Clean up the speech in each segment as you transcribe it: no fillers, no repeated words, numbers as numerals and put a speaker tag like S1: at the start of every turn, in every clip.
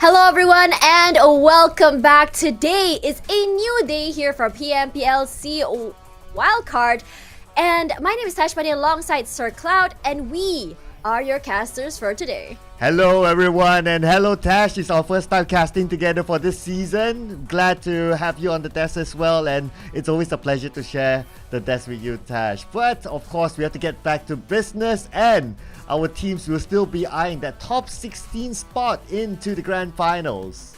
S1: Hello everyone and welcome back. Today is a new day here for PMPL SEA Wildcard, and my name is Tashpani alongside Sir Cloud, and we are your casters for today.
S2: Hello everyone, and hello Tash. It's our first time casting together for this season. Glad to have you on the desk as well, and it's always a pleasure to share the desk with you, Tash. But of course we have to get back to business, and our teams will still be eyeing that top 16 spot into the grand finals.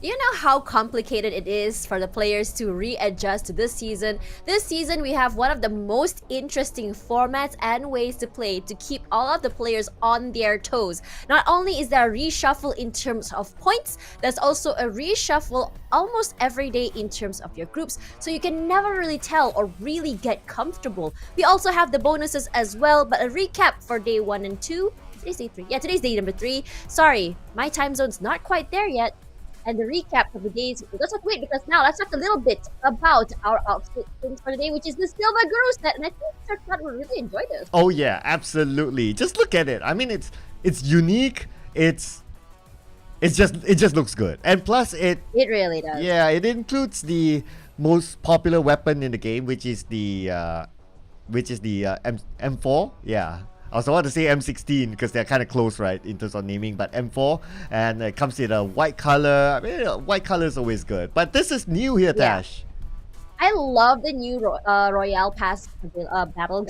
S1: You know how complicated it is for the players to readjust to this season. This season, we have one of the most interesting formats and ways to play to keep all of the players on their toes. Not only is there a reshuffle in terms of points, there's also a reshuffle almost every day in terms of your groups, so you can never really tell or really get comfortable. We also have the bonuses as well, but a recap for day 1 and 2. Today's day 3. Yeah, today's day number 3. Sorry, my time zone's not quite there yet. And the recap of the days, let's not wait, because now let's talk a little bit about our outfit things for the day, which is the silver guru set, and I think Sir Cloud will really enjoy this.
S2: Oh yeah, absolutely. Just look at it. I mean, it's unique. It just looks good, and plus it
S1: really does.
S2: Yeah, it includes the most popular weapon in the game, which is the M4. Yeah. I was about to say M16 because they're kind of close, right, in terms of naming, but M4, and it comes in a white color. I mean, white color is always good, but this is new here, Tash.
S1: I love the new Royale Pass battle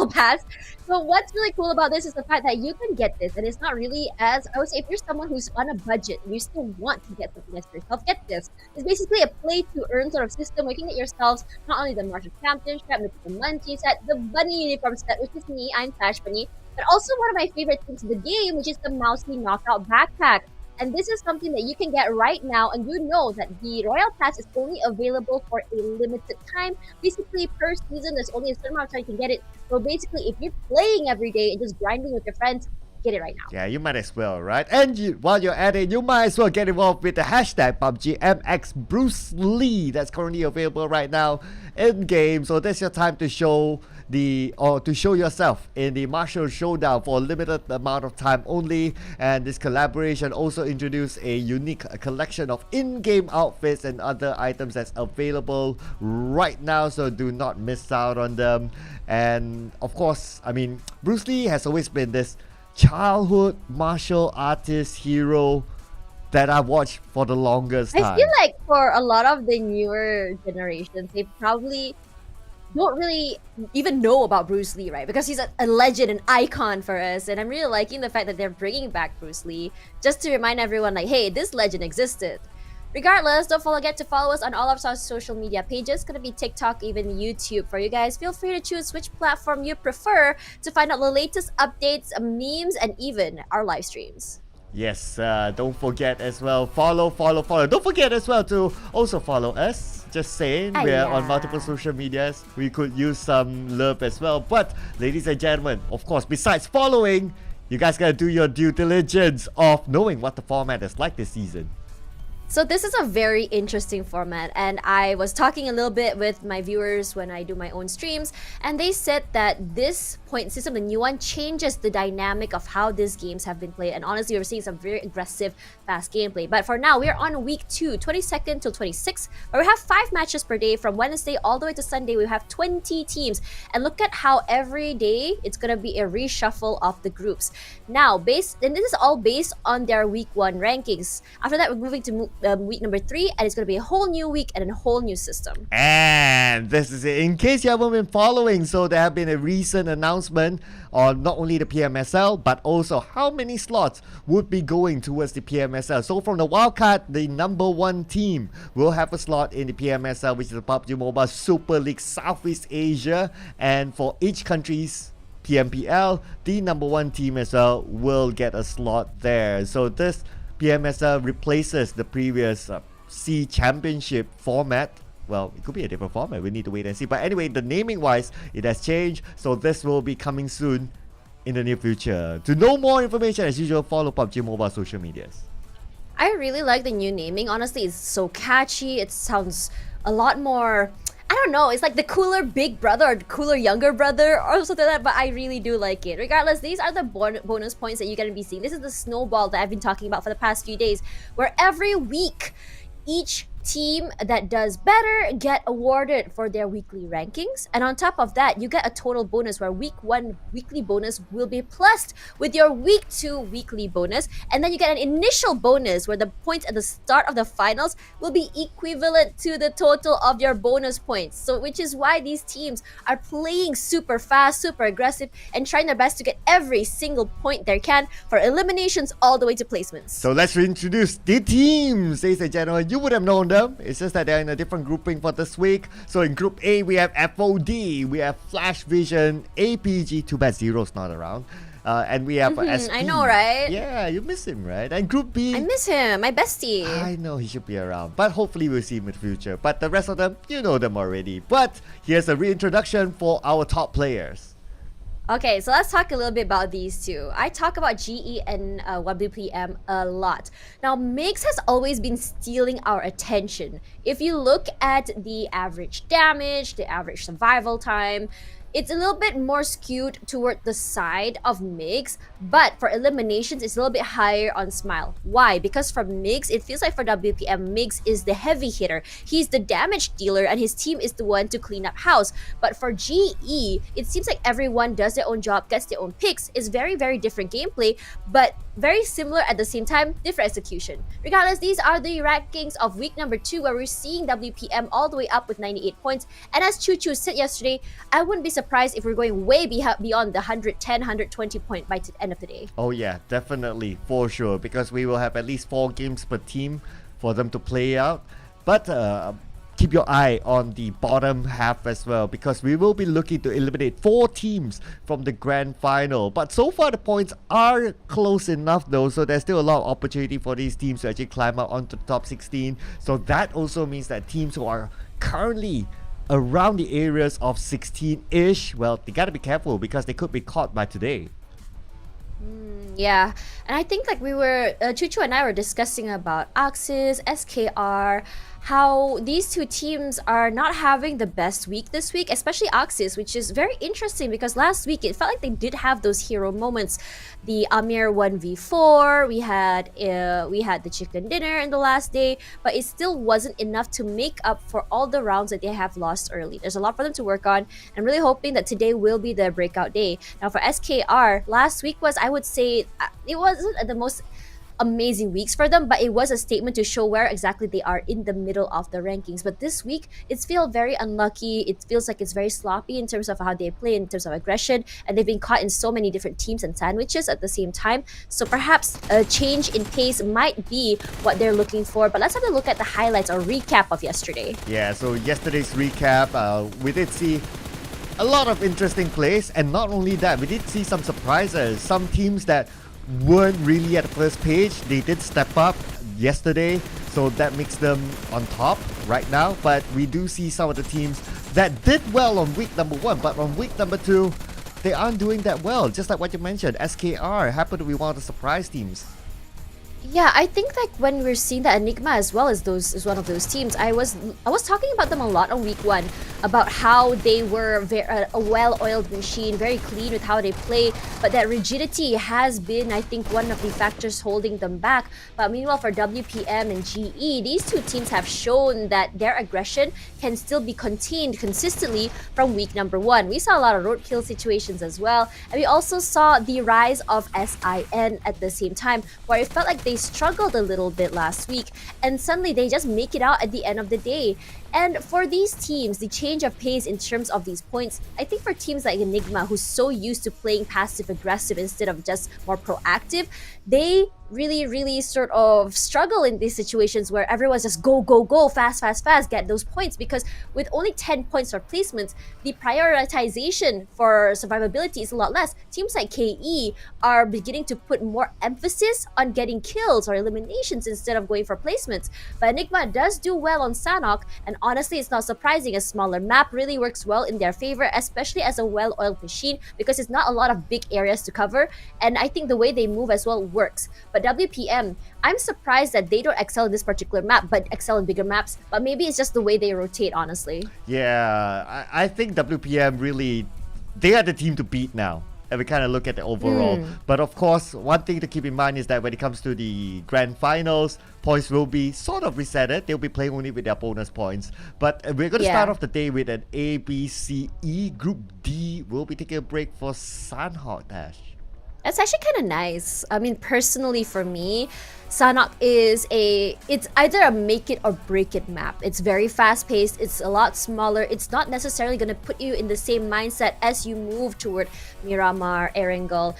S1: pass. So what's really cool about this is the fact that you can get this, and it's not really as, I would say, if you're someone who's on a budget and you still want to get something for yourself, get this. It's basically a play to earn sort of system where you can get yourselves not only the Martial Championship, the Munchie set, the Bunny uniform set, which is me, I'm Tash Bunny, but also one of my favorite things in the game, which is the Mousy Knockout Backpack. And this is something that you can get right now, and you know that the Royal Pass is only available for a limited time. Basically, per season, there's only a certain amount of time you can get it. So basically, if you're playing every day and just grinding with your friends, get it right now.
S2: Yeah, you might as well, right? And while you're at it, you might as well get involved with the hashtag PUBG MX Bruce Lee that's currently available right now in game. So that's your time to show yourself in the martial showdown for a limited amount of time only. And this collaboration also introduced a unique collection of in-game outfits and other items that's available right now, so do not miss out on them. And of course, I mean, Bruce Lee has always been this childhood martial artist hero that I watched for the longest time.
S1: I feel like for a lot of the newer generations, they probably don't really even know about Bruce Lee, right? Because he's a legend, an icon for us, and I'm really liking the fact that they're bringing back Bruce Lee just to remind everyone, like, hey, this legend existed. Regardless, don't forget to follow us on all of our social media pages. It's gonna be TikTok, even YouTube for you guys. Feel free to choose which platform you prefer to find out the latest updates, memes, and even our live streams.
S2: Yes, don't forget as well, follow. Don't forget as well to also follow us. Just saying, we're on multiple social medias. We could use some love as well. But ladies and gentlemen, of course, besides following, you guys gotta do your due diligence of knowing what the format is like this season.
S1: So this is a very interesting format, and I was talking a little bit with my viewers when I do my own streams, and they said that this point system, the new one, changes the dynamic of how these games have been played. And honestly, we're seeing some very aggressive, fast gameplay. But for now, we're on week 2, 22nd till 26th, where we have 5 matches per day. From Wednesday all the way to Sunday, we have 20 teams. And look at how every day it's gonna be a reshuffle of the groups. Now, and this is all based on their week 1 rankings. After that, we're moving to week number 3, and it's going to be a whole new week and a whole new system.
S2: And this is it, in case you haven't been following. So there have been a recent announcement on not only the PMSL, but also how many slots would be going towards the PMSL. So from the wildcard, the number 1 team will have a slot in the PMSL, which is the PUBG Mobile Super League Southeast Asia. And for each country's PMPL, the number 1 team as well will get a slot there. So this PMSL replaces the previous SEA Championship format. Well, it could be a different format. We need to wait and see. But anyway, the naming wise, it has changed. So this will be coming soon in the near future. To know more information, as usual, follow PUBG Mobile social medias.
S1: I really like the new naming. Honestly, it's so catchy. It sounds a lot more I don't know, it's like the cooler big brother or the cooler younger brother or something like that, but I really do like it. Regardless, these are the bonus points that you're going to be seeing. This is the snowball that I've been talking about for the past few days, where every week, each team that does better get awarded for their weekly rankings, and on top of that you get a total bonus where week 1 weekly bonus will be plussed with your week 2 weekly bonus, and then you get an initial bonus where the points at the start of the finals will be equivalent to the total of your bonus points. So which is why these teams are playing super fast, super aggressive, and trying their best to get every single point they can for eliminations all the way to placements.
S2: So let's reintroduce the teams. Ladies and gentlemen, you would have known them. It's just that they're in a different grouping for this week. So in Group A, we have FOD, we have Flash Vision, APG, too bad Zero's not around. And we have SP.
S1: I know, right?
S2: Yeah, you miss him, right? And Group B,
S1: I miss him, my bestie.
S2: I know he should be around, but hopefully we'll see him in the future. But the rest of them, you know them already. But here's a reintroduction for our top players.
S1: Okay, so let's talk a little bit about these two. I talk about GE and WPM a lot. Now, Mix has always been stealing our attention. If you look at the average damage, the average survival time, it's a little bit more skewed toward the side of Mix, but for eliminations, it's a little bit higher on Smile. Why? Because for Mix, it feels like for WPM, Mix is the heavy hitter. He's the damage dealer, and his team is the one to clean up house. But for GE, it seems like everyone does their own job, gets their own picks. It's very, very different gameplay, but very similar at the same time, different execution. Regardless, these are the rankings of week number 2, where we're seeing WPM all the way up with 98 points. And as Choo Choo said yesterday, I wouldn't be surprised if we're going way beyond the 110, 120 point by the end of the day.
S2: Oh yeah, definitely, for sure, because we will have at least 4 games per team for them to play out. But keep your eye on the bottom half as well, because we will be looking to eliminate 4 teams from the grand final. But so far the points are close enough though, so there's still a lot of opportunity for these teams to actually climb up onto the top 16. So that also means that teams who are currently around the areas of 16-ish, well, they gotta be careful because they could be caught by today.
S1: Yeah, and I think like we were, Choo Choo and I were discussing about Axis, SKR, how these two teams are not having the best week this week, especially Axis, which is very interesting because last week it felt like they did have those hero moments. The Amir 1v4, we had the chicken dinner in the last day, but it still wasn't enough to make up for all the rounds that they have lost early. There's a lot for them to work on. I'm really hoping that today will be the breakout day. Now for SKR, last week was, I would say, it wasn't the most amazing weeks for them, but it was a statement to show where exactly they are in the middle of the rankings. But this week, it's feel very unlucky. It feels like it's very sloppy in terms of how they play, in terms of aggression, and they've been caught in so many different teams and sandwiches at the same time. So perhaps a change in pace might be what they're looking for. But let's have a look at the highlights or recap of yesterday.
S2: Yeah, so yesterday's recap, we did see a lot of interesting plays, and not only that, we did see some surprises. Some teams that weren't really at the first page, they did step up yesterday, so that makes them on top right now. But we do see some of the teams that did well on week number 1, but on week number 2 they aren't doing that well, just like what you mentioned. SKR happened to be one of the surprise teams.
S1: Yeah, I think like when we're seeing that Enigma as well as those is one of those teams, I was talking about them a lot on week 1 about how they were a well-oiled machine, very clean with how they play, but that rigidity has been, I think, one of the factors holding them back. But meanwhile, for WPM and GE, these two teams have shown that their aggression can still be contained consistently from week number 1. We saw a lot of roadkill situations as well, and we also saw the rise of SIN at the same time, where it felt like they struggled a little bit last week, and suddenly they just make it out at the end of the day. And for these teams, the change of pace in terms of these points, I think for teams like Enigma, who's so used to playing passive-aggressive instead of just more proactive, they really sort of struggle in these situations where everyone's just go, fast, get those points, because with only 10 points for placements, the prioritization for survivability is a lot less. Teams like KE are beginning to put more emphasis on getting kills or eliminations instead of going for placements. But Enigma does do well on Sanhok, and honestly, it's not surprising. A smaller map really works well in their favor, especially as a well-oiled machine, because it's not a lot of big areas to cover, and I think the way they move as well works. But But WPM, I'm surprised that they don't excel in this particular map, but excel in bigger maps. But maybe it's just the way they rotate, honestly.
S2: Yeah, I think WPM really, they are the team to beat now. And we kind of look at the overall. But of course, one thing to keep in mind is that when it comes to the grand finals, points will be sort of resetted. They'll be playing only with their bonus points. But we're going to start off the day with an A, B, C, E. Group D will be taking a break for Sanhok Dash.
S1: That's actually kind of nice. I mean, personally for me, Sanhok it's either a make it or break it map. It's very fast paced, it's a lot smaller, it's not necessarily going to put you in the same mindset as you move toward Miramar, Erangel,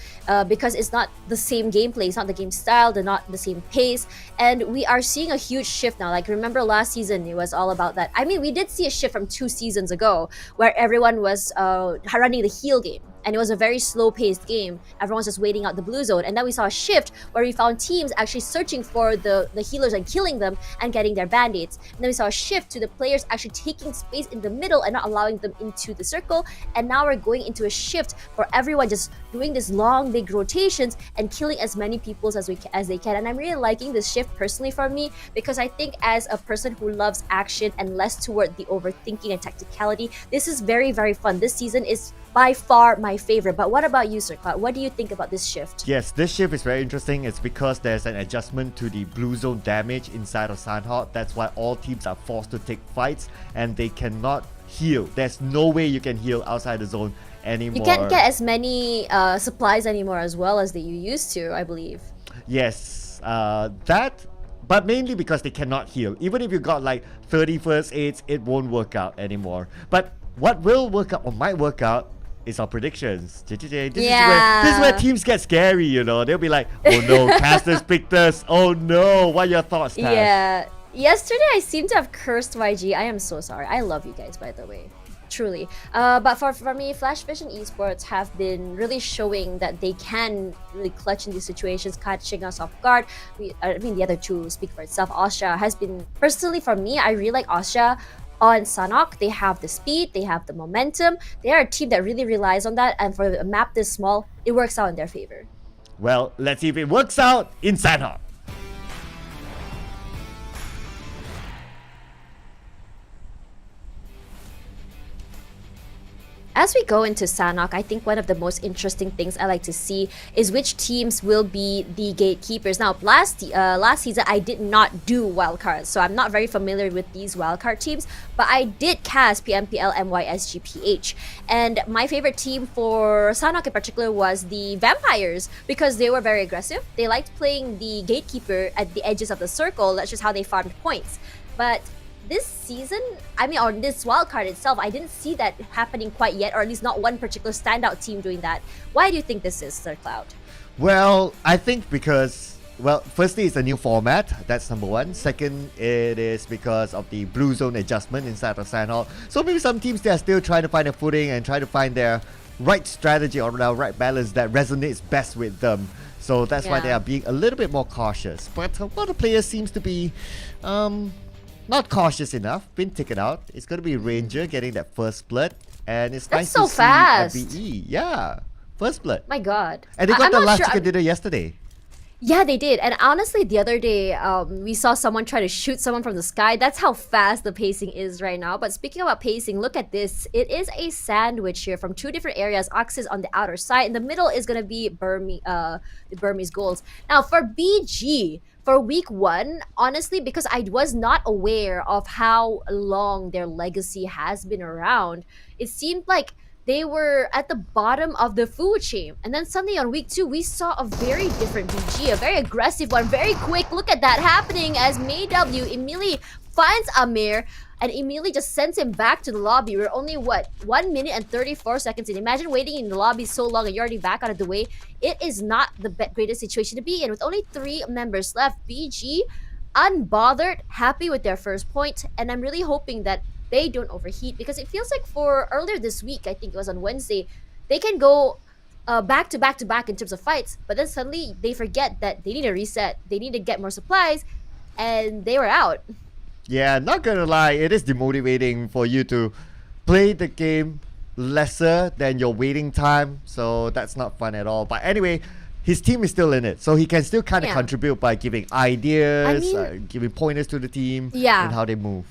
S1: because it's not the same gameplay, it's not the game style, they're not the same pace, and we are seeing a huge shift now. Like, remember last season, it was all about that. I mean, we did see a shift from 2 seasons ago where everyone was running the heal game. And it was a very slow-paced game. Everyone's just waiting out the blue zone. And then we saw a shift where we found teams actually searching for the healers and killing them and getting their band-aids. And then we saw a shift to the players actually taking space in the middle and not allowing them into the circle. And now we're going into a shift for everyone just doing this long, big rotations and killing as many people as they can. And I'm really liking this shift personally for me, because I think as a person who loves action and less toward the overthinking and tacticality, this is very, very fun. This season is by far my favorite. But what about you, Sir Cloud? What do you think about this shift?
S2: Yes, this shift is very interesting. It's because there's an adjustment to the blue zone damage inside of Sanhok. That's why all teams are forced to take fights and they cannot heal. There's no way you can heal outside the zone anymore.
S1: You can't get as many supplies anymore as well as that you used to, I believe.
S2: Yes, but mainly because they cannot heal. Even if you got like 30 first aids, it won't work out anymore. But what will work out or might work out is our predictions. This is where teams get scary, you know. They'll be like, oh no, casters picked us. Oh no, what are your thoughts, Tash?
S1: Yeah. Yesterday I seem to have cursed YG. I am so sorry. I love you guys, by the way. Truly. But for me, Flash Vision Esports have been really showing that they can really clutch in these situations, catching us off guard. I mean, the other two speak for itself. Osha has been, personally for me, I really like Osha on Sanhok. They have the speed, they have the momentum. They are a team that really relies on that, and for a map this small, it works out in their favor.
S2: Well, let's see if it works out in Sanhok.
S1: As we go into Sanhok, I think one of the most interesting things I like to see is which teams will be the gatekeepers. Now, last season, I did not do wildcards, so I'm not very familiar with these wildcard teams, but I did cast PMPL MYSGPH. And my favorite team for Sanhok in particular was the Vampires, because they were very aggressive. They liked playing the gatekeeper at the edges of the circle. That's just how they farmed points. But this season, or this wildcard itself, I didn't see that happening quite yet, or at least not one particular standout team doing that. Why do you think this is, Sir Cloud?
S2: Well, I think because, well, firstly, it's a new format. That's number one. Second, it is because of the blue zone adjustment inside of Sanhok. So maybe some teams, they are still trying to find a footing and try to find their right strategy or their right balance that resonates best with them. So that's why they are being a little bit more cautious. But a lot of players seems to be not cautious enough, been taken out. It's going to be Ranger getting that first blood. And it's nice to see a BE. Yeah, first blood.
S1: My god.
S2: And they got the last chicken dinner yesterday.
S1: Yeah, they did. And honestly, the other day, we saw someone try to shoot someone from the sky. That's how fast the pacing is right now. But speaking about pacing, look at this. It is a sandwich here from 2 different areas. Ox is on the outer side. In the middle is going to be the Burmese goals. Now, for BG, for week 1, honestly, because I was not aware of how long their legacy has been around, it seemed like they were at the bottom of the food chain. And then suddenly on week 2, we saw a very different BG, a very aggressive one, very quick. Look at that happening as Mayw immediately finds Amir and immediately just sends him back to the lobby. We're only, 1 minute and 34 seconds in. Imagine waiting in the lobby so long and you're already back out of the way. It is not the greatest situation to be in. With only 3 members left, BG, unbothered, happy with their first point. And I'm really hoping that they don't overheat, because it feels like for earlier this week, I think it was on Wednesday, they can go back to back to back in terms of fights, but then suddenly they forget that they need a reset, they need to get more supplies, and they were out.
S2: Yeah, not gonna lie, it is demotivating for you to play the game lesser than your waiting time, so that's not fun at all. But anyway, his team is still in it, so he can still kind of
S1: Yeah.
S2: contribute by giving ideas,
S1: I mean-
S2: giving pointers to the team,
S1: Yeah.
S2: and how they move.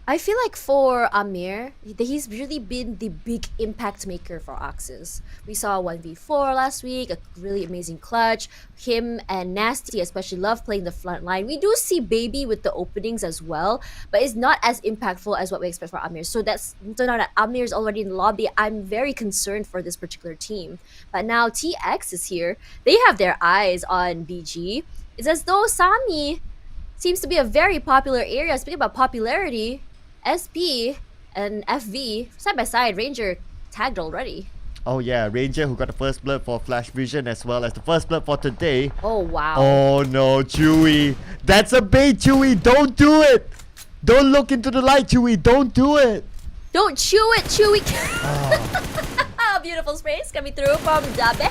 S1: I feel like for Amir, he's really been the big impact maker for Axis. We saw 1v4 last week, a really amazing clutch. Him and Nasty especially love playing the front line. We do see Baby with the openings as well, but it's not as impactful as what we expect for Amir. So now that Amir is already in the lobby, I'm very concerned for this particular team. But now TX is here. They have their eyes on BG. It's as though Sami seems to be a very popular area. Speaking about popularity, SP and FV side by side. Ranger tagged already.
S2: Oh yeah, Ranger who got the first blood for Flash Vision as well as the first blood for today.
S1: Oh wow.
S2: Oh no, Chewy. That's a bait, Chewy. Don't do it. Don't look into the light, Chewy. Don't do it.
S1: Don't chew it, Chewy.
S2: Oh.
S1: Beautiful sprays coming through from Dabe.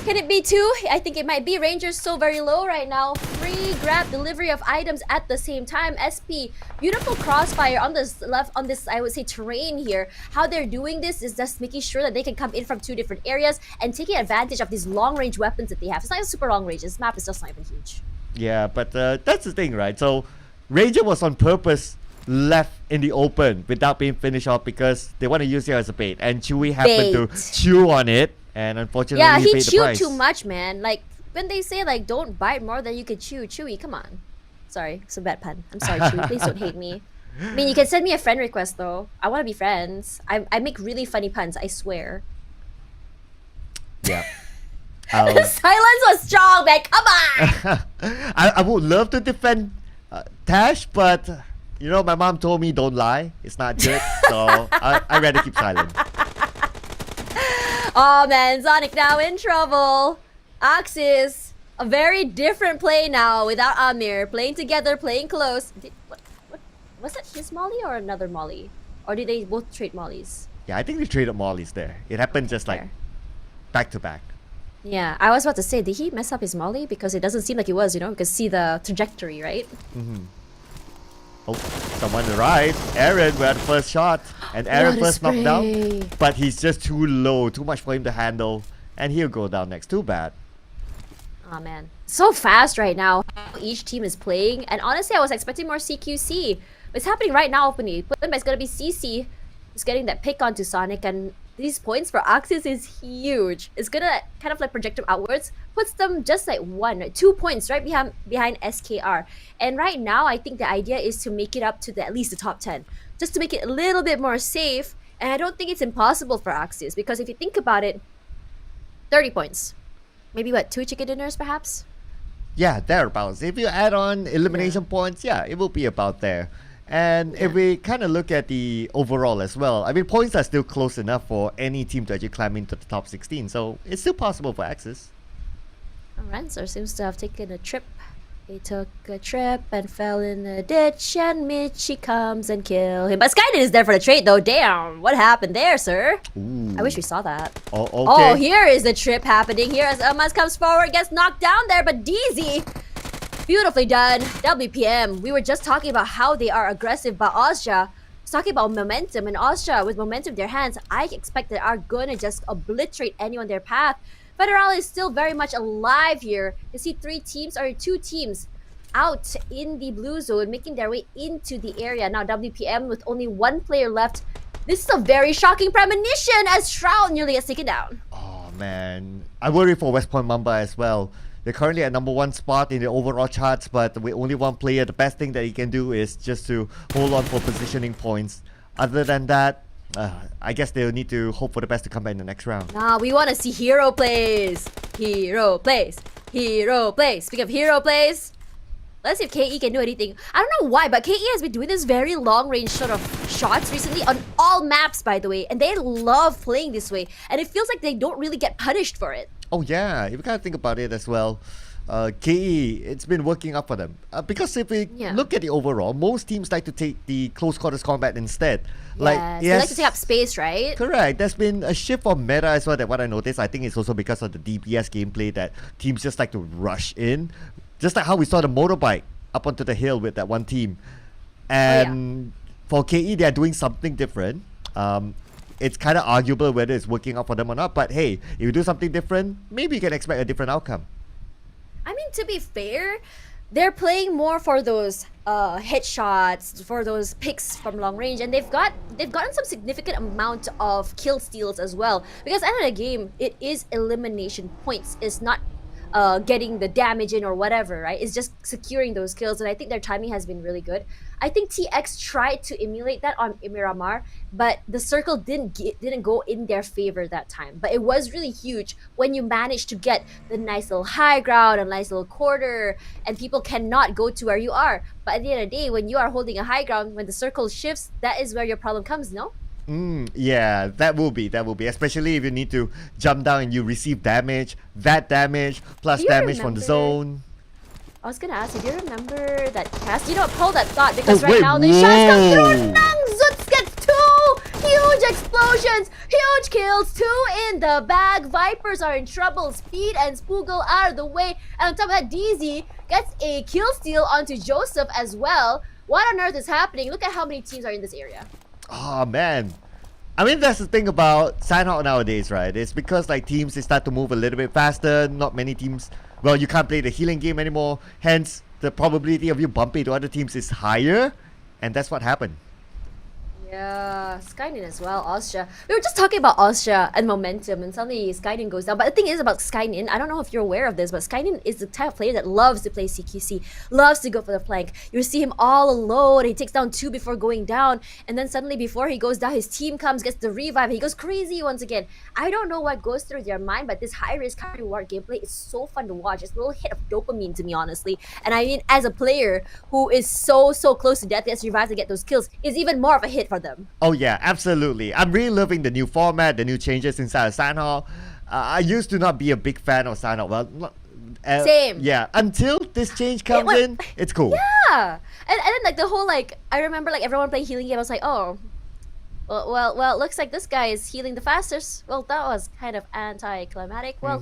S1: Can it be two? I think it might be. Ranger's so very low right now. Free grab delivery of items at the same time. SP, beautiful crossfire on this left, on this, I would say, terrain here. How they're doing this is just making sure that they can come in from two different areas and taking advantage of these long range weapons that they have. It's not a super long range. This map is just not even huge.
S2: Yeah, but that's the thing, right? So Ranger was on purpose left in the open without being finished off because they want to use it as a bait, and Chewy happened to
S1: Bait.
S2: chew on it, and unfortunately
S1: Yeah, he
S2: paid the
S1: chewed
S2: price.
S1: too much, man. Like, when they say, like, don't bite more than you can chew, Chewy, come on. Sorry, it's a bad pun. I'm sorry, Chewy. Please don't hate me. I mean, you can send me a friend request, though. I want to be friends. I make really funny puns, I swear.
S2: Yeah.
S1: Silence was strong, man. Come on!
S2: I would love to defend Tash, but you know, my mom told me don't lie. It's not good, so I rather keep silent.
S1: Oh, man. Sonic now in trouble. Axis, a very different play now without Amir. Playing together, playing close. What, was it his molly or another molly? Or did they both trade mollies?
S2: Yeah, I think they traded mollies there. It happened just like
S1: Fair.
S2: back to back.
S1: Yeah, I was about to say, did he mess up his molly? Because it doesn't seem like it was, you know? You can see the trajectory, right?
S2: Oh, someone arrived. Aaron with the first shot. And Aaron
S1: What a
S2: first knocked down.
S1: spray.
S2: But he's just too low. Too much for him to handle. And he'll go down next. Too bad.
S1: Oh man, so fast right now. How each team is playing, and honestly, I was expecting more CQC. It's happening right now. Openly, but it's gonna be CC. He's getting that pick onto Sonic, and these points for Axis is huge. It's gonna kind of like project them outwards, puts them just like 2 points right behind SKR. And right now, I think the idea is to make it up to at least the top 10, just to make it a little bit more safe. And I don't think it's impossible for Axis because if you think about it, 30 points. Maybe what, 2 chicken dinners perhaps?
S2: Yeah, thereabouts. If you add on elimination points, yeah, it will be about there. And if we kind of look at the overall as well, I mean, points are still close enough for any team to actually climb into the top 16. So it's still possible for Axis.
S1: Rancer seems to have taken a trip. He took a trip and fell in a ditch, and Michi comes and kill him. But Skyden is there for the trade, though. Damn, what happened there, sir?
S2: Ooh.
S1: I wish we saw that.
S2: Oh, okay.
S1: Oh, here is the trip happening. Here as Elmas comes forward, gets knocked down there, but DZ, beautifully done. WPM. We were just talking about how they are aggressive, but Austria was talking about momentum, and Austria with momentum in their hands, I expect they are gonna just obliterate anyone in their path. Federal is still very much alive here. You see 2 teams out in the blue zone, making their way into the area. Now WPM with only 1 player left. This is a very shocking premonition as Shroud nearly gets taken down.
S2: Oh, man. I worry for West Point Mamba as well. They're currently at number 1 spot in the overall charts, but with only 1 player, the best thing that he can do is just to hold on for positioning points. Other than that, I guess they'll need to hope for the best to come back in the next round.
S1: Nah, we want to see hero plays. Hero plays. Hero plays. Speaking of hero plays, let's see if KE can do anything. I don't know why, but KE has been doing this very long range sort of shots recently on all maps, by the way. And they love playing this way. And it feels like they don't really get punished for it.
S2: Oh yeah, if you kind of think about it as well, KE, it's been working up for them. Because if we look at the overall, most teams like to take the close quarters combat instead.
S1: Yes, they like to take up space, right?
S2: Correct. There's been a shift of meta as well that what I noticed. I think it's also because of the DPS gameplay that teams just like to rush in. Just like how we saw the motorbike up onto the hill with that one team. And for KE, they're doing something different. it's kind of arguable whether it's working out for them or not. But hey, if you do something different, maybe you can expect a different outcome.
S1: I mean, to be fair, they're playing more for those headshots, for those picks from long range, and they've gotten some significant amount of kill steals as well. Because at the end of the game, it is elimination points. It's not getting the damage in or whatever, right? It's just securing those kills, and I think their timing has been really good. I think TX tried to emulate that on Miramar, but the circle didn't go in their favor that time. But it was really huge when you manage to get the nice little high ground, a nice little quarter, and people cannot go to where you are. But at the end of the day, when you are holding a high ground, when the circle shifts, that is where your problem comes, no?
S2: Yeah, that will be, especially if you need to jump down and you receive damage, that damage, plus damage from the zone.
S1: I was gonna ask you, do you remember that cast? You know, hold that thought, because
S2: wait,
S1: now the shots come through.
S2: whoa.
S1: Nang Zuts gets 2 huge explosions, huge kills, 2 in the bag. Vipers are in trouble. Speed and Spoogle out of the way, and on top of that, DZ gets a kill steal onto Joseph as well. What on earth is happening? Look at how many teams are in this area.
S2: Oh man, I mean that's the thing about Sanhok nowadays, right? It's because like teams, they start to move a little bit faster. Not many teams, well, you can't play the healing game anymore, hence the probability of you bumping to other teams is higher, and that's what happened.
S1: Yeah, Skynin as well, Austria. We were just talking about Austria and momentum, and suddenly Skynin goes down. But the thing is about Skynin, I don't know if you're aware of this, but Skynin is the type of player that loves to play CQC, loves to go for the flank. You see him all alone, he takes down 2 before going down, and then suddenly before he goes down, his team comes, gets the revive, and he goes crazy once again. I don't know what goes through their mind, but this high-risk, high-reward gameplay is so fun to watch. It's a little hit of dopamine to me, honestly. And I mean, as a player who is so close to death, gets revived to get those kills, is even more of a hit for them.
S2: Oh yeah, absolutely. I'm really loving the new format, the new changes inside of Sanhok. I used to not be a big fan of Sanhok. Well,
S1: same.
S2: Yeah, until this change comes in, it's cool.
S1: Yeah, and then like the whole like I remember like everyone playing healing game. I was like, oh, well, it looks like this guy is healing the fastest. Well, that was kind of anticlimactic. Well,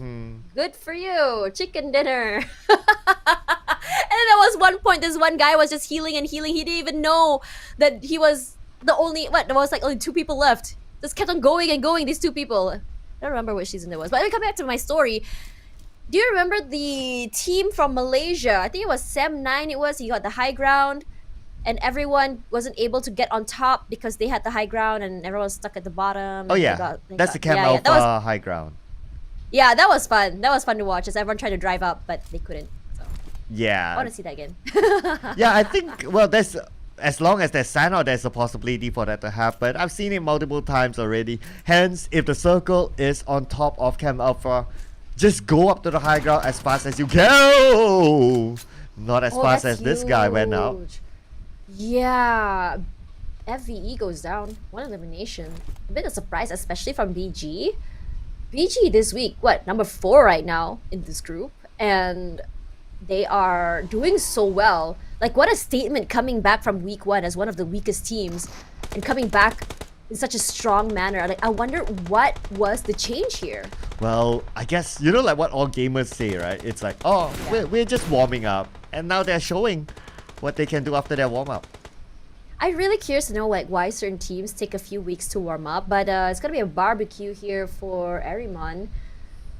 S1: good for you, chicken dinner. And then there was one point, this one guy was just healing and healing. He didn't even know that he was the only, there was like only 2 people left. Just kept on going and going, these 2 people. I don't remember which season it was. But coming back to my story, do you remember the team from Malaysia? I think it was Sem9 he got the high ground, and everyone wasn't able to get on top because they had the high ground and everyone was stuck at the bottom.
S2: Oh yeah, that's the Cam Alpha high ground.
S1: Yeah, that was fun. That was fun to watch as everyone tried to drive up, but they couldn't. So
S2: yeah.
S1: I want to see that again.
S2: Yeah, I think, well, there's, as long as there's Sanhok, there's a possibility for that to happen. I've seen it multiple times already. Hence, if the circle is on top of Cam Alpha, just go up to the high ground as fast as you go. Not as fast as this guy went out.
S1: Yeah. FVE goes down. 1 elimination. A bit of surprise, especially from BG. BG this week, what, number 4 right now in this group, and they are doing so well. Like, what a statement coming back from week 1 as one of the weakest teams and coming back in such a strong manner. Like, I wonder what was the change here.
S2: Well, I guess, you know, like what all gamers say, right? It's like, oh, yeah, we're just warming up, and now they're showing what they can do after their warm-up.
S1: I'm really curious to know like why certain teams take a few weeks to warm up, but it's gonna be a barbecue here for Erimon.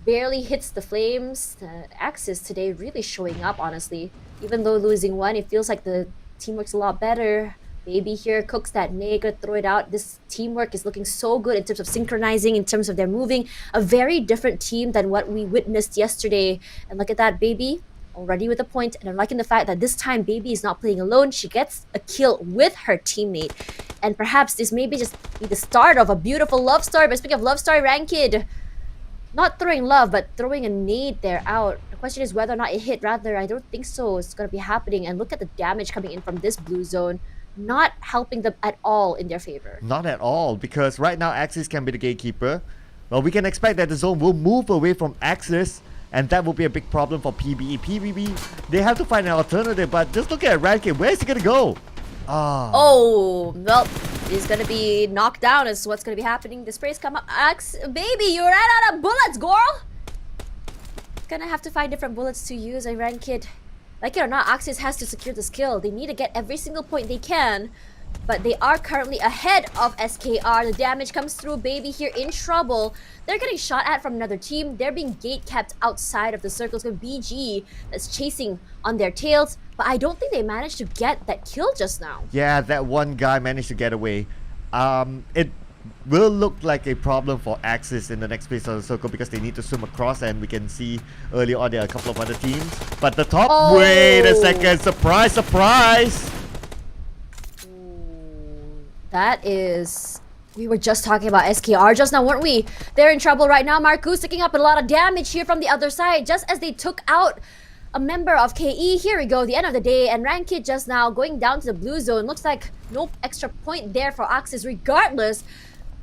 S1: Barely hits the flames. Axis today really showing up, honestly. Even though losing 1, it feels like the teamwork's a lot better. Baby here cooks that nade, gonna throw it out. This teamwork is looking so good in terms of synchronizing, in terms of their moving. A very different team than what we witnessed yesterday. And look at that, Baby. Already with a point, and I'm liking the fact that this time Baby is not playing alone. She gets a kill with her teammate, and perhaps this may be just be the start of a beautiful love story. But speaking of love story, Ranked, not throwing love but throwing a nade there out. The question is whether or not it hit. Rather, I don't think so. It's gonna be happening, and look at the damage coming in from this blue zone, not helping them at all in their favor.
S2: Not at all, because right now Axis can be the gatekeeper. Well, we can expect that the zone will move away from Axis, and that will be a big problem for PBE. PBB, they have to find an alternative, but just look at Ranked. Where is he gonna go?
S1: Oh, well, he's gonna be knocked down is what's gonna be happening. The sprays come up. Baby, you ran out of bullets, girl! Gonna have to find different bullets to use, Ranked. Like it or not, Axis has to secure this kill. They need to get every single point they can but they are currently ahead of SKR. The damage comes through. Baby here in trouble. They're getting shot at from another team. They're being gate kept outside of the circles with BG that's chasing on their tails. But I don't think they managed to get that kill just now.
S2: Yeah, that one guy managed to get away. It will look like a problem for Axis in the next phase of the circle because they need to swim across, and we can see early on there are a couple of other teams. But the top, wait a second, surprise, surprise!
S1: That is... We were just talking about SKR just now, weren't we? They're in trouble right now. Marcus taking up a lot of damage here from the other side, just as they took out a member of KE. Here we go, the end of the day, and Rankid just now going down to the blue zone. Looks like no extra point there for Axis regardless.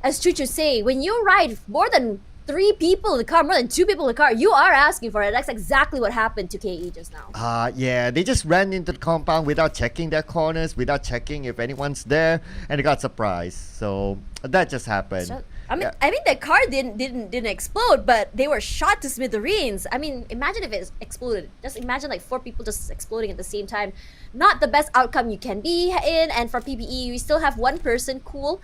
S1: As Chuchu say, when you ride more than 3 people in the car, more than 2 people in the car, you are asking for it. That's exactly what happened to KE just now.
S2: Yeah, they just ran into the compound without checking their corners, without checking if anyone's there, and they got surprised. So that just happened.
S1: I mean, the car didn't explode, but they were shot to smithereens. I mean, imagine if it exploded. Just imagine like 4 people just exploding at the same time. Not the best outcome you can be in. And for PPE, we still have one person, Cool,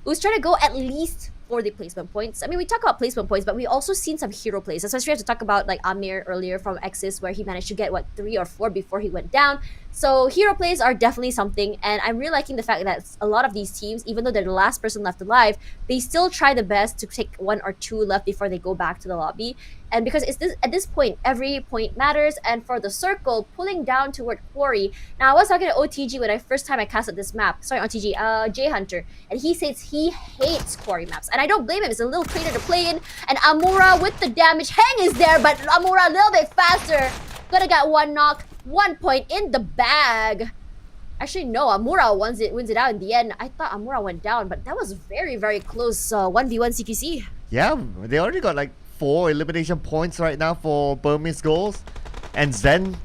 S1: who's trying to go at least for the placement points. I mean, we talk about placement points, but we also seen some hero plays. Especially we have to talk about like Amir earlier from Exis, where he managed to get 3 or 4 before he went down. So hero plays are definitely something, and I'm really liking the fact that a lot of these teams, even though they're the last person left alive, they still try the best to take 1 or 2 left before they go back to the lobby. And because at this point, every point matters, and for the circle, pulling down toward Quarry. Now, I was talking to OTG when I first time I casted this map. Sorry, OTG, J Hunter. And he says he hates Quarry maps. And I don't blame him. It's a little crater to play in. And Amura with the damage. Hang is there, but Amura a little bit faster. Gonna get 1 knock, 1 point in the bag. Actually, no, Amura wins it out in the end. I thought Amura went down, but that was very, very close 1v1 CQC.
S2: Yeah, they already got like 4 elimination points right now for Burmese goals. And Zen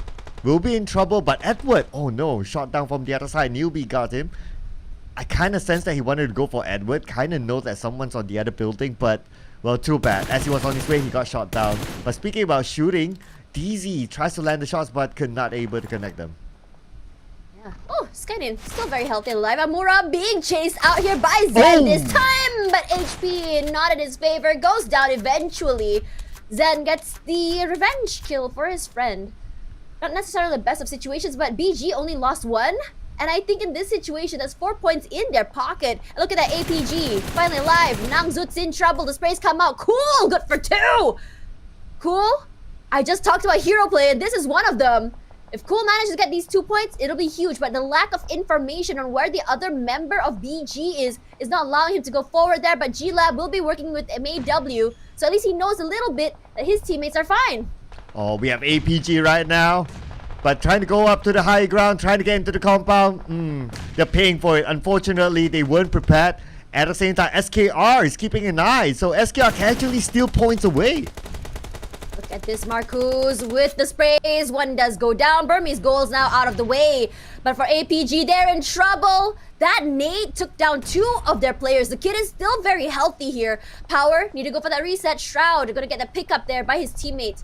S2: will be in trouble, but Edward, oh no, shot down from the other side. Newbie got him. I kind of sense that he wanted to go for Edward. Kind of know that someone's on the other building, but, well, too bad. As he was on his way, he got shot down. But speaking about shooting, DZ tries to land the shots, but could not able to connect them.
S1: Yeah. Oh, Skynin, still very healthy and alive. Amura being chased out here by Zen this time, but HP not in his favor, goes down eventually. Zen gets the revenge kill for his friend. Not necessarily the best of situations, but BG only lost 1. And I think in this situation, that's 4 points in their pocket. And look at that APG, finally alive. Nangzut's in trouble, the sprays come out. Cool, good for 2. Cool, I just talked about hero play, and this is one of them. If Cool manages to get these 2 points, it'll be huge. But the lack of information on where the other member of BG is not allowing him to go forward there. But G-Lab will be working with MAW, so at least he knows a little bit that his teammates are fine.
S2: Oh, we have APG right now. But trying to go up to the high ground, trying to get into the compound, they're paying for it. Unfortunately, they weren't prepared. At the same time, SKR is keeping an eye, so SKR can actually steal points away.
S1: Look at this, Marcus with the sprays. 1 does go down. Burmese goals now out of the way. But for APG, they're in trouble. That nade took down 2 of their players. The kid is still very healthy here. Power, need to go for that reset. Shroud, gonna get the pickup there by his teammates.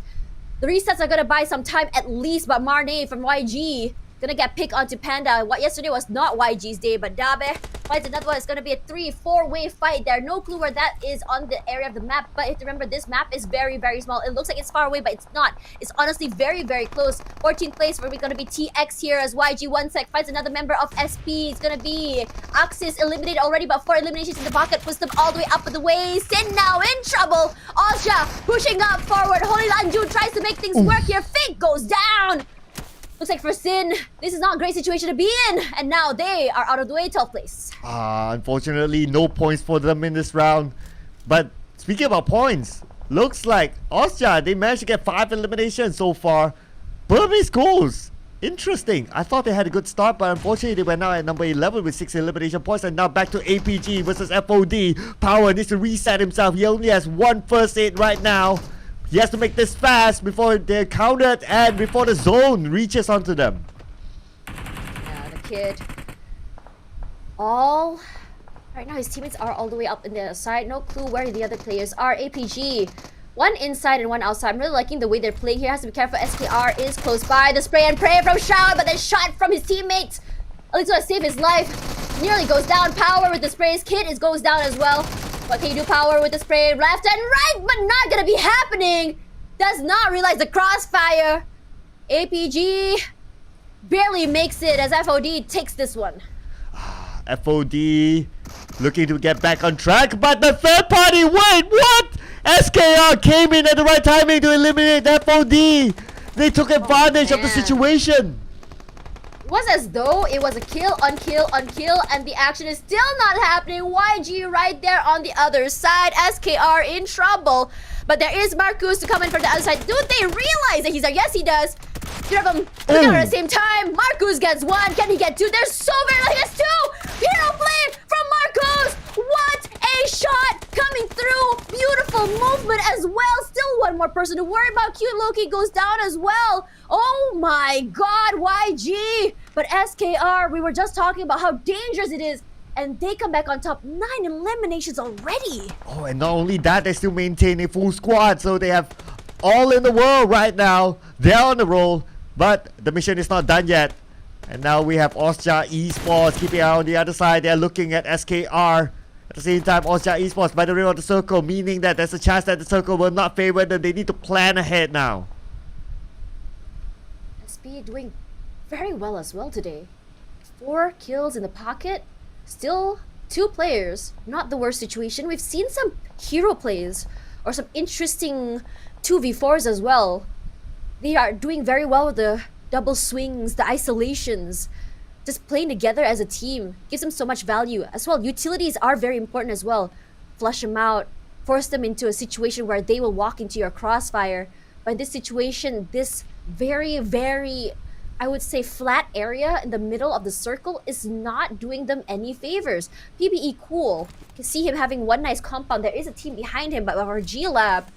S1: The resets are gonna buy some time at least, but Marne from YG gonna get picked onto Panda. What yesterday was not YG's day, but Dabe fights another one. It's gonna be a 3-4 way fight there. No clue where that is on the area of the map, but if you remember, this map is very, very small. It looks like it's far away, but it's not. It's honestly very, very close. 14th place where we're gonna be TX here as YG 1 sec fights another member of SP. It's gonna be Axis eliminated already, but 4 eliminations in the pocket puts them all the way up the way. Sin now in trouble. Osha pushing up forward. Holy Lanju tries to make things work here. Fink goes down. Looks like for Sin, this is not a great situation to be in. And now they are out of the way, 12th place.
S2: Unfortunately, no points for them in this round. But speaking about points, looks like Austria, they managed to get 5 eliminations so far. Burmese goals. Interesting. I thought they had a good start, but unfortunately they went out at number 11 with 6 elimination points. And now back to APG versus FOD. Power needs to reset himself. He only has 1 first aid right now. He has to make this fast before they're countered and before the zone reaches onto them.
S1: Yeah, the kid. Right now his teammates are all the way up in the side. No clue where the other players are. APG. 1 inside and 1 outside. I'm really liking the way they're playing here. Has to be careful. SKR is close by. The spray and pray from Shroud, but then shot from his teammates. At least gonna save his life. nearly goes down. Power with the sprays. Kit goes down as well. What can you do? Power with the spray left and right, but not gonna be happening. Does not realize the crossfire. APG barely makes it as FOD takes this one.
S2: FOD looking to get back on track, but the third party, wait, what? SKR came in at the right timing to eliminate FOD. They took advantage of the situation.
S1: It was as though it was a kill on kill on kill, and the action is still not happening. YG right there on the other side. SKR in trouble. But there is Marcus to come in from the other side. Do they realize that he's there? Yes, he does. Two of them together at the same time. Marcus gets one. Can he get two? There's so very like it's two. Hero play from Marcus. What a shot coming through. Beautiful movement as well. Still one more person to worry about. Cute Loki goes down as well. Oh my god, YG. But SKR, we were just talking about how dangerous it is. And they come back on top. 9 eliminations already.
S2: Oh, and not only that, they still maintain a full squad. So they have all in the world right now. They're on the roll. But the mission is not done yet. And now we have Austria Esports keeping out on the other side. They're looking at SKR. At the same time, Austria Esports by the rim of the circle, meaning that there's a chance that the circle will not favor them. They need to plan ahead now.
S1: SP doing very well as well today. 4 kills in the pocket. Still 2 players. Not the worst situation. We've seen some hero plays or some interesting 2v4s as well. They are doing very well with the double swings, the isolations. Just playing together as a team gives them so much value as well. Utilities are very important as well. Flush them out, force them into a situation where they will walk into your crossfire. But in this situation, this very, very, I would say, flat area in the middle of the circle is not doing them any favors. PBE cool. You can see him having one nice compound. There is a team behind him, but our G-Lab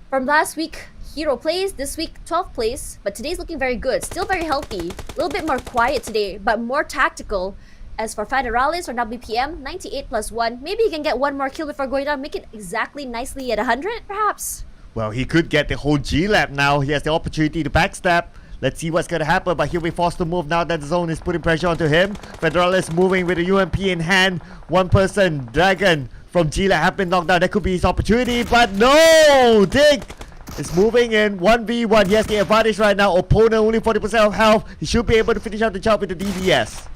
S1: from last week, hero plays. This week, 12th place. But today's looking very good. Still very healthy. A little bit more quiet today, but more tactical. As for Federales or WPM, 98 plus 1. Maybe he can get one more kill before going down. Make it exactly nicely at 100, perhaps.
S2: Well, he could get the whole G-Lab now. He has the opportunity to backstab. Let's see what's going to happen, but he'll be forced to move now that the zone is putting pressure onto him. Federales moving with the UMP in hand. One person, Dragon from G-Lab have been knocked down. That could be his opportunity, but no! Dick is moving in 1v1. He has the advantage right now. Opponent only 40% of health. He should be able to finish out the job with the DBS.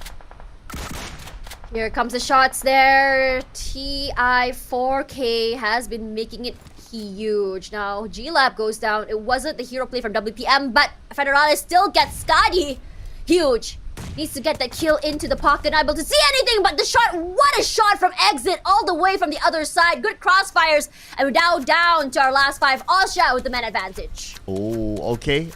S1: Here comes the shots there. TI4K has been making it huge. Now, G-Lab goes down. It wasn't the hero play from WPM, but Federales still gets Scotty. Huge. Needs to get that kill into the pocket. Not able to see anything, but the shot, what a shot from exit all the way from the other side. Good crossfires. And we're now down to our last 5. Austria with the man advantage.
S2: Oh, okay.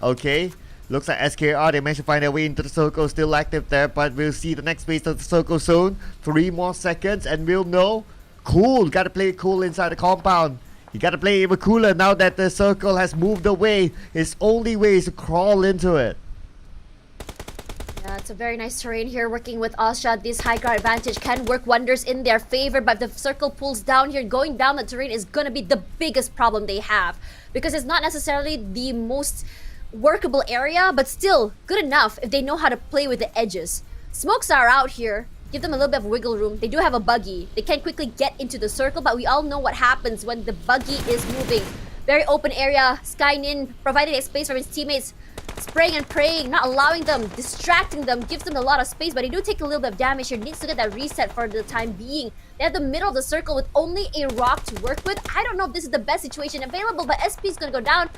S2: Looks like SKR, they managed to find their way into the circle. Still active there, but we'll see the next phase of the circle soon. 3 more seconds and we'll know. Cool, gotta play it cool inside the compound. You gotta play even cooler now that the circle has moved away. His only way is to crawl into it.
S1: Yeah, it's a very nice terrain here working with Austria. This high ground advantage can work wonders in their favor, but if the circle pulls down here, going down the terrain is gonna be the biggest problem they have. Because it's not necessarily the most workable area, but still good enough if they know how to play with the edges. Smokes are out here. Give them a little bit of wiggle room. They do have a buggy. They can quickly get into the circle, but we all know what happens when the buggy is moving. Very open area. Skynin providing a space for his teammates. Spraying and praying, not allowing them, distracting them, gives them a lot of space, but they do take a little bit of damage here. Needs to get that reset for the time being. They have the middle of the circle with only a rock to work with. I don't know if this is the best situation available, but SP is gonna go down.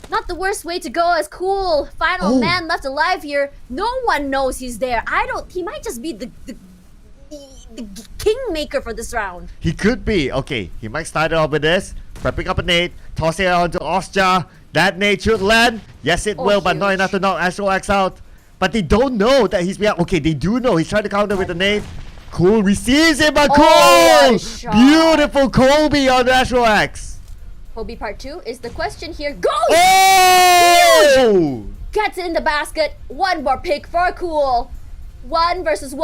S1: Not the worst way to go as cool. Final man left alive here. No one knows he's there. He might just be the kingmaker for this round.
S2: He could be. Okay, he might start it off with this. Prepping up a nade, tossing it onto Austria. That nade should land. Yes, it will, but not enough to knock Astro X out. But they don't know that he's behind. Okay, they do know. He's trying to counter with the nade. Cool receives it, but Cole! Beautiful Colby on Astro X.
S1: Kobe part 2 is the question here. Goes!
S2: Oh!
S1: Huge! Gets it in the basket. One more pick for Cool. 1 versus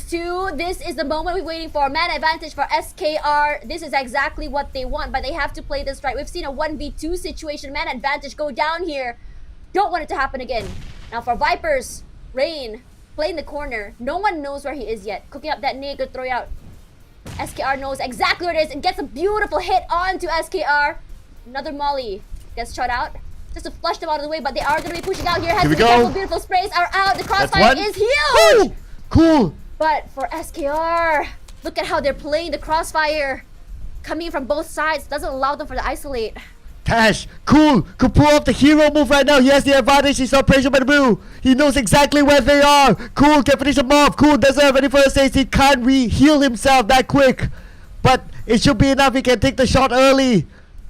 S1: 2. This is the moment we're waiting for. Man advantage for SKR. This is exactly what they want, but they have to play this right. We've seen a 1v2 situation. Man advantage go down here. Don't want it to happen again. Now for Vipers, Rain, play in the corner. No one knows where he is yet. Cooking up that nade, good throw out. SKR knows exactly where it is and gets a beautiful hit onto SKR. Another molly gets shot out. Just to flush them out of the way, but they are going to be pushing out here.
S2: Here we go.
S1: Careful, beautiful sprays are out. The crossfire is huge.
S2: Woo! Cool.
S1: But for SKR, look at how they're playing the crossfire. Coming from both sides doesn't allow them for the isolate.
S2: Tash, cool, could pull off the hero move right now. He has the advantage. He's not pressured by the blue. He knows exactly where they are. Cool, can finish him off. Cool, doesn't have any first aid. He can't heal himself that quick. But it should be enough. He can take the shot early.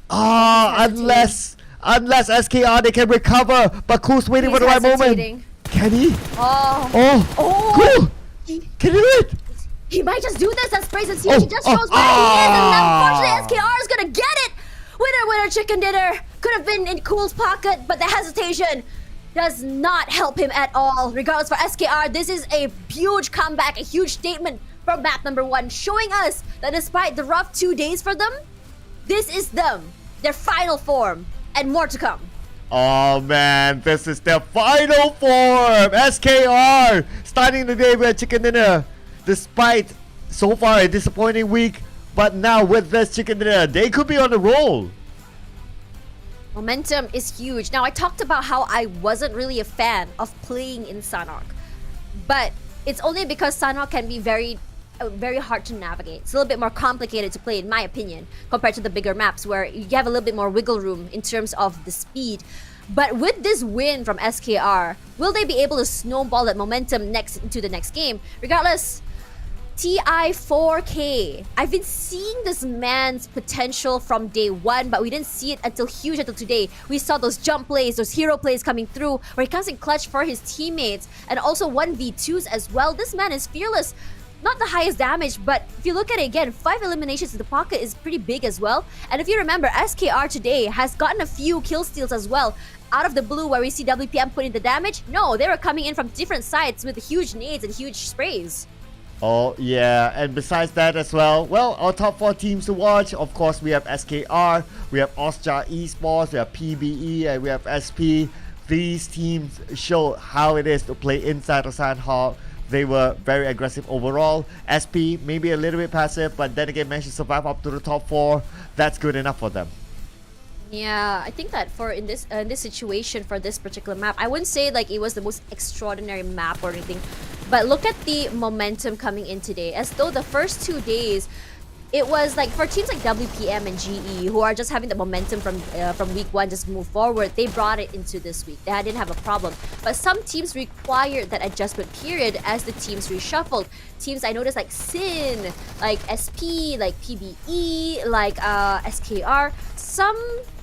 S2: Unless SKR, they can recover. But Cool's waiting for the right moment. Can he? Cool. Can he do it?
S1: He might just do this as sprays and see if he just shows where he is. And unfortunately, SKR is going to get it. Winner, chicken dinner. Could have been in Cool's pocket, but the hesitation does not help him at all. Regardless, for SKR, this is a huge comeback, a huge statement from map number 1, showing us that despite the rough 2 days for them, this is them, their final form, and more to come.
S2: Oh man, this is their final form. SKR starting the day with chicken dinner. Despite so far a disappointing week, but now with this chicken dinner, they could be on the roll.
S1: Momentum is huge. Now, I talked about how I wasn't really a fan of playing in Sanhok. But it's only because Sanhok can be very hard to navigate. It's a little bit more complicated to play, in my opinion, compared to the bigger maps where you have a little bit more wiggle room in terms of the speed. But with this win from SKR, will they be able to snowball that momentum into the next game? Regardless, TI4K. I've been seeing this man's potential from day 1, but we didn't see it until today. We saw those jump plays, those hero plays coming through, where he comes in clutch for his teammates, and also 1v2s as well. This man is fearless. Not the highest damage, but if you look at it again, 5 eliminations in the pocket is pretty big as well. And if you remember, SKR today has gotten a few kill steals as well. Out of the blue, where we see WPM putting the damage, no, they were coming in from different sides with huge nades and huge sprays.
S2: Oh yeah, and besides that as well, our top 4 teams to watch, of course we have SKR, we have Austria Esports, we have PBE, and we have SP. These teams show how it is to play inside of Sanhok. They were very aggressive overall. SP maybe a little bit passive, but then again managed to survive up to the top 4. That's good enough for them.
S1: Yeah, I think that in this situation for this particular map, I wouldn't say like it was the most extraordinary map or anything, but look at the momentum coming in today. As though the first 2 days, it was like for teams like WPM and GE who are just having the momentum from week 1 just move forward, they brought it into this week. They didn't have a problem. But some teams required that adjustment period as the teams reshuffled. Teams I noticed like Sin, like SP, like PBE, like SKR, some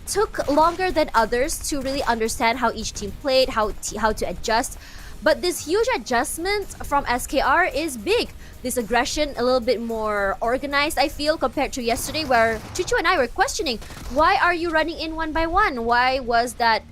S1: took longer than others to really understand how each team played, how to adjust. But this huge adjustment from SKR is big. This aggression a little bit more organized, I feel, compared to yesterday, where Chuchu and I were questioning, why are you running in 1 by 1? Why was that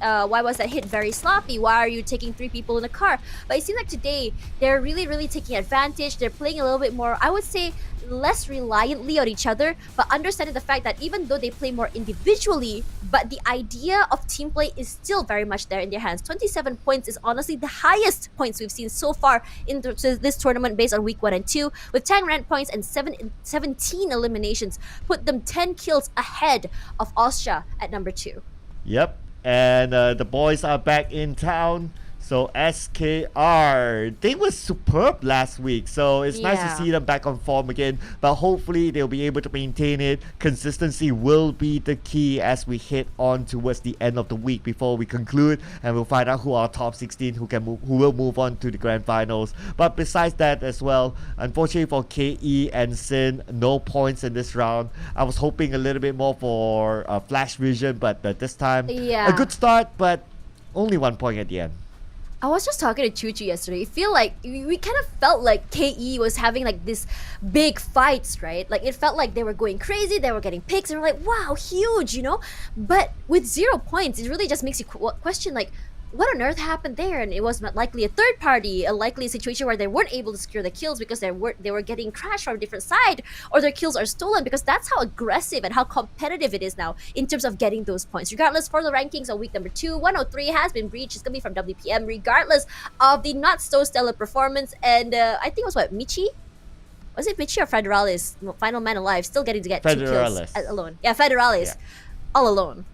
S1: hit very sloppy? Why are you taking 3 people in a car? But it seems like today they're really taking advantage. They're playing a little bit more, I would say, less reliantly on each other, but understanding the fact that even though they play more individually, but the idea of team play is still very much there in their hands. 27 points is honestly the highest points we've seen so far in this tournament based on week 1 and 2, with 10 ranked points and 17 eliminations, put them 10 kills ahead of Austria at number 2.
S2: Yep, and the boys are back in town. So SKR, they were superb last week, so it's nice to see them back on form again, but hopefully they'll be able to maintain it. Consistency will be the key as we head on towards the end of the week before we conclude, and we'll find out who are top 16 who will move on to the grand finals. But besides that as well, unfortunately for KE and Sin, no points in this round. I was hoping a little bit more for Flash Vision, but this time a good start, but only 1 point at the end.
S1: I was just talking to Chuchu yesterday. I feel like we kind of felt like KE was having like this big fights, right? Like it felt like they were going crazy, they were getting picks, and we're like, wow, huge, you know? But with 0 points, it really just makes you question like, what on earth happened there? And it was likely a third party, a likely situation where they weren't able to secure the kills because they were getting crashed from a different side, or their kills are stolen, because that's how aggressive and how competitive it is now in terms of getting those points. Regardless, for the rankings of week number 2, 103 has been breached. It's gonna be from WPM, regardless of the not so stellar performance. And I think it was what, Michi? Was it Michi or Federalis? Final man alive, still getting to get 2 kills alone. Yeah, Federalis, all alone.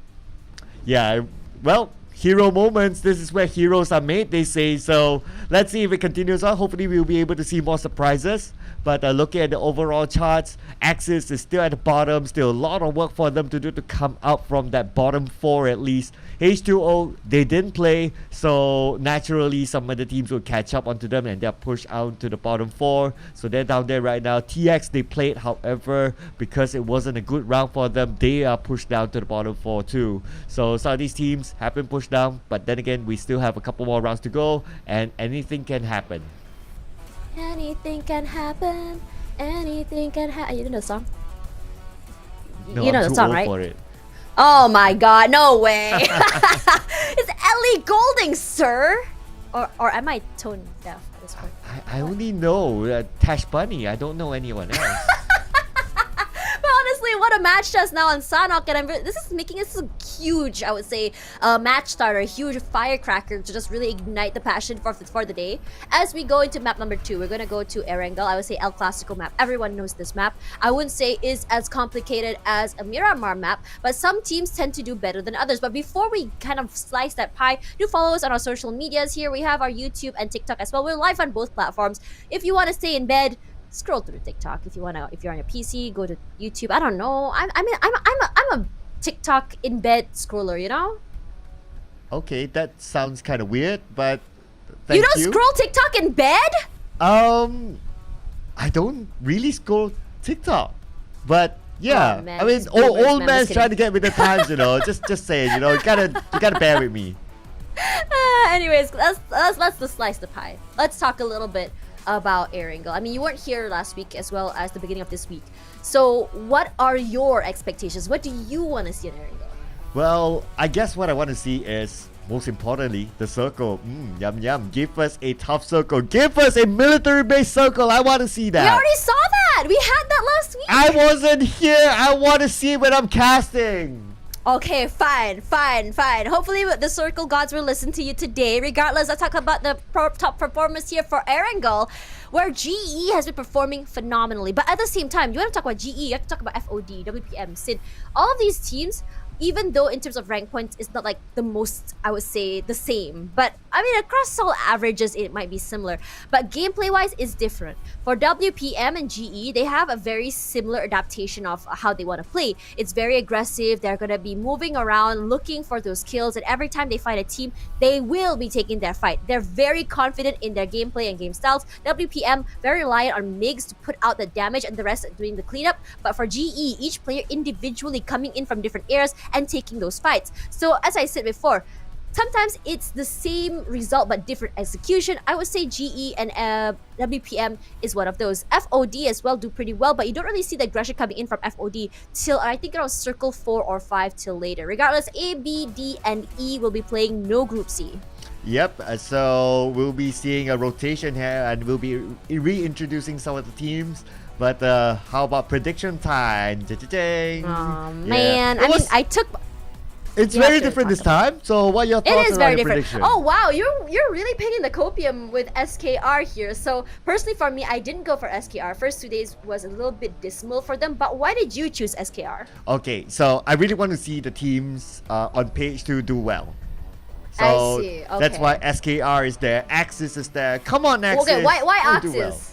S2: Yeah, well, hero moments, this is where heroes are made, they say. So let's see if it continues on. Hopefully we'll be able to see more surprises. But looking at the overall charts, Axis is still at the bottom. Still a lot of work for them to do to come up from that bottom 4 at least. H2O, they didn't play, so naturally some of the teams will catch up onto them and they're pushed out to the bottom 4. So they're down there right now. TX, they played, however, because it wasn't a good round for them, they are pushed down to the bottom 4 too. So some of these teams have been pushed down, but then again, we still have a couple more rounds to go and anything can happen.
S1: Anything can happen. Anything can happen. You know the song?
S2: No,
S1: you know
S2: I'm
S1: the
S2: too
S1: song,
S2: old
S1: right?
S2: for it.
S1: Oh my god, no way. It's Ellie Goulding, sir. Or am I tone deaf at this point?
S2: I only know Tash Bunny. I don't know anyone else.
S1: But honestly, what a match just now on Sanhok, and this is making this a huge, I would say, match starter, a huge firecracker to just really ignite the passion for the day. As we go into map number 2, we're gonna go to Erangel. I would say El Clasico map. Everyone knows this map. I wouldn't say is as complicated as a Miramar map, but some teams tend to do better than others. But before we kind of slice that pie, do follow us on our social medias. Here we have our YouTube and TikTok as well. We're live on both platforms. If you want to stay in bed, scroll through TikTok. If you're on your PC, go to YouTube. I don't know. I'm a TikTok in bed scroller, you know?
S2: Okay, that sounds kind of weird, but
S1: You don't scroll TikTok in bed?
S2: I don't really scroll TikTok, but yeah,
S1: Oh, man,
S2: I mean,
S1: these boomers,
S2: old
S1: man,
S2: man's
S1: just
S2: trying to get with the times, you know. just saying, you know, you gotta bear with me.
S1: Anyways, let's just slice the pie. Let's talk a little bit about Erangel. I mean, you weren't here last week as well as the beginning of this week. So what are your expectations? What do you want to see in Erangel?
S2: Well, I guess what I want to see is, most importantly, the circle. Yum yum. Give us a tough circle. Give us a military-based circle. I want to see that.
S1: We already saw that. We had that last week.
S2: I wasn't here. I want to see it when I'm casting.
S1: Okay, fine. Hopefully the Circle Gods will listen to you today. Regardless, let's talk about the top performance here for Erangel, where GE has been performing phenomenally. But at the same time, you want to talk about GE, you have to talk about FOD, WPM, SID. All of these teams, even though in terms of rank points, it's not like the most, I would say, the same. But I mean, across all averages, it might be similar. But gameplay-wise, it's different. For WPM and GE, they have a very similar adaptation of how they want to play. It's very aggressive. They're going to be moving around, looking for those kills. And every time they fight a team, they will be taking their fight. They're very confident in their gameplay and game styles. WPM, very reliant on MIGs to put out the damage and the rest doing the cleanup. But for GE, each player individually coming in from different areas and taking those fights. So as I said before, sometimes it's the same result but different execution. I would say GE and WPM is one of those. FOD as well do pretty well, but you don't really see the aggression coming in from FOD till I think around circle 4 or 5 till later. Regardless, A, B, D, and E will be playing no Group C.
S2: Yep, so we'll be seeing a rotation here and we'll be reintroducing some of the teams. But how about prediction time?
S1: Oh man, I mean,
S2: It's very different this time. So what are your thoughts
S1: is
S2: on
S1: very
S2: the
S1: different.
S2: prediction?
S1: Oh wow, you're really painting the copium with SKR here. So personally for me, I didn't go for SKR. First 2 days was a little bit dismal for them. But why did you choose SKR?
S2: Okay, so I really want to see the teams on page 2 do well. So
S1: I see. Okay.
S2: that's why SKR is there. Axis is there. Come on, Axis.
S1: Okay, why
S2: do
S1: Axis?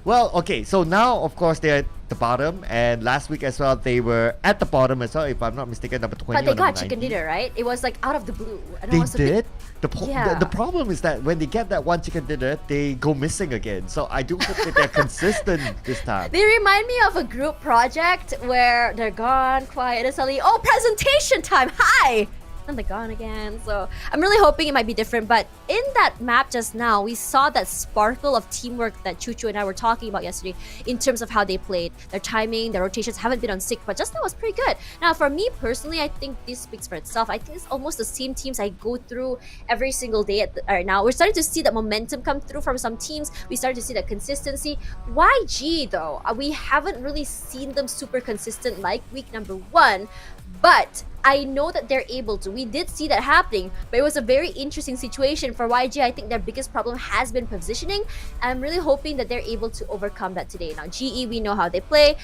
S2: Well, okay, so now of course they're at the bottom, and last week as well they were at the bottom as well, if I'm not mistaken, number 20.
S1: But they
S2: or
S1: got
S2: number
S1: chicken
S2: 19.
S1: dinner, right? It was like out of the blue. And I
S2: They
S1: was a
S2: did.
S1: bit-
S2: The problem is that when they get that one chicken dinner, they go missing again. So I do hope that they're consistent this time.
S1: They remind me of a group project where they're gone, quiet, and suddenly, oh, presentation time! Hi! and they're gone again. So I'm really hoping it might be different. But in that map just now, we saw that sparkle of teamwork that Chuchu and I were talking about yesterday in terms of how they played. Their timing, their rotations haven't been on sync, but just now was pretty good. Now, for me personally, I think this speaks for itself. I think it's almost the same teams I go through every single day right now. We're starting to see that momentum come through from some teams. We started to see that consistency. YG, though, we haven't really seen them super consistent like week number 1. But I know that they're able to. We did see that happening, but it was a very interesting situation for YG. I think their biggest problem has been positioning. I'm really hoping that they're able to overcome that today. Now, GE, we know how they play.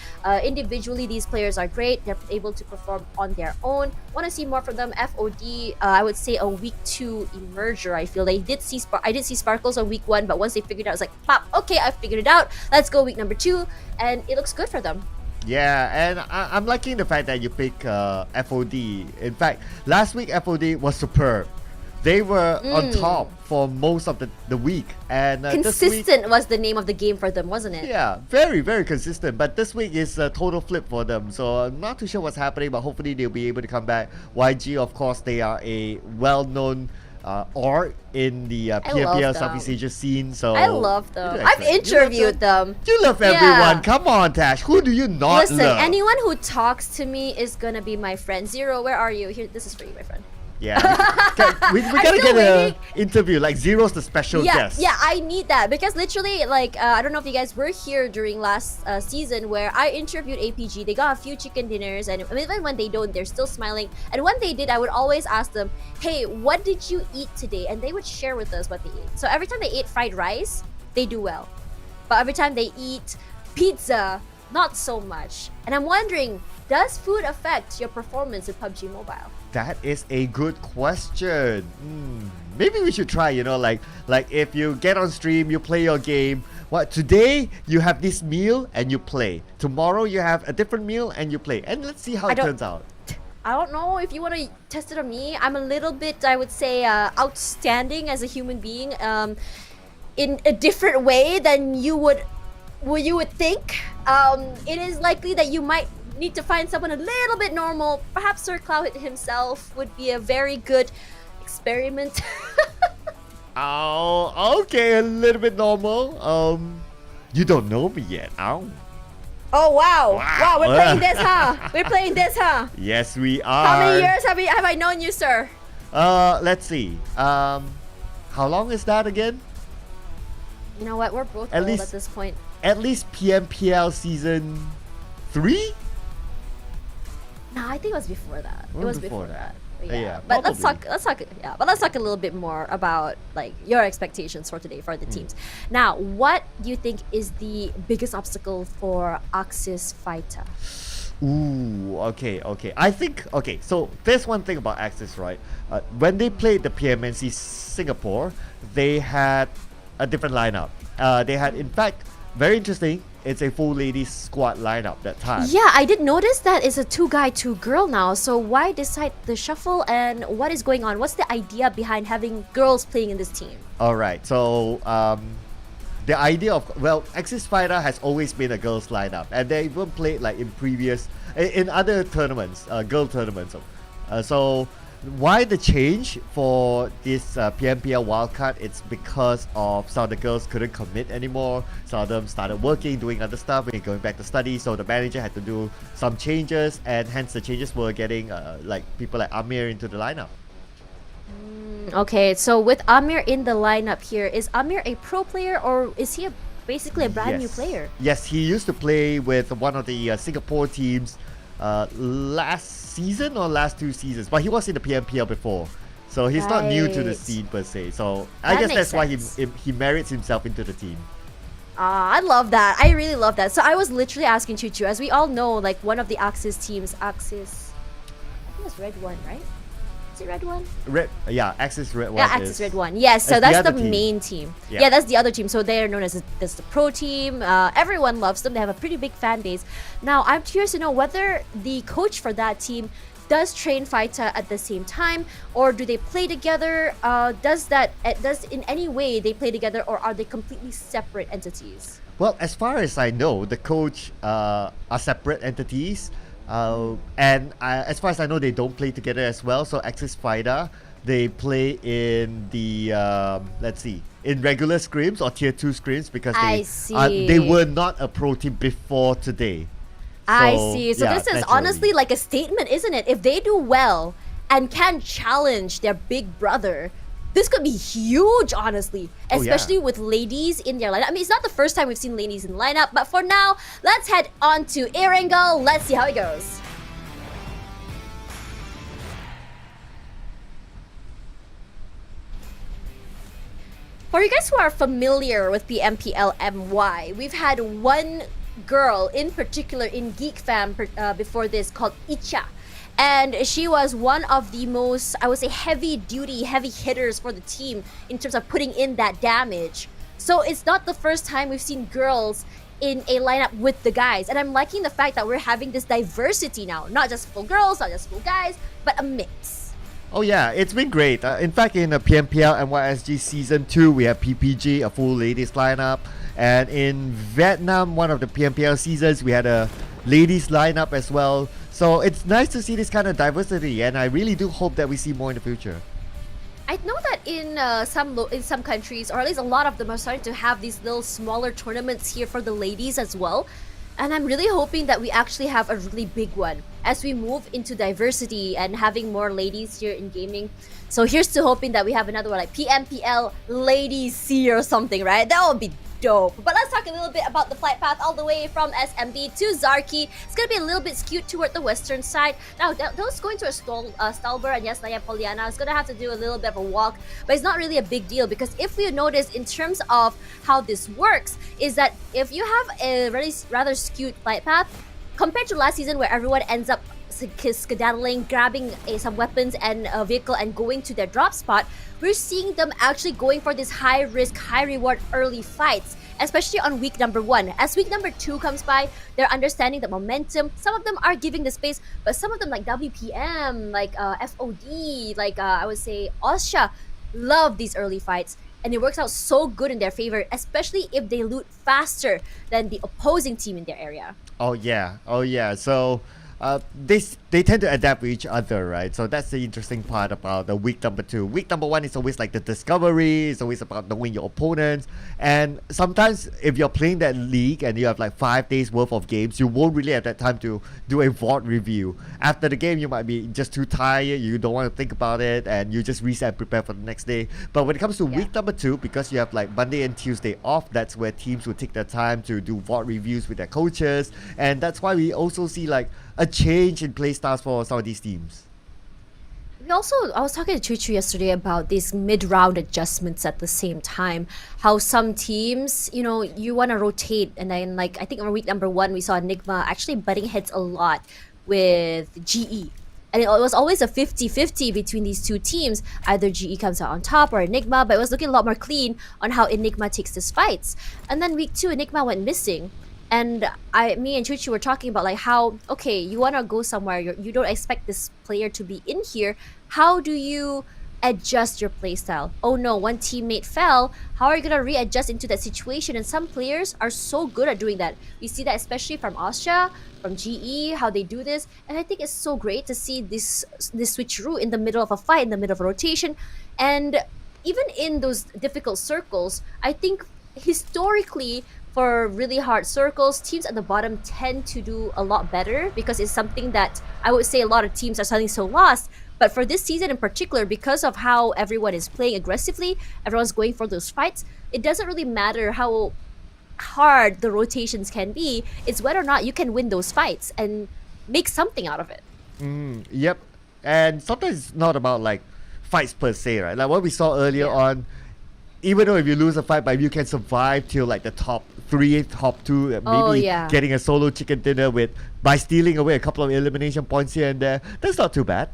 S1: Individually, these players are great. They're able to perform on their own. Want to see more from them. FOD, I would say a week 2 emerger. I feel I did see sparkles on week 1, but once they figured it out, it's like, pop, okay, I figured it out. Let's go week number 2, and it looks good for them.
S2: Yeah, and I'm liking the fact that you pick FOD. In fact, last week FOD was superb. They were on top for most of the week. And
S1: consistent was the name of the game for them, wasn't it?
S2: Yeah, very, very consistent. But this week is a total flip for them. So I'm not too sure what's happening, but hopefully they'll be able to come back. YG, of course, they are a well-known org in the PMPL Southeast Asia scene. So
S1: I love them. I've interviewed them.
S2: You love everyone. Come on, Tash. Who do you not
S1: love?
S2: Listen,
S1: anyone who talks to me is gonna be my friend. Zero, where are you? Here, this is for you, my friend.
S2: Yeah, we gotta get an interview. Like Zero's the special guest.
S1: Yeah, I need that because literally, like, I don't know if you guys were here during last season where I interviewed APG. They got a few chicken dinners, and even when they don't, they're still smiling. And when they did, I would always ask them, "Hey, what did you eat today?" And they would share with us what they ate. So every time they ate fried rice, they do well. But every time they eat pizza, not so much. And I'm wondering, does food affect your performance in PUBG Mobile?
S2: That is a good question. Maybe we should try, like if you get on stream, you play your game. What, today you have this meal and you play. Tomorrow you have a different meal and you play. And let's see how it turns out.
S1: I don't know if you want to test it on me. I'm a little bit, I would say, outstanding as a human being in a different way than you would think. It is likely that you might need to find someone a little bit normal. Perhaps Sir Cloud himself would be a very good experiment.
S2: Oh, okay, a little bit normal. You don't know me yet.
S1: Oh, wow, we're playing this, huh? We're playing this, huh?
S2: Yes, we are.
S1: How many years have I known you, sir?
S2: Let's see. How long is that again?
S1: You know what? We're both old at this point.
S2: At least PMPL season 3?
S1: No, I think it was before that. It was before that.
S2: Yeah,
S1: but let's talk a little bit more about like your expectations for today for the teams. Now, what do you think is the biggest obstacle for Axis Fighter?
S2: Ooh, okay. I think, so there's one thing about Axis, right? When they played the PMNC Singapore, they had a different lineup. They had, in fact, very interesting, it's a full ladies squad lineup that time.
S1: Yeah, I did notice that it's a 2-guy, 2-girl now. So why decide the shuffle and what is going on? What's the idea behind having girls playing in this team?
S2: Alright, so the idea of, Axis Fighter has always been a girls lineup, and they even played like in other tournaments, girl tournaments. So why the change for this PMPL Wildcard? It's because of some of the girls couldn't commit anymore. Some of them started working, doing other stuff, and going back to study. So the manager had to do some changes, and hence the changes were getting like people like Amir into the lineup.
S1: Okay, so with Amir in the lineup here, is Amir a pro player or is he basically a brand new player?
S2: Yes, he used to play with one of the Singapore teams last season or last 2 seasons, but he was in the PMPL before, so he's not new to the scene per se. So I guess that's why he merits himself into the team.
S1: I love that. I really love that. So I was literally asking Chuchu, as we all know, like one of the Axis teams, I think it's Red One, right? Is it Red One?
S2: Axis Red One.
S1: Yeah, Axis Red One. Yes, so that's the main team.
S2: Yeah,
S1: that's the other team. So they are known as the pro team. Everyone loves them. They have a pretty big fan base. Now, I'm curious to know whether the coach for that team does train Fighter at the same time, or do they play together? Does in any way they play together, or are they completely separate entities?
S2: Well, as far as I know, the coach are separate entities. And as far as I know, they don't play together as well. So Axis Fighter, they play in the let's see, in regular scrims or tier 2 scrims because
S1: I
S2: they
S1: see.
S2: were not a pro team before today.
S1: I
S2: So
S1: see. So
S2: yeah,
S1: this is
S2: naturally.
S1: honestly like a statement, isn't it? If they do well and can challenge their big brother, this could be huge, honestly.
S2: Oh, yeah.
S1: Especially with ladies in their lineup. I mean, it's not the first time we've seen ladies in the lineup, but for now, let's head on to Erangel. Let's see how it goes. For you guys who are familiar with PMPL MY, we've had one girl in particular in Geek Fam before this called Icha. And she was one of the most, I would say, heavy duty, heavy hitters for the team in terms of putting in that damage. So it's not the first time we've seen girls in a lineup with the guys. And I'm liking the fact that we're having this diversity now. Not just full girls, not just full guys, but a mix.
S2: Oh yeah, it's been great. In fact, in the PMPL NYSG Season 2, we have PPG, a full ladies lineup. And in Vietnam, one of the PMPL seasons, we had a ladies lineup as well. So it's nice to see this kind of diversity, and I really do hope that we see more in the future.
S1: I know that in some countries, or at least a lot of them, are starting to have these little smaller tournaments here for the ladies as well. And I'm really hoping that we actually have a really big one as we move into diversity and having more ladies here in gaming. So here's to hoping that we have another one like PMPL Ladies C or something, right? That would be dope. But let's talk a little bit about the flight path all the way from SMB to Zarki. It's going to be a little bit skewed toward the western side. Now, those going to a Stalber and yes, Naya Poliana is going to have to do a little bit of a walk, but it's not really a big deal because if you notice in terms of how this works is that if you have a really rather skewed flight path compared to last season where everyone ends up skedaddling, grabbing some weapons and a vehicle and going to their drop spot, we're seeing them actually going for this high risk, high reward early fights, especially on week number 1. As week number 2 comes by, they're understanding the momentum. Some of them are giving the space, but some of them like WPM, like FOD, like I would say Osha, love these early fights. And it works out so good in their favor, especially if they loot faster than the opposing team in their area.
S2: Oh yeah. So they tend to adapt with each other, right? So that's the interesting part about the week number 2. Week number 1 is always like the discovery. It's always about knowing your opponents. And sometimes if you're playing that league and you have like 5 days worth of games, you won't really have that time to do a VOD review. After the game, you might be just too tired. You don't want to think about it, and you just reset and prepare for the next day. But when it comes to week number 2, because you have like Monday and Tuesday off, that's where teams will take their time to do VOD reviews with their coaches, and that's why we also see like a change in playstyles for some of these teams.
S1: I was talking to Chuchu yesterday about these mid-round adjustments at the same time. How some teams, you want to rotate, and then like I think on week number 1 we saw Enigma actually butting heads a lot with GE. And it was always a 50-50 between these two teams. Either GE comes out on top or Enigma, but it was looking a lot more clean on how Enigma takes these fights. And then week 2, Enigma went missing. And me and Chuchu were talking about like how, okay, you want to go somewhere, you don't expect this player to be in here. How do you adjust your playstyle? Oh no, one teammate fell. How are you going to readjust into that situation? And some players are so good at doing that. We see that especially from Austria, from GE, how they do this. And I think it's so great to see this switcheroo in the middle of a fight, in the middle of a rotation. And even in those difficult circles, I think historically, for really hard circles, teams at the bottom tend to do a lot better because it's something that I would say a lot of teams are suddenly so lost. But for this season in particular, because of how everyone is playing aggressively, everyone's going for those fights, it doesn't really matter how hard the rotations can be. It's whether or not you can win those fights and make something out of it.
S2: Yep. And sometimes it's not about like fights per se, right? Like what we saw earlier on, even though if you lose a fight, but if you can survive till like the top 3, top 2, maybe getting a solo chicken dinner by stealing away a couple of elimination points here and there, that's not too bad.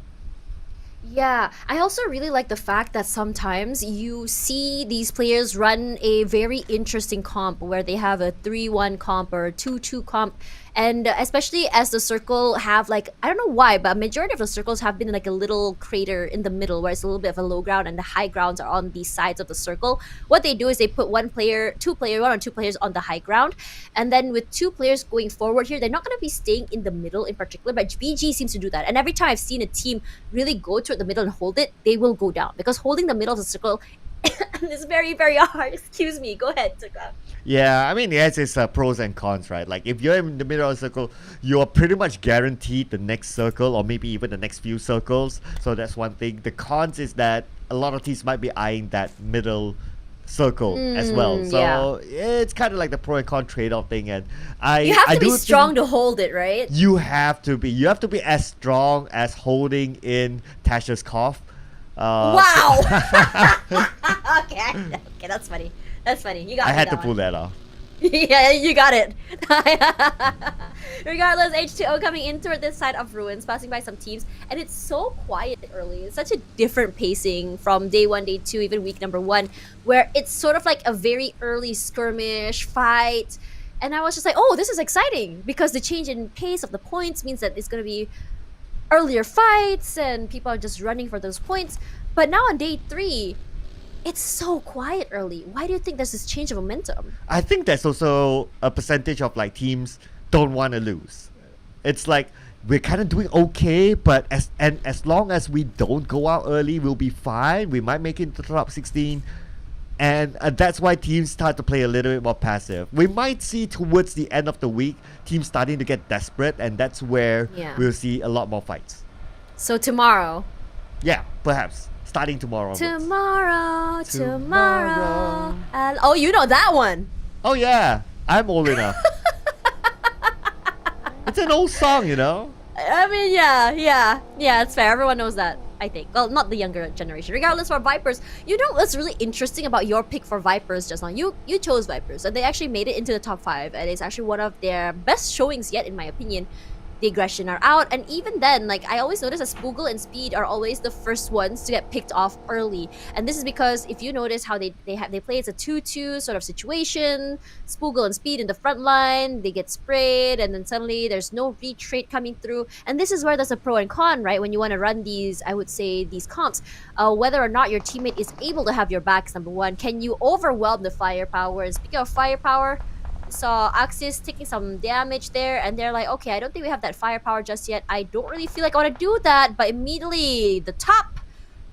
S1: Yeah, I also really like the fact that sometimes you see these players run a very interesting comp where they have a 3-1 comp or a 2-2 comp. And especially as the circle have like, I don't know why, but a majority of the circles have been like a little crater in the middle where it's a little bit of a low ground and the high grounds are on the sides of the circle. What they do is they put one or two players on the high ground. And then with two players going forward here, they're not going to be staying in the middle in particular, but BG seems to do that. And every time I've seen a team really go toward the middle and hold it, they will go down because holding the middle of the circle is very, very hard. Excuse me. Go ahead, Tuka.
S2: Yeah, I mean, yes, it's pros and cons, right? Like, if you're in the middle of the circle, you're pretty much guaranteed the next circle or maybe even the next few circles. So that's one thing. The cons is that a lot of teams might be eyeing that middle circle as well. So it's kind of like the pro and con trade-off thing. And
S1: you have to be strong to hold it, right?
S2: You have to be. You have to be as strong as holding in Tasha's cough.
S1: Wow. Okay, that's funny. That's funny. You got
S2: I
S1: me
S2: had
S1: that
S2: to pull
S1: one.
S2: that off.
S1: Yeah, you got it. Regardless, H2O coming in toward this side of ruins, passing by some teams, and it's so quiet early. It's such a different pacing from day 1, day 2, even week number 1, where it's sort of like a very early skirmish fight. And I was just like, oh, this is exciting because the change in pace of the points means that it's going to be earlier fights and people are just running for those points. But now on day 3, it's so quiet early. Why do you think there's this change of momentum?
S2: I think there's also a percentage of like teams don't want to lose. It's like we're kind of doing okay, but as long as we don't go out early, we'll be fine. We might make it into the top 16. And that's why teams start to play a little bit more passive. We might see towards the end of the week, teams starting to get desperate, and that's where we'll see a lot more fights.
S1: So tomorrow?
S2: Yeah, perhaps. Starting tomorrow.
S1: Tomorrow. Oh, you know that one.
S2: Oh yeah, I'm old enough. It's an old song, you know.
S1: I mean, yeah, it's fair. Everyone knows that, I think. Well, not the younger generation. Regardless, for Vipers, you know what's really interesting about your pick for Vipers just now? You chose Vipers, and they actually made it into the top 5, and it's actually one of their best showings yet, in my opinion. The aggression are out, and even then, like, I always notice that Spoogle and Speed are always the first ones to get picked off early, and this is because if you notice how they play, it's a 2-2 sort of situation. Spoogle and Speed in the front line, they get sprayed, and then suddenly there's no retreat coming through, and this is where there's a pro and con, right? When you want to run these, I would say, these comps, whether or not your teammate is able to have your backs. Number one, can you overwhelm the firepower? And speaking of firepower, saw Axis taking some damage there, and they're like, okay, I don't think we have that firepower just yet. I don't really feel like I want to do that, but immediately the top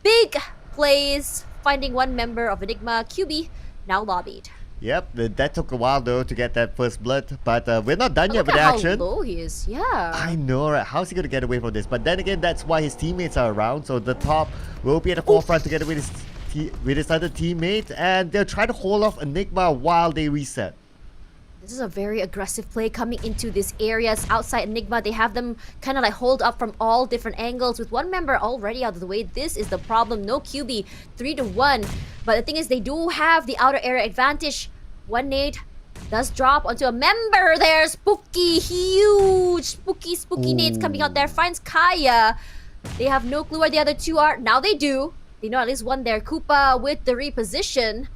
S1: big plays, finding one member of Enigma, QB, now lobbied.
S2: Yep, that took a while though to get that first blood, but we're not done yet
S1: Look
S2: with the
S1: at
S2: action.
S1: how low he is, yeah.
S2: I know, right? How's he gonna get away from this? But then again, that's why his teammates are around, so the top will be at the forefront together with his other teammate, and they'll try to hold off Enigma while they reset.
S1: This is a very aggressive play coming into this areas outside Enigma. They have them kind of like hold up from all different angles with one member already out of the way. This is the problem. No QB, 3-1. But the thing is, they do have the outer area advantage. One nade does drop onto a member there. Spooky, huge, spooky nades coming out there. Finds Kaya. They have no clue where the other two are. Now they do. They know at least one there. Koopa with the reposition.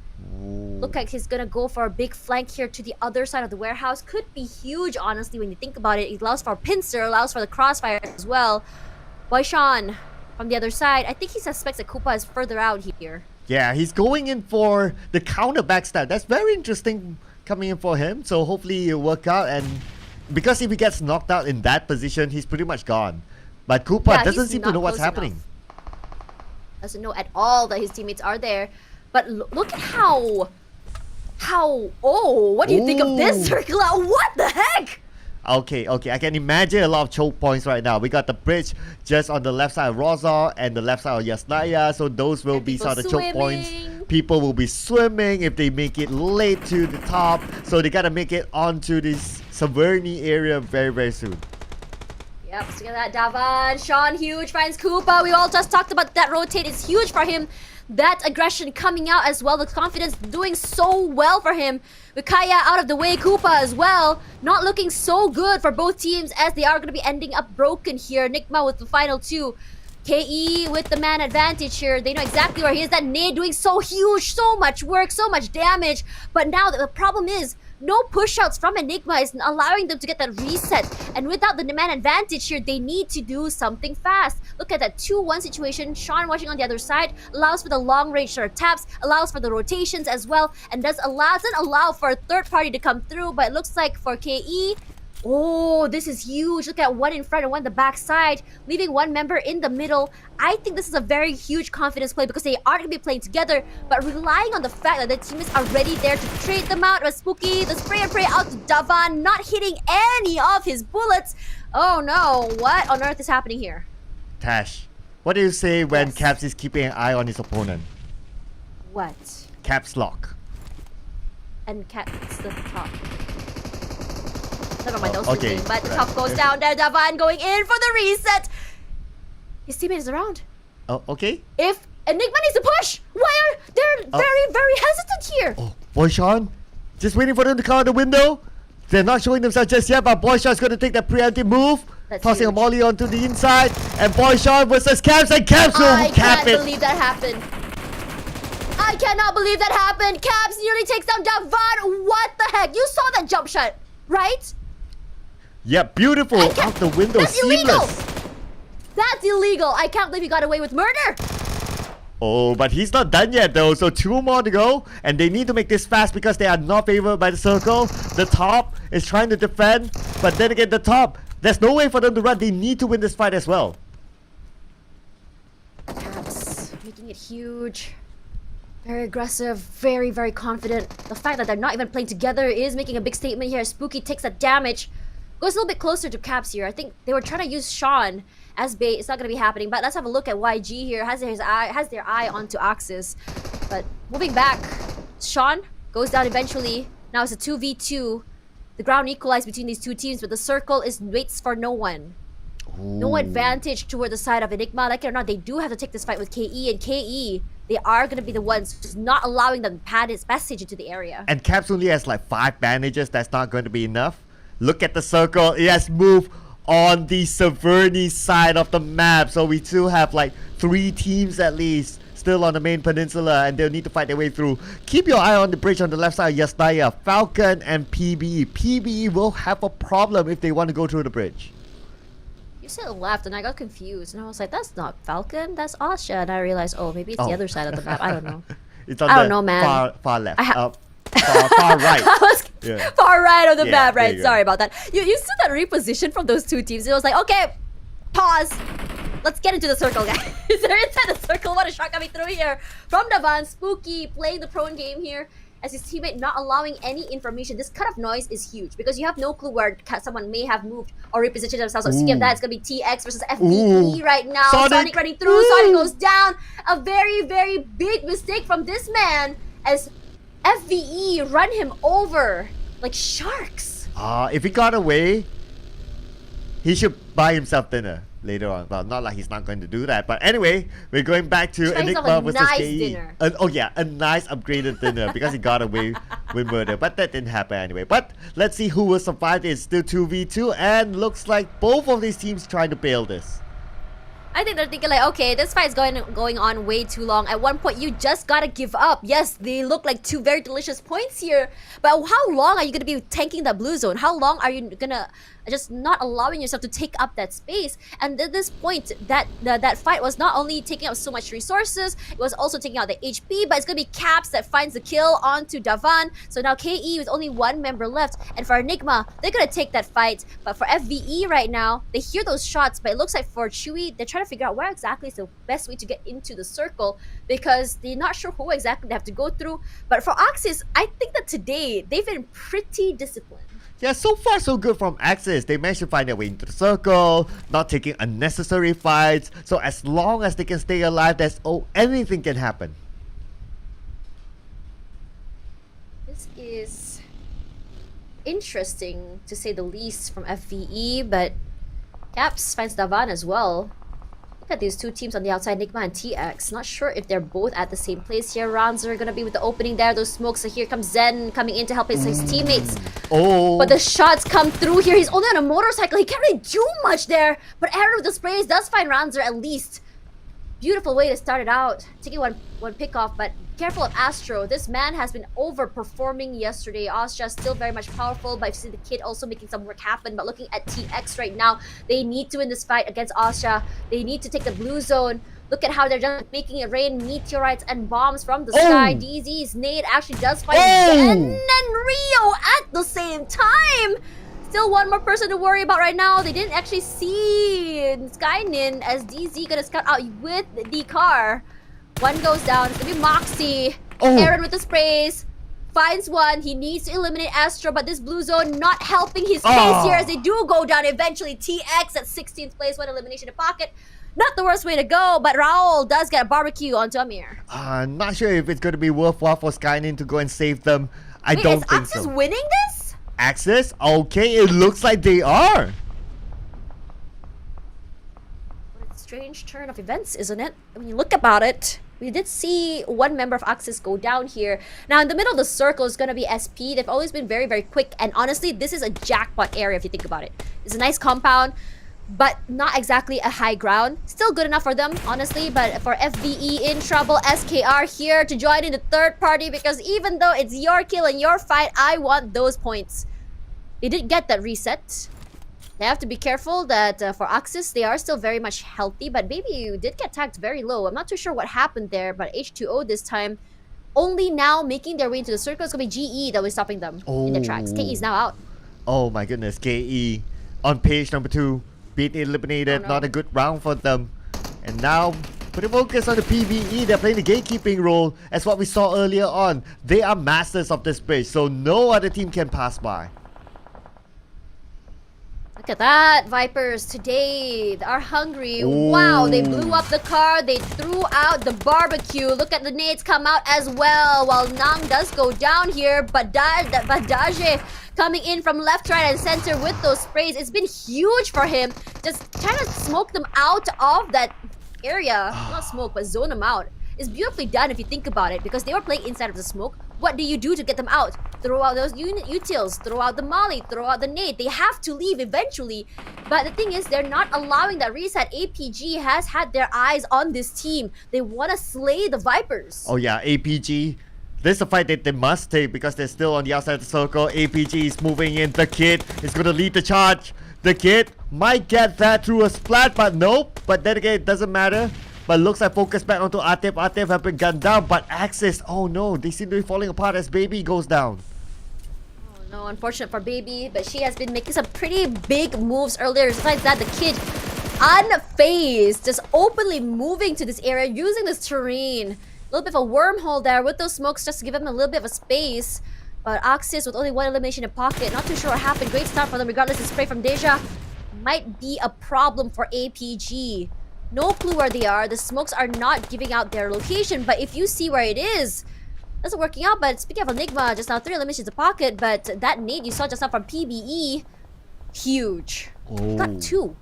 S1: Look like he's gonna go for a big flank here to the other side of the warehouse. Could be huge, honestly, when you think about it. It allows for a pincer, allows for the crossfire as well. Boy Sean from the other side. I think he suspects that Koopa is further out here.
S2: Yeah, he's going in for the counter backstab. That's very interesting coming in for him. So hopefully it'll work out. And because if he gets knocked out in that position, he's pretty much gone. But Koopa doesn't seem to know what's happening.
S1: Doesn't know at all that his teammates are there. But look at how, what do you think of this circle? What the heck?
S2: Okay, I can imagine a lot of choke points right now. We got the bridge just on the left side of Rozar and the left side of Yasnaya, so those will be sort of choke points. People will be swimming if they make it late to the top, so they gotta make it onto this Saverni area very, very soon.
S1: Yep, so look at that, Davan. Sean, huge, finds Koopa. We all just talked about that rotate. It's huge for him. That aggression coming out as well. The confidence doing so well for him. With Kaya out of the way, Koopa as well. Not looking so good for both teams as they are going to be ending up broken here. Enigma with the final two. KE with the man advantage here. They know exactly where he is. That nade doing so huge, so much work, so much damage. But now the problem is, no push-outs from Enigma is allowing them to get that reset. And without the man advantage here, they need to do something fast. Look at that 2-1 situation. Sean watching on the other side allows for the long-range sort of taps, allows for the rotations as well, and doesn't allow for a third party to come through. But it looks like for KE, oh, this is huge. Look at one in front and one the back side, leaving one member in the middle. I think this is a very huge confidence play because they aren't going to be playing together, but relying on the fact that the teammates are already there to trade them out. With Spooky, the spray and pray out to Davan, not hitting any of his bullets. Oh no, what on earth is happening here?
S2: Tash, what do you say when
S1: Yes.
S2: Caps is keeping an eye on his opponent?
S1: What?
S2: Caps lock.
S1: And Cat's the top. Never mind,
S2: Oh,
S1: those
S2: okay,
S1: two, but the
S2: right.
S1: top goes down there. Davan going in for the reset. His teammate is around.
S2: Oh, okay.
S1: If Enigma needs to push, why are they're very hesitant here?
S2: Oh, Boy Sean, just waiting for them to come out the window. They're not showing themselves just yet, but Boy Sean's going to take that preemptive move.
S1: That's
S2: Tossing a
S1: huge.
S2: molly onto the inside. And Boy Sean versus Caps, and Caps will
S1: I
S2: cap
S1: can't
S2: it.
S1: believe that happened. I cannot believe that happened. Caps nearly takes down Davan. What the heck? You saw that jump shot, right?
S2: Yeah, beautiful.
S1: I can't-
S2: Out the window,
S1: That's
S2: seamless.
S1: illegal. That's illegal. I can't believe he got away with murder.
S2: Oh, but he's not done yet though. So 2 more to go. And they need to make this fast because they are not favored by the circle. The top is trying to defend. But then again, the top, there's no way for them to run. They need to win this fight as well.
S1: Caps making it huge. Very aggressive, very confident. The fact that they're not even playing together is making a big statement here. Spooky takes that damage. Goes a little bit closer to Caps here. I think they were trying to use Sean as bait. It's not going to be happening. But let's have a look at YG here. Has their eye onto Axis. But moving back, Sean goes down eventually. Now it's a 2v2. The ground equalized between these two teams, but the circle waits for no one. No
S2: Ooh.
S1: advantage toward the side of Enigma. Like it or not, they do have to take this fight with KE. And KE, they are going to be the ones just not allowing them to pad his passage into the area.
S2: And Caps only has like 5 bandages. That's not going to be enough. Look at the circle. It has moved on the Severny side of the map. So we still have like 3 teams at least still on the main peninsula, and they'll need to fight their way through. Keep your eye on the bridge on the left side. Yasnaya, Falcon, and PBE. PBE will have a problem if they want to go through the bridge.
S1: You said left, and I got confused. And I was like, that's not Falcon, that's Asha. And I realized, oh, maybe it's the
S2: Oh.
S1: other side of the map. I don't know.
S2: It's on
S1: I
S2: the
S1: don't know, man.
S2: far left.
S1: I
S2: Far right.
S1: I was
S2: Yeah.
S1: far right of the
S2: Yeah,
S1: map,
S2: there
S1: right?
S2: you go.
S1: Sorry about that. You saw that reposition from those two teams. It was like, okay, pause. Let's get into the circle, guys. They're inside the circle. What a shot coming through here from Davan. Spooky playing the prone game here as his teammate not allowing any information. This cut-off noise is huge because you have no clue where someone may have moved or repositioned themselves. So speaking of that, it's going to be TX versus FVE
S2: Ooh.
S1: right now.
S2: Sonic.
S1: Running through. Sonic goes down. A very big mistake from this man as FVE run him over like sharks.
S2: If he got away, he should buy himself dinner later on. Well, not like he's not going to do that. But anyway, we're going back to
S1: Try yourself
S2: Enigma
S1: a
S2: versus
S1: nice
S2: KE.
S1: dinner.
S2: Oh yeah, a nice upgraded dinner because he got away with murder. But that didn't happen anyway. But let's see who will survive. It's still 2v2, and looks like both of these teams trying to bail this.
S1: I think they're thinking like, okay, this fight's going on way too long. At one point, you just gotta give up. Yes, they look like 2 very delicious points here. But how long are you gonna be tanking the blue zone? How long are you gonna just not allowing yourself to take up that space? And at this point, that fight was not only taking up so much resources, it was also taking out the HP, but it's gonna be Caps that finds the kill onto Davan. So now KE with only 1 member left. And for Enigma, they're gonna take that fight. But for FVE right now, they hear those shots, but it looks like for Chewy, they're trying to figure out where exactly is the best way to get into the circle because they're not sure who exactly they have to go through. But for Axis, I think that today they've been pretty disciplined.
S2: Yeah, so far so good from Axis. They managed to find their way into the circle, not taking unnecessary fights. So as long as they can stay alive, anything can happen.
S1: This is interesting to say the least from FVE, but Caps finds Davan as well. Look at these two teams on the outside, Enigma and TX. Not sure if they're both at the same place here. Rounds are gonna be with the opening there. Those smokes. So here comes Zen coming in to help his teammates.
S2: Oh.
S1: But the shots come through here. He's only on a motorcycle. He can't really do much there. But Arrow of the Sprays does find Ranzer at least Beautiful way to start it out. Taking one pick off, but careful of Astro. This man has been overperforming yesterday. Austria still very much powerful, but I've seen the kid also making some work happen. But looking at TX right now, they need to win this fight against Austria. They need to take the blue zone. Look at how they're just making it rain meteorites and bombs from the sky. DZ's nade actually does fight again, and Rio at the same time. Still one more person to worry about right now. They didn't actually see Skynin as DZ gonna scout out with the car. One goes down. It's gonna be Moxie. Aaron with the sprays. Finds one. He needs to eliminate Astro, but this blue zone not helping his case here as they do go down eventually. TX at 16th place, one elimination in pocket. Not the worst way to go, but Raul does get a barbecue onto Amir.
S2: I'm not sure if it's going to be worthwhile for Skynin to go and save them. I don't think so.
S1: Is Axis winning this?
S2: Axis? Okay, it looks like they are.
S1: What a strange turn of events, isn't it? When you look about it, we did see one member of Axis go down here. Now, in the middle of the circle is going to be SP. They've always been very, very quick. And honestly, this is a jackpot area if you think about it. It's a nice compound, but not exactly a high ground. Still good enough for them, honestly. But for FVE in trouble, SKR here to join in the third party, because even though it's your kill and your fight, I want those points. They did get that reset. They have to be careful that for Axis, they are still very much healthy. But Baby did get tagged very low. I'm not too sure what happened there, but H2O this time only now making their way into the circle. It's going to be GE that was stopping them in the tracks. KE is now out.
S2: Oh my goodness, KE on page number 2. Being eliminated, not a good round for them. And now, putting focus on the PvE, they're playing the gatekeeping role as what we saw earlier on. They are masters of this space, so no other team can pass by.
S1: Look at that, Vipers. Today, they are hungry. Wow, they blew up the car. They threw out the barbecue. Look at the nades come out as well. While Nang does go down here, but Badaje coming in from left, right, and center with those sprays. It's been huge for him. Just trying to smoke them out of that area. Not smoke, but zone them out. It's beautifully done if you think about it, because they were playing inside of the smoke. What do you do to get them out? Throw out those utils, throw out the molly, throw out the nade. They have to leave eventually. But the thing is, they're not allowing that reset. APG has had their eyes on this team. They want to slay the Vipers.
S2: Oh yeah, APG. This is a fight that they must take because they're still on the outside of the circle. APG is moving in. The kid is going to lead the charge. The kid might get that through a splat, but nope. But then again, it doesn't matter. But looks like focus back onto Atif. Atif have been gunned down, but Axis, oh no, they seem to be falling apart as Baby goes down.
S1: Oh no, unfortunate for Baby, but she has been making some pretty big moves earlier. Besides that, the kid unfazed, just openly moving to this area, using this terrain. A little bit of a wormhole there with those smokes just to give him a little bit of a space. But Axis with only one elimination in pocket, not too sure what happened. Great start for them regardless. The spray from Deja might be a problem for APG. No clue where they are. The smokes are not giving out their location, but if you see where it is, that's working out. But speaking of Enigma, just now 3 eliminations in pocket, but that nade you saw just now from PBE, huge. Got 2.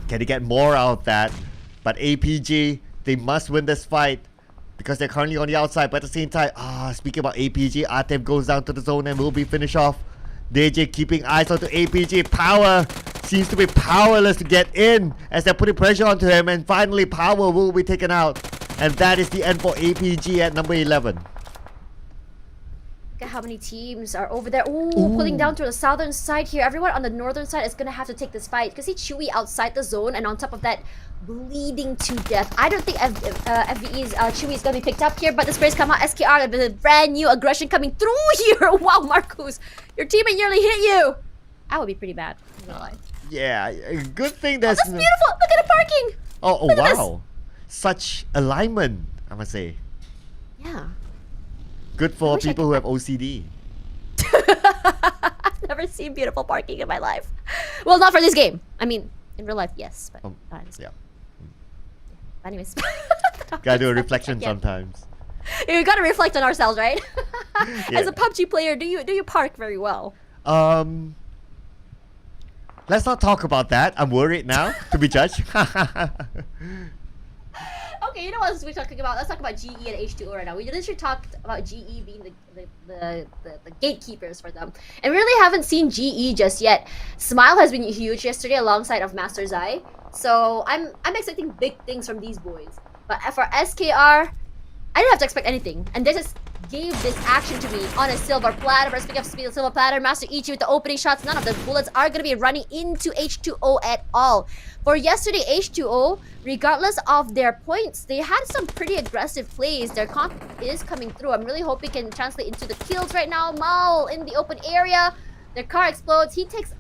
S2: Can they get more out of that? But APG, they must win this fight because they're currently on the outside. But at the same time, speaking about APG, Atem goes down to the zone and will be finished off. DJ keeping eyes onto APG. Power seems to be powerless to get in as they're putting pressure onto him, and finally Power will be taken out, and that is the end for APG at number 11.
S1: Look at how many teams are over there. Ooh, pulling down to the southern side here. Everyone on the northern side is gonna have to take this fight. You can see Chewy outside the zone, and on top of that, bleeding to death. I don't think FVE's Chewy is gonna be picked up here, but the sprays come out. SKR with a brand new aggression coming through here. Wow, Marcus, your teammate nearly hit you. That would be pretty bad in real life.
S2: Yeah, good thing that's...
S1: Oh, that's beautiful! Look at the parking!
S2: Oh wow. Such alignment, I must say.
S1: Yeah.
S2: Good for people who have OCD.
S1: I've never seen beautiful parking in my life. Well, not for this game. I mean, in real life, yes. But not in this game. Yeah. Anyways.
S2: Gotta do a reflection sometimes.
S1: You gotta reflect on ourselves, right?
S2: Yeah.
S1: As a PUBG player, do you park very well?
S2: Let's not talk about that. I'm worried now to be judged.
S1: Okay, Okay, you know what else we're talking about? Let's talk about GE and H2O right now. We literally talked about GE being the gatekeepers for them. And we really haven't seen GE just yet. Smile has been huge yesterday alongside of Master Zai. So I'm expecting big things from these boys. But for SKR, I didn't have to expect anything. And they just gave this action to me on a silver platter. Speaking of silver platter, Master Ichi with the opening shots. None of the bullets are going to be running into H2O at all. For yesterday, H2O, regardless of their points, they had some pretty aggressive plays. Their comp is coming through. I'm really hoping it can translate into the kills right now. Mal in the open area. Their car explodes. He takes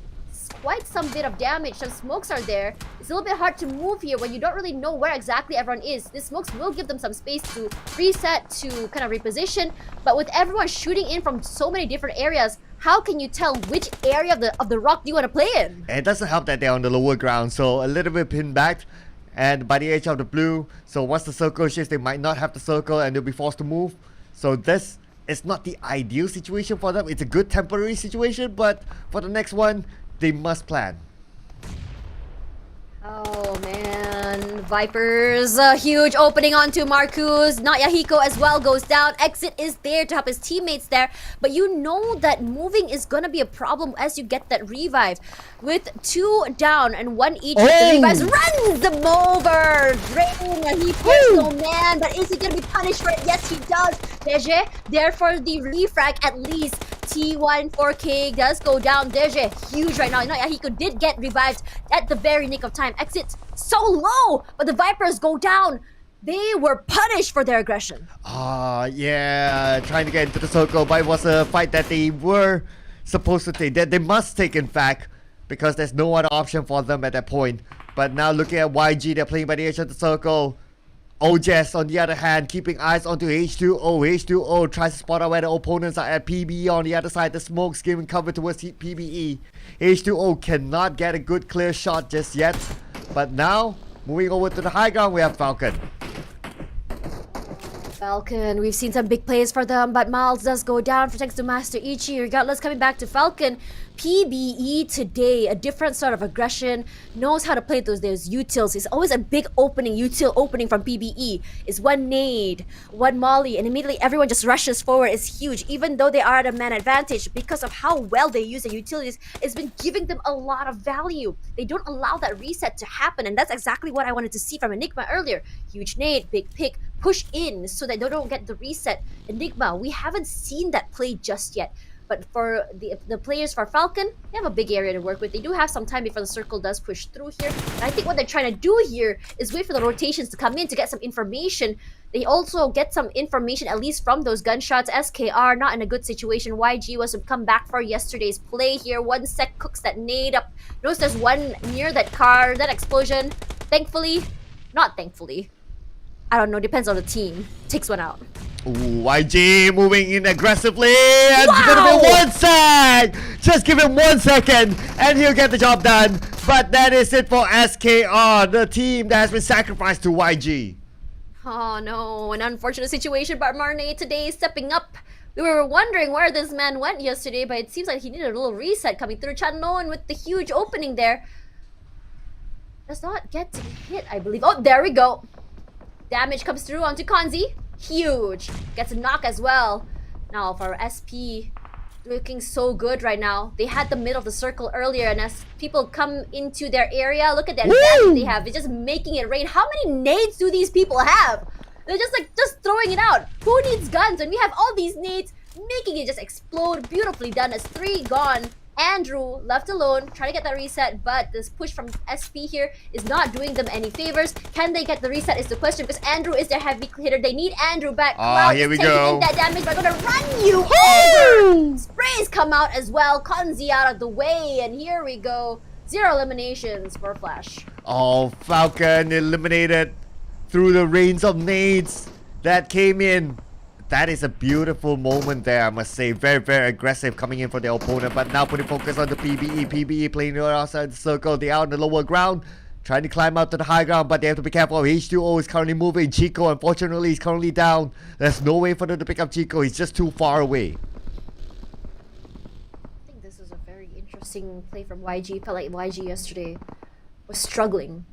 S1: quite some bit of damage. Some smokes are there. It's a little bit hard to move here when you don't really know where exactly everyone is. These smokes will give them some space to reset, to kind of reposition. But with everyone shooting in from so many different areas, how can you tell which area of the rock do you want to play in?
S2: And it doesn't help that they're on the lower ground, so a little bit pinned back and by the edge of the blue. So once the circle shifts, they might not have the circle and they'll be forced to move. So this is not the ideal situation for them. It's a good temporary situation, but for the next one, they must plan.
S1: Oh man, Vipers, a huge opening onto Marcus. Not Yahiko as well goes down. Exit is there to help his teammates there, but you know that moving is gonna be a problem as you get that revive. With 2 down and 1 each with the revives, runs them over. Drain, he puts no man, but is he gonna be punished for it? Yes, he does. Deje, there for the refrag at least. T1 4K does go down. Deje, huge right now. You know, Yahiko did get revived at the very nick of time. Exit so low, but the Vipers go down. They were punished for their aggression.
S2: Yeah, trying to get into the circle, but it was a fight that they were supposed to take. That they must take, in fact, because there's no other option for them at that point. But now looking at YG, they're playing by the edge of the circle. Ojes, on the other hand, keeping eyes onto H2O. H2O tries to spot out where the opponents are at. PBE on the other side. The smoke's giving cover towards PBE. H2O cannot get a good clear shot just yet. But now, moving over to the high ground, we have Falcon.
S1: Falcon, we've seen some big plays for them, but Miles does go down for thanks to Master Ichi. Regardless, coming back to Falcon, PBE today, a different sort of aggression, knows how to play those utils. It's always a big opening, util opening from PBE. It's one nade, one molly, and immediately everyone just rushes forward. It's huge, even though they are at a man advantage because of how well they use the utilities. It's been giving them a lot of value. They don't allow that reset to happen, and that's exactly what I wanted to see from Enigma earlier. Huge nade, big pick, push in so that they don't get the reset. Enigma, we haven't seen that play just yet. But for the players for Falcon, they have a big area to work with. They do have some time before the circle does push through here. And I think what they're trying to do here is wait for the rotations to come in to get some information. They also get some information, at least from those gunshots. SKR, not in a good situation. YG was to come back for yesterday's play here. 1 sec cooks that nade up. Notice there's one near that car, that explosion. Thankfully, not thankfully, I don't know, depends on the team. Takes one out.
S2: Ooh, YG moving in aggressively, and it's gonna be 1 sec! Just give him 1 second and he'll get the job done. But that is it for SKR, the team that has been sacrificed to YG.
S1: Oh no, an unfortunate situation, but Marne today is stepping up. We were wondering where this man went yesterday, but it seems like he needed a little reset coming through. Channon with the huge opening there. Does not get to hit, I believe. Oh, there we go. Damage comes through onto Konzi. Huge. Gets a knock as well. Now for SP, looking so good right now. They had the middle of the circle earlier, and as people come into their area, look at the advantage they have. They're just making it rain. How many nades do these people have? They're just throwing it out. Who needs guns when we have all these nades making it just explode? Beautifully done. As 3 gone. Andrew left alone, trying to get that reset, but this push from SP here is not doing them any favors. Can they get the reset is the question, because Andrew is their heavy hitter. They need Andrew back.
S2: Here we go.
S1: That damage, but I'm gonna run you over. Sprays come out as well. Konzi out of the way, and here we go. 0 eliminations for Flash.
S2: Oh, Falcon eliminated through the rains of nades that came in. That is a beautiful moment there, I must say. Very, very aggressive coming in for the opponent. But now putting focus on the PBE. PBE playing outside the circle. They are on the lower ground, trying to climb out to the high ground, but they have to be careful. H2O is currently moving. Chico, unfortunately, is currently down. There's no way for them to pick up Chico. He's just too far away.
S1: I think this is a very interesting play from YG. Felt like YG yesterday was struggling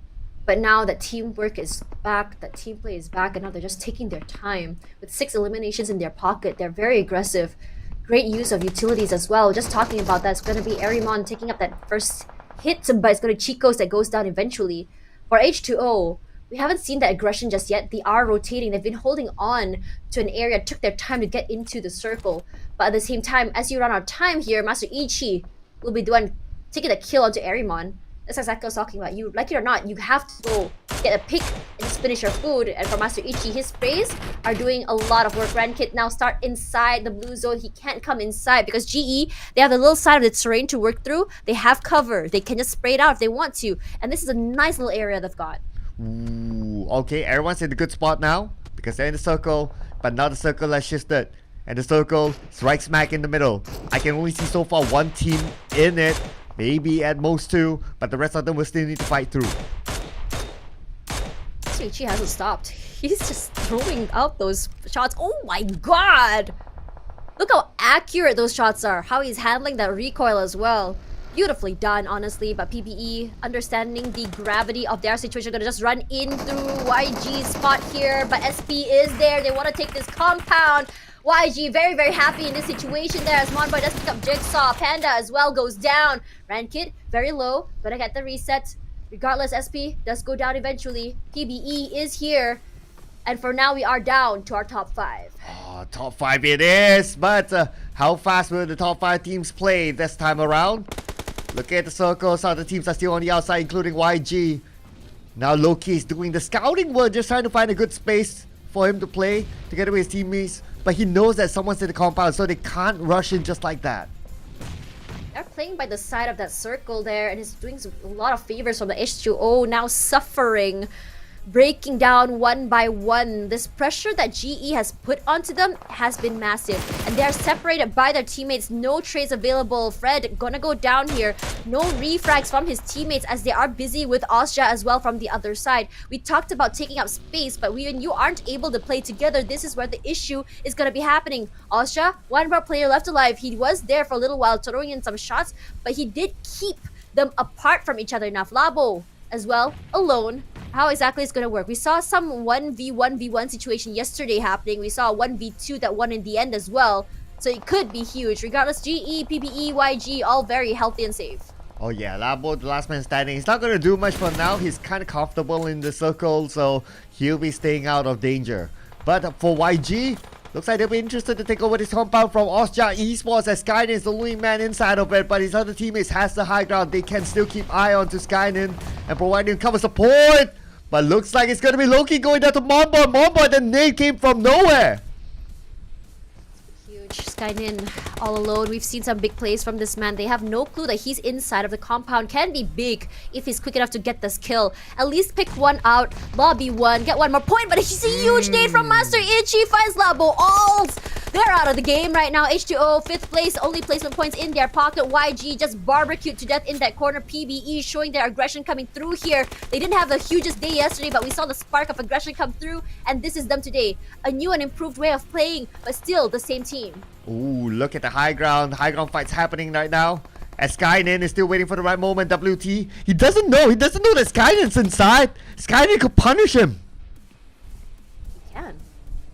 S1: But now that teamwork is back, that team play is back, and now they're just taking their time. With 6 eliminations in their pocket, they're very aggressive. Great use of utilities as well. Just talking about that, it's going to be Arimon taking up that first hit, but it's going to Chicos that goes down eventually. For H2O, we haven't seen that aggression just yet. They are rotating. They've been holding on to an area, took their time to get into the circle. But at the same time, as you run out of time here, Master Ichi will be the one taking the kill onto Arimon. That's exactly what I was talking about. You like it or not, you have to go get a pick and just finish your food. And for Master Ichi, his sprays are doing a lot of work. Rankit now start inside the blue zone. He can't come inside because GE, they have a little side of the terrain to work through. They have cover. They can just spray it out if they want to. And this is a nice little area they've got.
S2: Ooh, okay, everyone's in a good spot now because they're in the circle, but now the circle has shifted. And the circle is right smack in the middle. I can only see so far one team in it. Maybe at most 2, but the rest of them will still need to fight through.
S1: Ichi hasn't stopped. He's just throwing out those shots. Oh my god! Look how accurate those shots are. How he's handling that recoil as well. Beautifully done, honestly. But PBE, understanding the gravity of their situation, gonna just run in through YG's spot here. But SP is there. They want to take this compound. YG very, very happy in this situation there as Monboy does pick up Jigsaw. Panda as well goes down. Rankit, very low. Gonna get the reset. Regardless, SP does go down eventually. PBE is here. And for now, we are down to our top 5.
S2: Oh, top 5 it is. But how fast will the top 5 teams play this time around? Look at the circles. Other teams are still on the outside, including YG. Now Loki is doing the scouting work, just trying to find a good space for him to play together with his teammates. But he knows that someone's in the compound, so they can't rush in just like that.
S1: They're playing by the side of that circle there, and it's doing a lot of favors from the H2O, now suffering, breaking down one by one. This pressure that GE has put onto them has been massive, and they are separated by their teammates. No trades available. Fred gonna go down here. No refrags from his teammates as they are busy with Osja as well from the other side. We talked about taking up space, but when you aren't able to play together, this is where the issue is gonna be happening. Osja, one more player left alive. He was there for a little while throwing in some shots, but he did keep them apart from each other enough. Labo as well, alone. How exactly it's going to work? We saw some 1v1v1 situation yesterday happening. We saw a 1v2 that won in the end as well. So it could be huge. Regardless, GE, PPE, YG, all very healthy and safe.
S2: Oh yeah, Labo, the last man standing. He's not going to do much for now. He's kind of comfortable in the circle, so he'll be staying out of danger. But for YG, looks like they'll be interested to take over this compound from Osja Esports as Skynin is the only man inside of it, but his other teammates has the high ground. They can still keep eye on to Skynin and provide him cover support. But looks like it's going to be Loki going down to Monboy. Monboy, the nade came from nowhere.
S1: Huge. Skynin all alone. We've seen some big plays from this man. They have no clue that he's inside of the compound. Can be big if he's quick enough to get this kill. At least pick one out. Lobby one. Get one more point. But he's a huge nade from Master Ichi. Finds Labo. Alls. They're out of the game right now. H2O, 5th place. Only placement points in their pocket. YG just barbecued to death in that corner. PBE showing their aggression coming through here. They didn't have the hugest day yesterday, but we saw the spark of aggression come through. And this is them today. A new and improved way of playing, but still the same team.
S2: Ooh, look at the high ground. High ground fights happening right now. As Skynin is still waiting for the right moment. WT, he doesn't know. He doesn't know that Skynin's inside. Skynin could punish him.
S1: He can.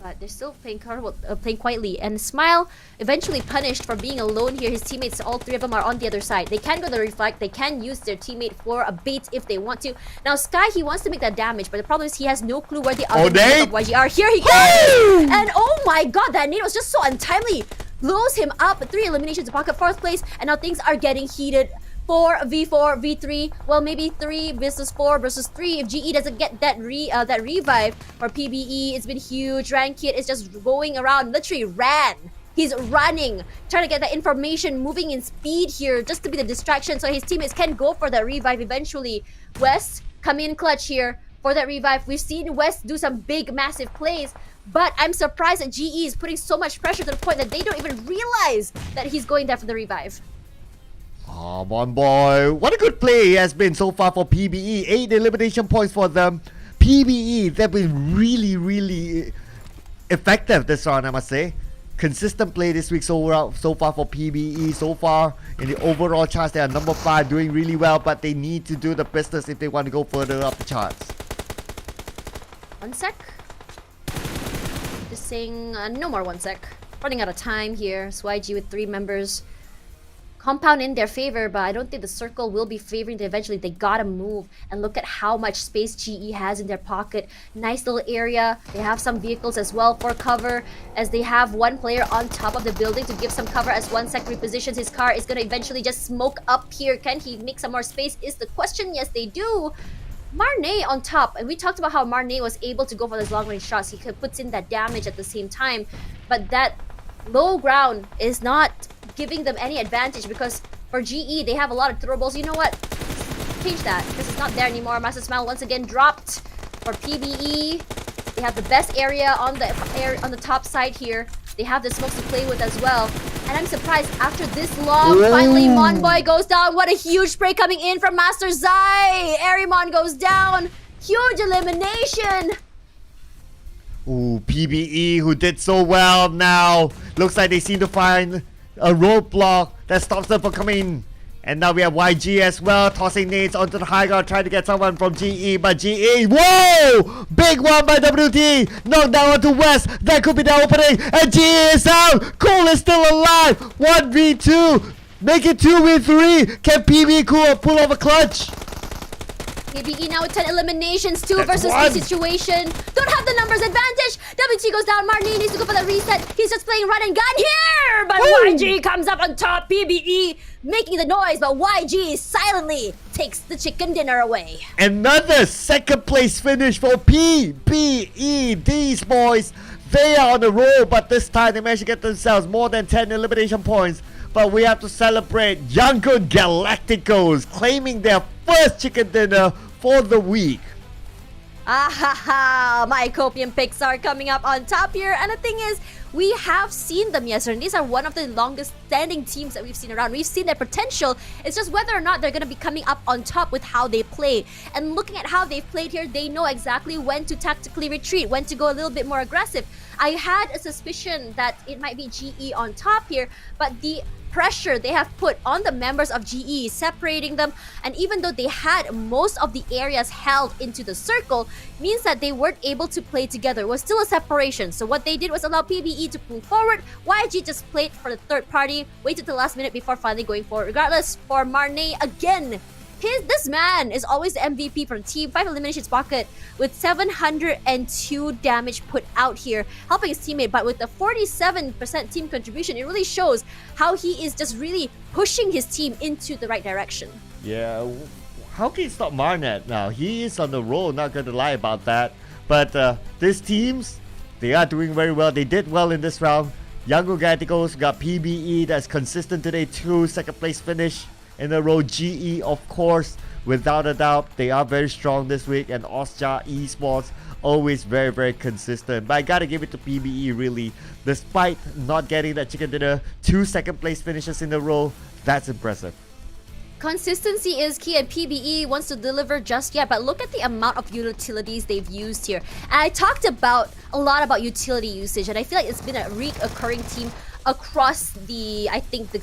S1: But they're still playing playing quietly. And Smile eventually punished for being alone here. His teammates, all 3 of them are on the other side. They can go to reflect. They can use their teammate for a bait if they want to. Now Sky, he wants to make that damage, but the problem is he has no clue where the other members of YG are. Here he goes! And oh my god, that nade was just so untimely. Blows him up. 3 eliminations to pocket 4th place, and now things are getting heated. 4v4, v3, well maybe 3 versus 4 versus 3 if GE doesn't get that revive for PBE. It's been huge. Rankit is just going around, literally ran. He's running, trying to get that information, moving in speed here just to be the distraction so his teammates can go for that revive eventually. West come in clutch here for that revive. We've seen West do some big, massive plays, but I'm surprised that GE is putting so much pressure to the point that they don't even realize that he's going there for the revive.
S2: Come on, boy. What a good play has been so far for PBE. 8 elimination points for them. PBE, they've been really, really effective this round, I must say. consistent play this week so far for PBE. So far in the overall charts, they are number 5, doing really well, but they need to do the business if they want to go further up the charts.
S1: 1 sec. Just saying no more 1 sec. Running out of time here. So YG with 3 members. Compound in their favor, but I don't think the circle will be favoring them eventually. They gotta move, and look at how much space GE has in their pocket. Nice little area. They have some vehicles as well for cover, as they have one player on top of the building to give some cover as 1 sec repositions. His car is gonna eventually just smoke up here. Can he make some more space is the question. Yes, they do. Marne on top, and we talked about how Marne was able to go for those long range shots. He puts in that damage at the same time, but that low ground is not giving them any advantage, because for GE they have a lot of throwables. You know what? Change that, because it's not there anymore. Master Smile once again dropped for PBE. They have the best area on the top side here. They have the smokes to play with as well. And I'm surprised after this long, finally Monboy goes down. What a huge spray coming in from Master Zai. Arimon goes down. Huge elimination.
S2: Ooh, PBE, who did so well now. Looks like they seem to find a roadblock that stops them from coming. And now we have YG as well, tossing nades onto the high ground, trying to get someone from GE, but GE, whoa! Big one by WD, knocked down onto West, that could be the opening, and GE is out! Cole is still alive, 1v2, make it 2v3, can PB pull off a clutch?
S1: PBE now with 10 eliminations, 2
S2: That's
S1: versus 3
S2: one.
S1: situation. Don't have the numbers advantage. WT goes down. Marnie needs to go for the reset. He's just playing run and gun here. But
S2: Woo.
S1: YG comes up on top. PBE making the noise, but YG silently takes the chicken dinner away.
S2: Another second place finish for PBE. These boys, they are on the roll, but this time they managed to get themselves more than 10 elimination points. But we have to celebrate Younger Galacticos claiming their first chicken dinner for the week.
S1: My copium picks are coming up on top here. And the thing is, we have seen them yesterday. And these are one of the longest standing teams that we've seen around. We've seen their potential. It's just whether or not they're going to be coming up on top with how they play. And looking at how they've played here, they know exactly when to tactically retreat, when to go a little bit more aggressive. I had a suspicion that it might be GE on top here, but the pressure they have put on the members of GE, separating them, and even though they had most of the areas held into the circle, means that they weren't able to play together. It was still a separation. So what they did was allow PBE to move forward. YG just played for the third party, waited till the last minute before finally going forward. Regardless, for Marne again, this man is always the MVP for the team. 5 eliminations pocket with 702 damage put out here, helping his teammate. But with the 47% team contribution, it really shows how he is just really pushing his team into the right direction.
S2: Yeah, how can he stop Marnet now? He is on the roll, not going to lie about that. But these teams, they are doing very well. They did well in this round. Younger Galacticos got PBE that's consistent today too. Second place finish in a row. GE, of course, without a doubt, they are very strong this week. And Osja Esports, always very, very consistent. But I gotta give it to PBE, really. Despite not getting that chicken dinner, 2 second place finishes in a row, that's impressive.
S1: Consistency is key, and PBE wants to deliver just yet, but look at the amount of utilities they've used here. And I talked about a lot about utility usage, and I feel like it's been a recurring theme across the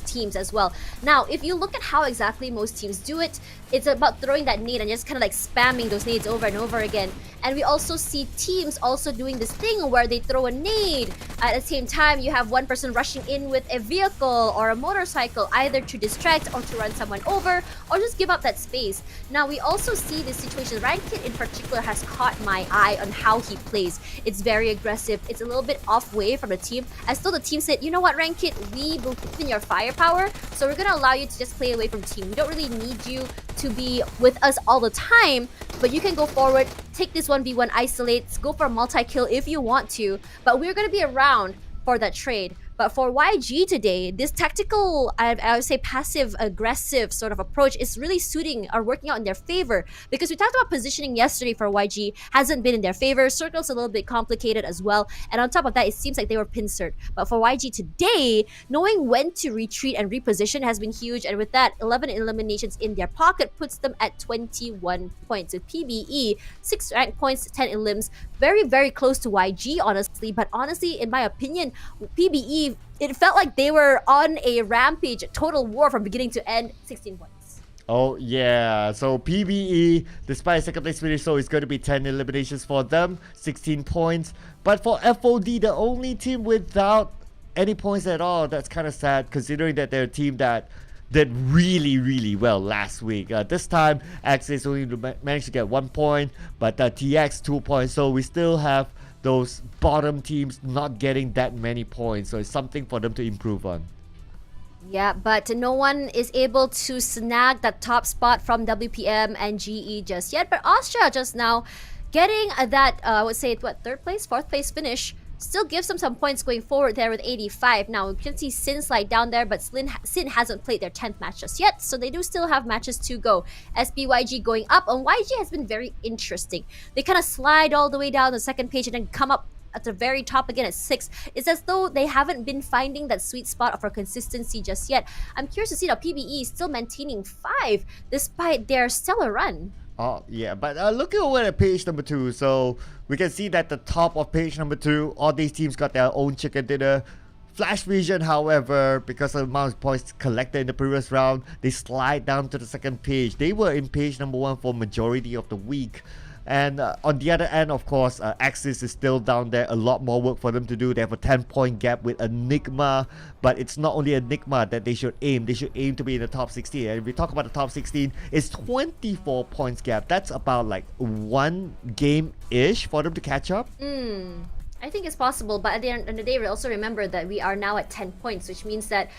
S1: teams as well. Now, if you look at how exactly most teams do it, it's about throwing that nade and just kind of like spamming those nades over and over again. And we also see teams also doing this thing where they throw a nade. At the same time, you have one person rushing in with a vehicle or a motorcycle, either to distract or to run someone over or just give up that space. Now, we also see this situation. Rankit in particular has caught my eye on how he plays. It's very aggressive. It's a little bit off way from the team, as though the team said, you know what, Rankit, we believe in your firepower, so we're gonna allow you to just play away from team. We don't really need you to be with us all the time, but you can go forward, take this 1v1 isolates, go for a multi-kill if you want to, but we're gonna be around for that trade. But for YG today, this tactical, I would say passive aggressive sort of approach is really suiting or working out in their favor, because we talked about positioning yesterday for YG hasn't been in their favor. Circle's a little bit complicated as well. And on top of that, it seems like they were pincered. But for YG today, knowing when to retreat and reposition has been huge. And with that, 11 eliminations in their pocket puts them at 21 points. With PBE, 6 rank points, 10 elims. Very, very close to YG, honestly. But honestly, in my opinion, PBE, it felt like they were on a rampage, total war from beginning to end, 16 points.
S2: Oh yeah, so PBE, despite second place finish, so it's going to be 10 eliminations for them, 16 points. But for FOD, the only team without any points at all, that's kind of sad, considering that they're a team that did really, really well last week. This time, Axis only managed to get 1 point, but TX 2 points, so we still have those bottom teams not getting that many points, so it's something for them to improve on.
S1: Yeah, but no one is able to snag that top spot from WPM and GE just yet. But Austria just now getting that, I would say, third place, fourth place finish still gives them some points going forward there with 85. Now, you can see Sin slide down there, but Sin hasn't played their 10th match just yet, so they do still have matches to go. SBYG going up, and YG has been very interesting. They kind of slide all the way down the second page and then come up at the very top again at 6. It's as though they haven't been finding that sweet spot for consistency just yet. I'm curious to see how PBE still maintaining 5 despite their stellar run.
S2: Oh yeah, but looking over at page number 2, so we can see that the top of page number 2, all these teams got their own chicken dinner. Flash Vision, however, because of the amount of points collected in the previous round, they slide down to the second page. They were in page number 1 for majority of the week. And on the other end, of course, Axis is still down there. A lot more work for them to do. They have a 10-point gap with Enigma. But it's not only Enigma that they should aim. They should aim to be in the top 16. And if we talk about the top 16, it's 24 points gap. That's about like 1 game-ish for them to catch up.
S1: I think it's possible. But at the end of the day, we also remember that we are now at 10 points, which means that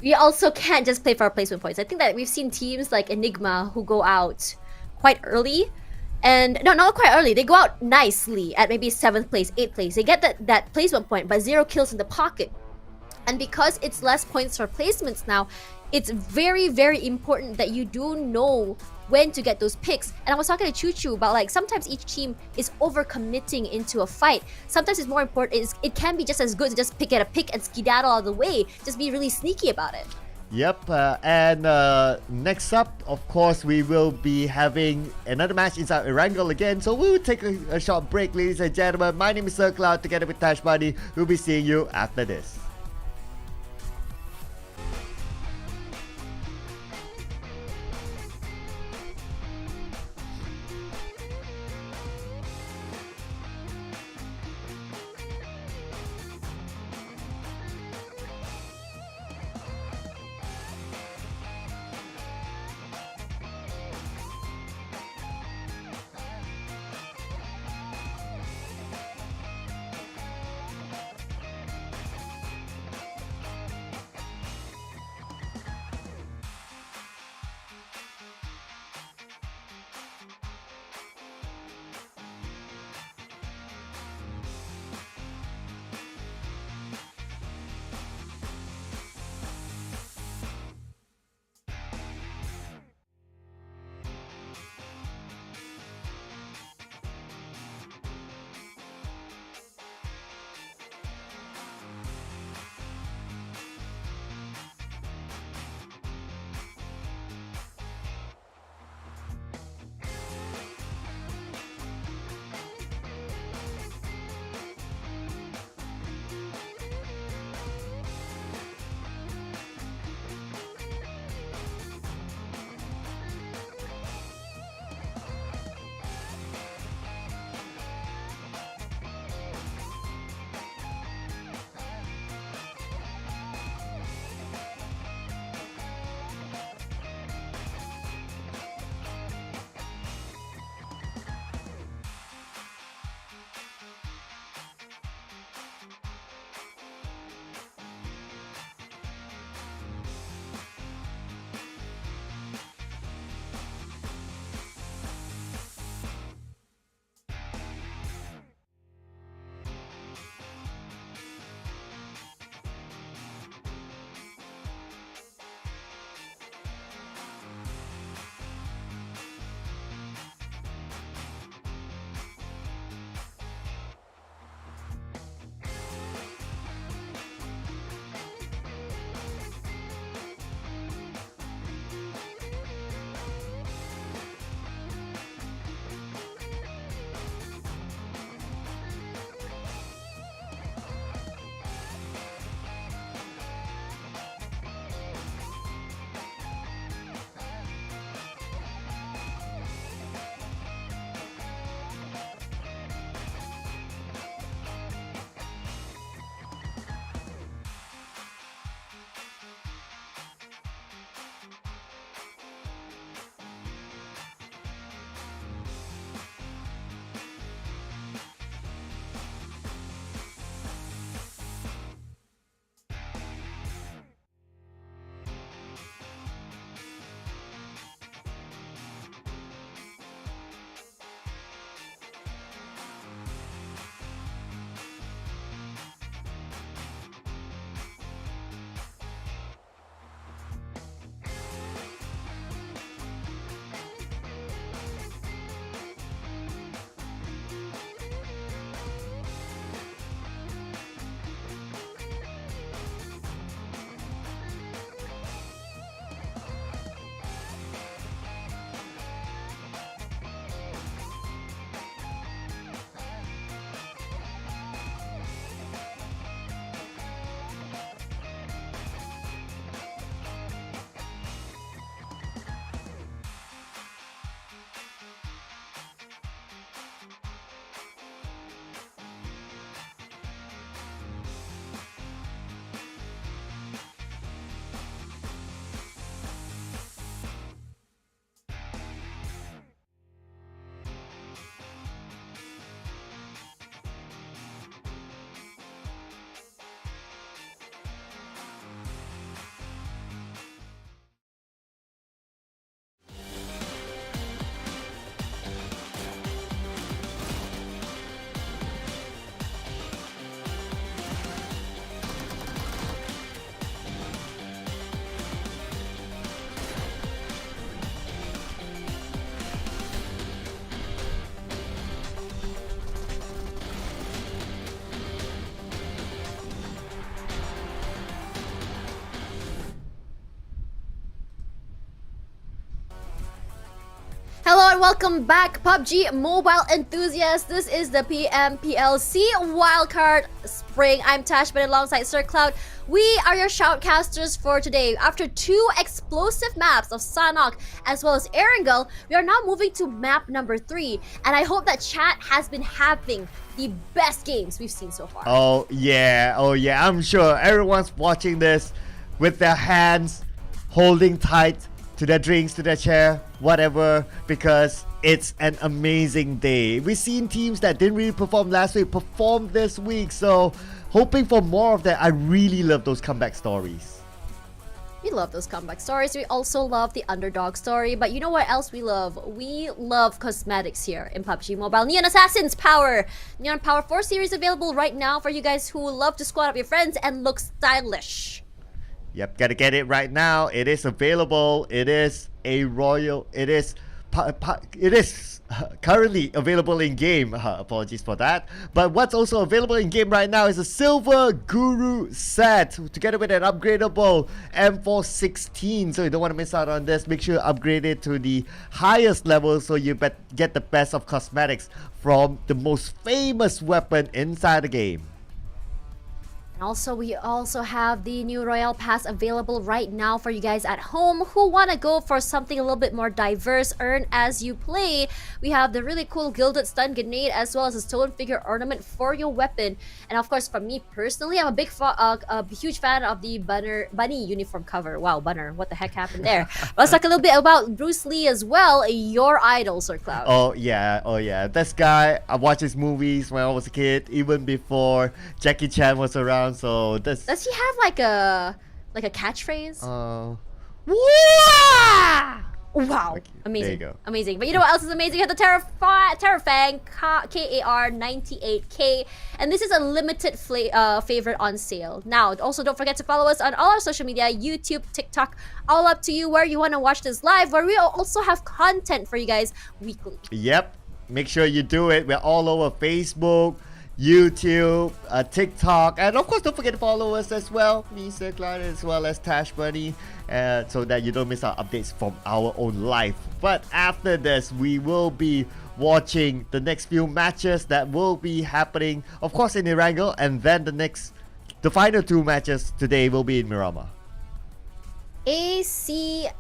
S1: we also can't just play for our placement points. I think that we've seen teams like Enigma who go out quite early. And no, not quite early. They go out nicely at maybe 7th place, 8th place. They get that placement point, but 0 kills in the pocket. And because it's less points for placements now, it's very, very important that you do know when to get those picks. And I was talking to Choo Choo about, like, sometimes each team is over-committing into a fight. Sometimes it's more important. It can be just as good to just pick and skedaddle out of the way. Just be really sneaky about it.
S2: Yep, and next up, of course, we will be having another match inside Erangel again. So we will take a short break, ladies and gentlemen. My name is Sir Cloud, together with Tash Buddy. We'll be seeing you after this.
S1: Hello and welcome back, PUBG mobile enthusiasts. This is the PMPL SEA Wildcard Spring. I'm Tash, but alongside Sir Cloud, we are your shoutcasters for today. After two explosive maps of Sanhok as well as Erangel, we are now moving to map number 3. And I hope that chat has been having the best games we've seen so far.
S2: Oh yeah, I'm sure everyone's watching this with their hands holding tight to their drinks, to their chair, whatever, because it's an amazing day. We've seen teams that didn't really perform last week perform this week, so hoping for more of that. I really love those comeback stories.
S1: We love those comeback stories. We also love the underdog story. But you know what else we love? We love cosmetics here in PUBG Mobile. Neon Assassin's Power! Neon Power 4 series available right now for you guys who love to squad up your friends and look stylish.
S2: Yep, gotta get it right now. It is available. It is a royal. It is currently available in game. Apologies for that. But what's also available in game right now is a Silver Guru set together with an upgradable M416. So you don't want to miss out on this. Make sure you upgrade it to the highest level so you get the best of cosmetics from the most famous weapon inside the game.
S1: And also, we also have the new Royal Pass available right now for you guys at home who want to go for something a little bit more diverse. Earn as you play. We have the really cool Gilded Stun Grenade as well as a Stone Figure Ornament for your weapon. And of course, for me personally, I'm a huge fan of the bunny uniform cover. Wow, Bunner, what the heck happened there? Let's talk a little bit about Bruce Lee as well, your idol, Sir Cloud.
S2: Oh yeah. This guy, I watched his movies when I was a kid, even before Jackie Chan was around. So this.
S1: Does he have like a catchphrase? Wow, amazing.
S2: There you go.
S1: Amazing. But you know what else is amazing? You have the Terrafang KAR98K, and this is a limited favorite on sale. Now, also don't forget to follow us on all our social media, YouTube, TikTok, all up to you where you want to watch this live, where we also have content for you guys weekly.
S2: Yep, make sure you do it. We're all over Facebook, YouTube, TikTok, and of course don't forget to follow us as well, me, Sir Cloud, as well as Tash Bunny, so that you don't miss our updates from our own life. But after this, we will be watching the next few matches that will be happening, of course, in Erangel, and then the final 2 matches today will be in Miramar.
S1: ACDE.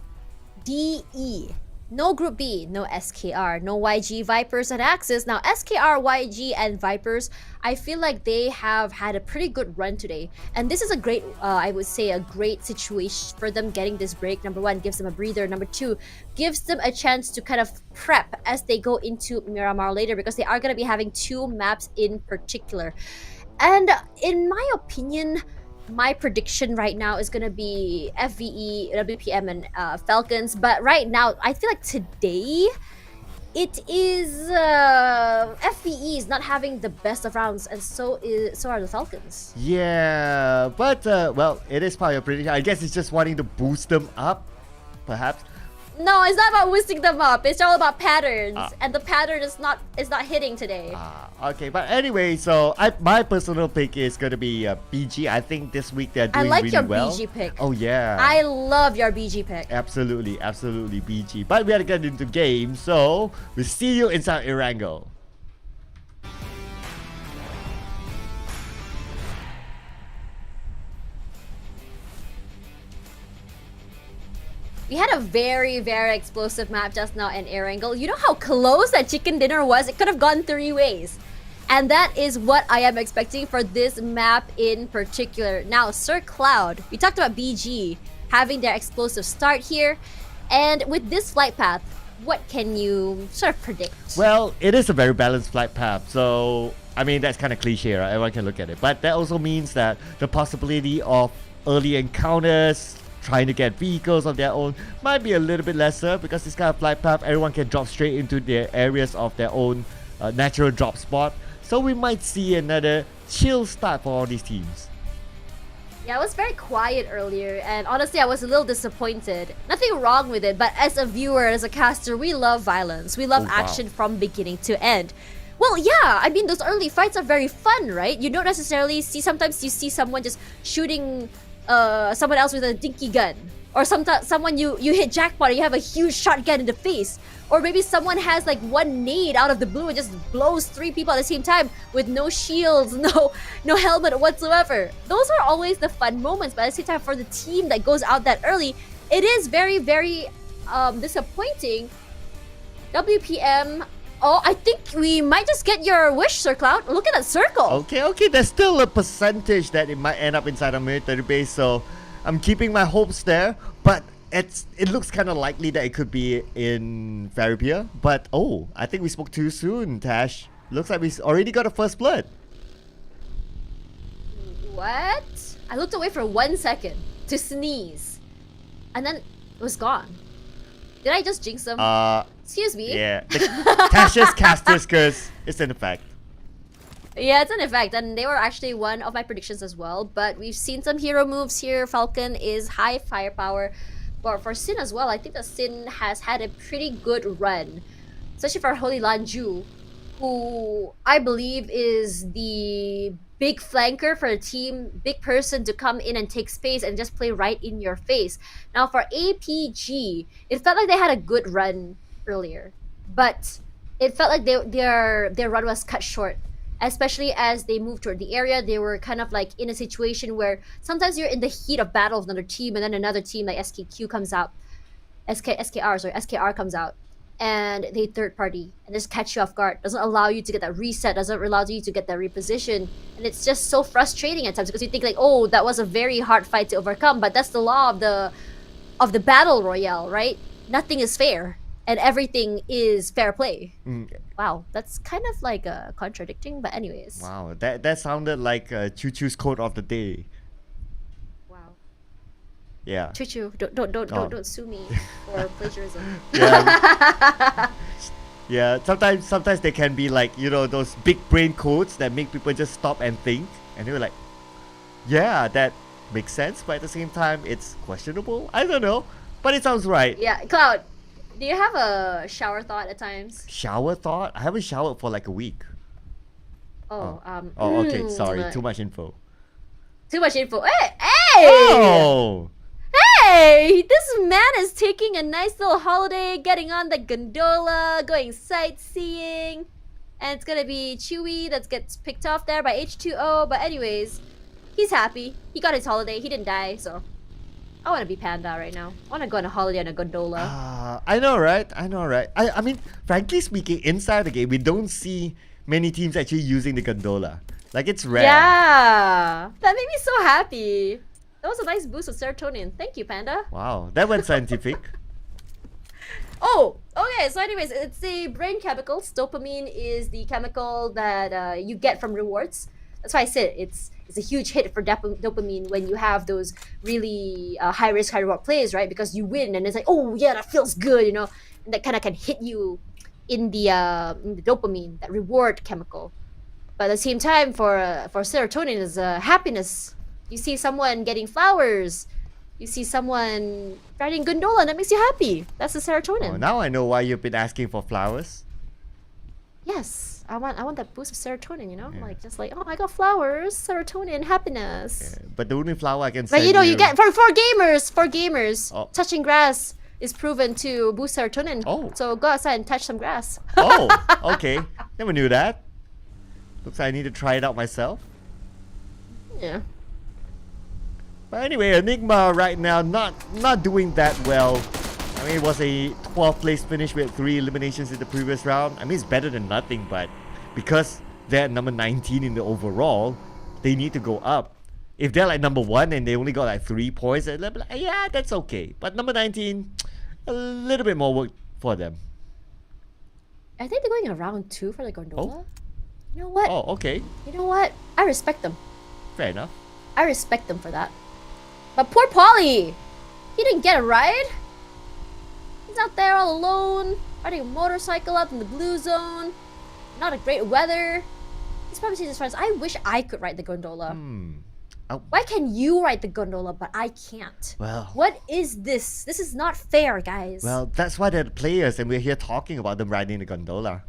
S1: No Group B, no SKR, no YG, Vipers, and Axis. Now, SKR, YG, and Vipers, I feel like they have had a pretty good run today. And this is a great, I would say, a great situation for them getting this break. Number 1, gives them a breather. Number 2, gives them a chance to kind of prep as they go into Miramar later, because they are going to be having 2 maps in particular. And in my opinion, my prediction right now is going to be FVE, WPM, and Falcons. But right now, I feel like today, it is FVE is not having the best of rounds, and so are the Falcons.
S2: Yeah, but well, it is part of your prediction. I guess it's just wanting to boost them up, perhaps.
S1: No, it's not about boosting them up. It's all about patterns, and the pattern is not hitting today.
S2: Okay, but anyway, so my personal pick is gonna be BG. I think this week they're doing really well.
S1: I like your BG pick.
S2: Oh yeah,
S1: I love your BG pick.
S2: Absolutely BG. But we gotta get into game, so we'll see you inside Erangel.
S1: We had a very, very explosive map just now in Erangel. You know how close that chicken dinner was? It could have gone 3 ways. And that is what I am expecting for this map in particular. Now, Sir Cloud, we talked about BG having their explosive start here. And with this flight path, what can you sort of predict?
S2: Well, it is a very balanced flight path. So, I mean, that's kind of cliche, right? Everyone can look at it. But that also means that the possibility of early encounters, trying to get vehicles of their own, might be a little bit lesser, because this kind of flight path, everyone can drop straight into their areas of their own natural drop spot. So we might see another chill start for all these teams.
S1: Yeah, I was very quiet earlier, and honestly, I was a little disappointed. Nothing wrong with it, but as a viewer, as a caster, we love violence. We love action from beginning to end. Well, yeah, I mean, those early fights are very fun, right? You don't necessarily see, sometimes you see someone just shooting someone else with a dinky gun. Or sometimes someone you hit jackpot and you have a huge shotgun in the face. Or maybe someone has like one nade out of the blue and just blows 3 people at the same time with no shields, no helmet whatsoever. Those are always the fun moments, but at the same time for the team that goes out that early, it is very, very disappointing. WPM, oh, I think we might just get your wish, Sir Cloud. Look at that circle.
S2: Okay, there's still a percentage that it might end up inside a military base, so I'm keeping my hopes there, but it looks kind of likely that it could be in Fairy Pier. But oh, I think we spoke too soon, Tash. Looks like we already got a first blood.
S1: What? I looked away for 1 second to sneeze, and then it was gone. Did I just jinx them? Excuse me.
S2: Yeah, Tash's caster's curse is in effect.
S1: Yeah, it's an effect, and they were actually one of my predictions as well. But we've seen some hero moves here. Falcon is high firepower, but for Sin as well, I think that Sin has had a pretty good run, especially for Holy Lanju, who I believe is the big flanker for a team, big person to come in and take space and just play right in your face. Now for APG, it felt like they had a good run earlier, but it felt like their run was cut short. Especially as they moved toward the area, they were kind of like in a situation where sometimes you're in the heat of battle with another team, and then another team like SKQ comes out, SKR comes out, and they third party and just catch you off guard. Doesn't allow you to get that reset, doesn't allow you to get that reposition, and it's just so frustrating at times because you think like, oh, that was a very hard fight to overcome, but that's the law of the battle royale, right? Nothing is fair. And everything is fair play. Wow, that's kind of like contradicting, but anyways.
S2: Wow, that sounded like Choo Choo's quote of the day.
S1: Wow.
S2: Yeah.
S1: Choo Choo, don't sue me for plagiarism.
S2: Yeah. Yeah. Sometimes they can be like, you know, those big brain quotes that make people just stop and think, and they were like, yeah, that makes sense, but at the same time, it's questionable. I don't know, but it sounds right.
S1: Yeah, Cloud. Do you have a shower thought at times?
S2: Shower thought? I haven't showered for like a week.
S1: Oh,
S2: okay. Sorry, too much info.
S1: Too much info. Hey!
S2: Oh!
S1: Hey! This man is taking a nice little holiday, getting on the gondola, going sightseeing. And it's gonna be Chewy that gets picked off there by H2O. But anyways, he's happy. He got his holiday. He didn't die, so... I want to be Panda right now. I want to go on a holiday on a gondola.
S2: I know, right? I mean, frankly speaking, inside the game, we don't see many teams actually using the gondola. Like, it's rare.
S1: Yeah! That made me so happy. That was a nice boost of serotonin. Thank you, Panda.
S2: Wow, that went scientific.
S1: Oh, okay. So anyways, it's the brain chemicals. Dopamine is the chemical that you get from rewards. That's why I said it's a huge hit for dopamine when you have those really high risk, high reward plays, right? Because you win and it's like, oh yeah, that feels good, you know, and that kind of can hit you in the dopamine, that reward chemical. But at the same time, for serotonin is happiness. You see someone getting flowers, you see someone riding gondola, and that makes you happy. That's the serotonin.
S2: Oh, now I know why you've been asking for flowers.
S1: Yes. I want that boost of serotonin, you know? Yeah. Like, just like, oh, I got flowers, serotonin, happiness. Yeah,
S2: but the only flower I can
S1: send you... But you get, for gamers, oh. Touching grass is proven to boost serotonin. Oh. So go outside and touch some grass.
S2: Oh, okay. Never knew that. Looks like I need to try it out myself.
S1: Yeah.
S2: But anyway, Enigma right now not doing that well. I mean, it was a 12th place finish with 3 eliminations in the previous round. I mean, it's better than nothing, but because they're at number 19 in the overall, they need to go up. If they're like number 1 and they only got like 3 points, yeah, that's okay. But number 19, a little bit more work for them.
S1: I think they're going in round 2 for the gondola. Oh. You know what?
S2: Oh, okay.
S1: You know what? I respect them.
S2: Fair enough.
S1: I respect them for that. But poor Polly! He didn't get a ride. He's out there all alone, riding a motorcycle out in the blue zone. Not a great weather. He's probably saying to his friends, I wish I could ride the gondola. Why can you ride the gondola, but I can't?
S2: Well...
S1: What is this? This is not fair, guys.
S2: Well, that's why they're the players, and we're here talking about them riding the gondola.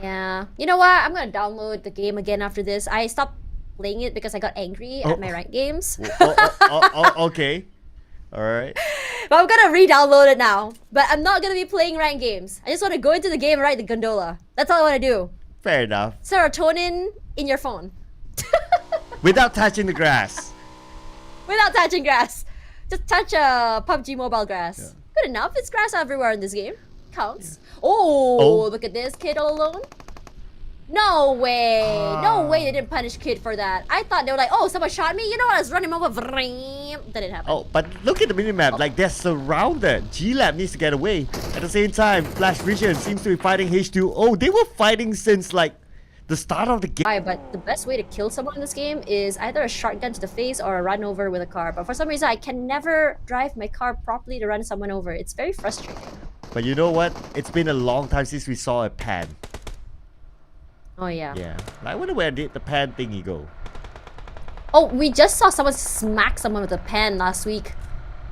S1: Yeah. You know what? I'm gonna download the game again after this. I stopped playing it because I got angry at my ranked games.
S2: Okay. All right.
S1: But I'm gonna re-download it now. But I'm not gonna be playing ranked games. I just want to go into the game and ride the gondola. That's all I want to do.
S2: Fair enough.
S1: Serotonin in your phone.
S2: Without touching the grass.
S1: Without touching grass. Just touch PUBG mobile grass. Yeah. Good enough. It's grass everywhere in this game. Counts. Yeah. Oh, look at this kid all alone. No way. No way they didn't punish kid for that. I thought they were like, oh, someone shot me. You know what? I was running over. That didn't happen.
S2: Oh, but look at the minimap. Like, they're surrounded. G-Lab needs to get away. At the same time, Flash Vision seems to be fighting H2. Oh, they were fighting since, like, the start of the game.
S1: But the best way to kill someone in this game is either a shotgun to the face or a run over with a car. But for some reason, I can never drive my car properly to run someone over. It's very frustrating.
S2: But you know what? It's been a long time since we saw a pan.
S1: Oh, yeah.
S2: Yeah. I wonder where did the pan thingy go?
S1: Oh, we just saw someone smack someone with a pan last week.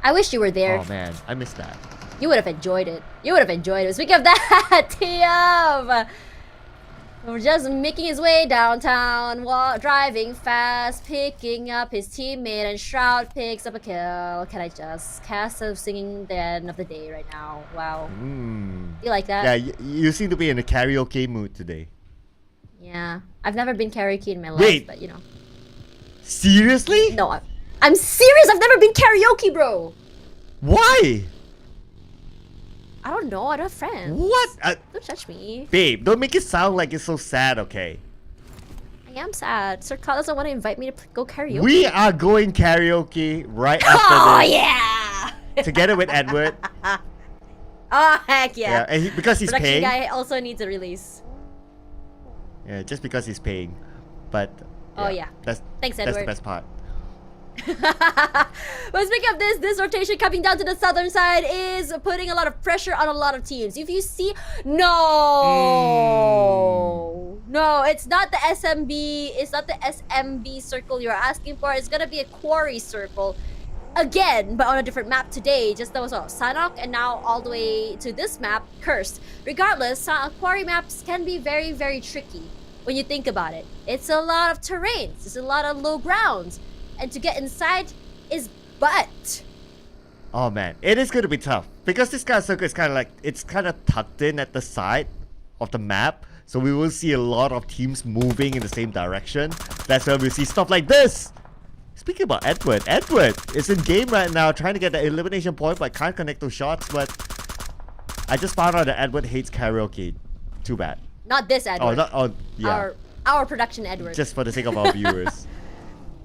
S1: I wish you were there.
S2: Oh, man. I missed that.
S1: You would have enjoyed it. You would have enjoyed it. Speaking of that, TM! We're just making his way downtown, driving fast, picking up his teammate, and Shroud picks up a kill. Can I just cast a singing the end of the day right now? Wow. You like that?
S2: Yeah, you seem to be in a karaoke mood today.
S1: Yeah. I've never been karaoke in my life, but you know.
S2: Seriously?
S1: No, I'm serious. I've never been karaoke, bro.
S2: Why?
S1: I don't know. I don't have friends.
S2: What?
S1: Don't judge me.
S2: Babe, don't make it sound like it's so sad, okay?
S1: I am sad. Sir Cloud doesn't want to invite me to go karaoke.
S2: We are going karaoke right after this.
S1: Oh, yeah!
S2: Together with Edward.
S1: Oh, heck yeah.
S2: Yeah, and because he's
S1: Production
S2: paying.
S1: guy also needs a release.
S2: Yeah, just because he's paying. But
S1: oh yeah. Thanks, Edward.
S2: That's the best part.
S1: But speaking of this rotation coming down to the southern side is putting a lot of pressure on a lot of teams. If you see, no, it's not the SMB. It's not the SMB circle you're asking for. It's gonna be a quarry circle. Again, but on a different map today. Just that was Sanhok, and now all the way to this map, Cursed. Regardless, quarry maps can be very, very tricky when you think about it. It's a lot of terrains, it's a lot of low grounds, and to get inside is butt.
S2: Oh man, it is going to be tough because this kind of circle is kind of like, it's kind of tucked in at the side of the map, so we will see a lot of teams moving in the same direction. That's where we see stuff like this. Speaking about Edward is in game right now trying to get the elimination point, but can't connect those shots. But I just found out that Edward hates karaoke. Too bad.
S1: Not this Edward.
S2: Yeah.
S1: Our production Edward.
S2: Just for the sake of our viewers.